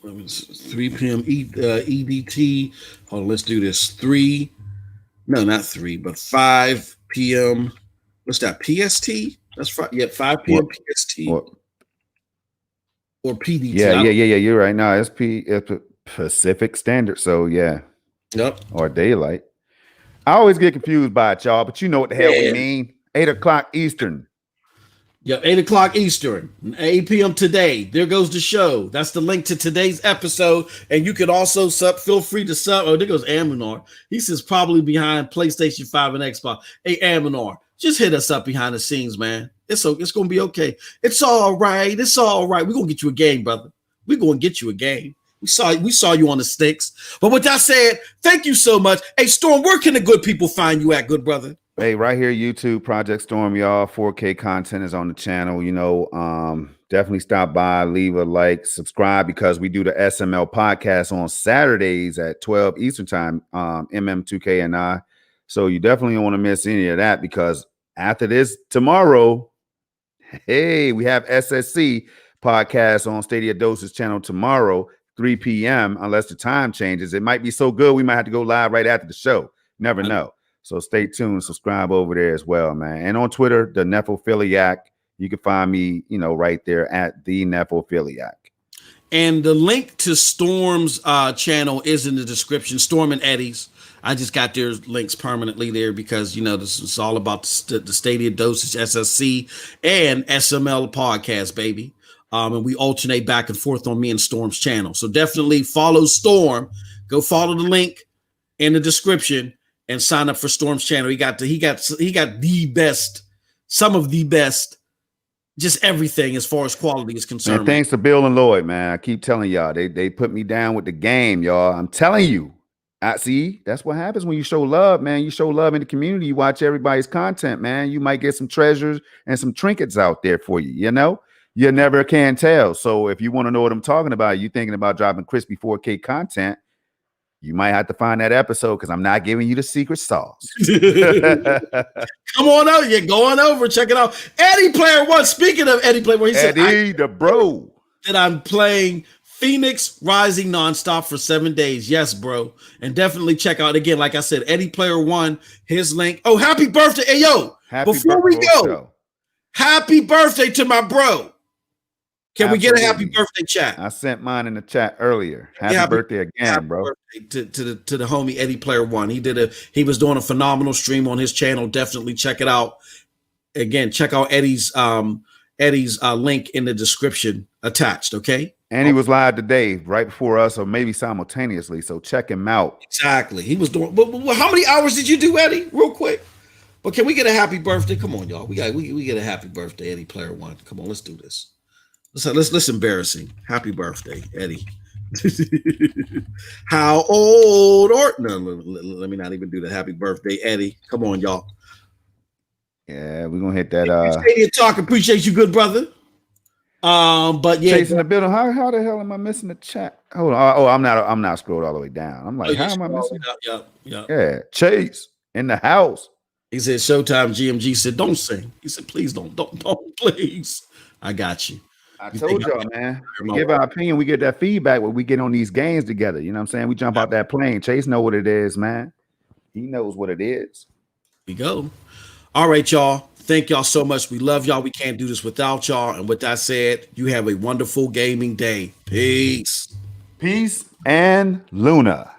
3 p.m. EDT. Hold on, let's do this. 5 p.m. What's that? PST? That's 5 p.m. PST. Or PDT. Yeah. You're right. No, it's Pacific Standard. So yeah. Yep. Or daylight. I always get confused by it, y'all, but you know what the hell we mean. 8 o'clock Eastern. Yeah, 8 o'clock Eastern, 8 p.m. today. There goes the show. That's the link to today's episode. And you can also feel free to sub. Oh, there goes Aminar. He says probably behind PlayStation 5 and Xbox. Hey, Aminar, just hit us up behind the scenes, man. It's going to be okay. It's all right. It's all right. We're going to get you a game, brother. We're going to get you a game. We saw you on the sticks. But with that said, thank you so much. Hey, Storm, where can the good people find you at, good brother? Hey, right here, YouTube, Projekt Storm, y'all. 4K content is on the channel. Definitely stop by, leave a like, subscribe, because we do the SML podcast on Saturdays at 12 Eastern time, MM2K and I. So you definitely don't want to miss any of that, because after this tomorrow, hey, we have SSC podcast on Stadia Dosage channel tomorrow, 3 p.m. Unless the time changes. It might be so good we might have to go live right after the show. Never know. So stay tuned, subscribe over there as well, man. And on Twitter, the Nephophiliac. You can find me, right there at the Nephophiliac. And the link to Storm's channel is in the description. Storm and Eddie's. I just got their links permanently there because, this is all about the Stadia Dosage SSC and SML podcast, baby. And we alternate back and forth on me and Storm's channel. So definitely follow Storm. Go follow the link in the description and sign up for Storm's channel. He got the best, some of the best just everything as far as quality is concerned. Man, thanks to Bill and Lloyd, man. I keep telling y'all, they put me down with the game, y'all. I'm telling you. I see that's what happens when you show love, man. You show love in the community, you watch everybody's content, man. You might get some treasures and some trinkets out there for you, you know. You never can tell. So if you want to know what I'm talking about, you thinking about dropping crispy 4K content, you might have to find that episode because I'm not giving you the secret sauce. Come on over. You're going over. Check it out. Eddie Player One. Speaking of Eddie Player One, he said, Eddie, the bro. That I'm playing Phoenix Rising nonstop for 7 days. Yes, bro. And definitely check out, again, like I said, Eddie Player One, his link. Oh, happy birthday. Hey, yo, before we go, happy birthday to my bro. Can we get a happy birthday chat? I sent mine in the chat earlier. Happy birthday again, bro. Birthday to the homie Eddie Player One. He was doing a phenomenal stream on his channel. Definitely check it out. Again, check out Eddie's link in the description attached. Okay. And he was live today, right before us, or maybe simultaneously. So check him out. Exactly. He was doing. But how many hours did you do, Eddie? Real quick. But can we get a happy birthday? Come on, y'all. We get a happy birthday, Eddie Player One. Come on, let's do this. Let's embarrassing. Happy birthday, Eddie. How old or no? Let me not even do the happy birthday, Eddie. Come on, y'all. Yeah, we're gonna hit that. Stadia talk. Appreciate you, good brother. But yeah, Chasing the building. How the hell am I missing the chat? Hold on. Oh, I'm not scrolled all the way down. I'm like, how am I missing? Yeah, Chase in the house. He said, Showtime GMG said, don't sing. He said, please don't, please. I got you. I told y'all, man. We give our opinion, we get that feedback when we get on these games together. You know what I'm saying? We jump out that plane. Chase know what it is, man. He knows what it is. We go. All right, y'all. Thank y'all so much. We love y'all. We can't do this without y'all. And with that said, you have a wonderful gaming day. Peace. Peace and Luna.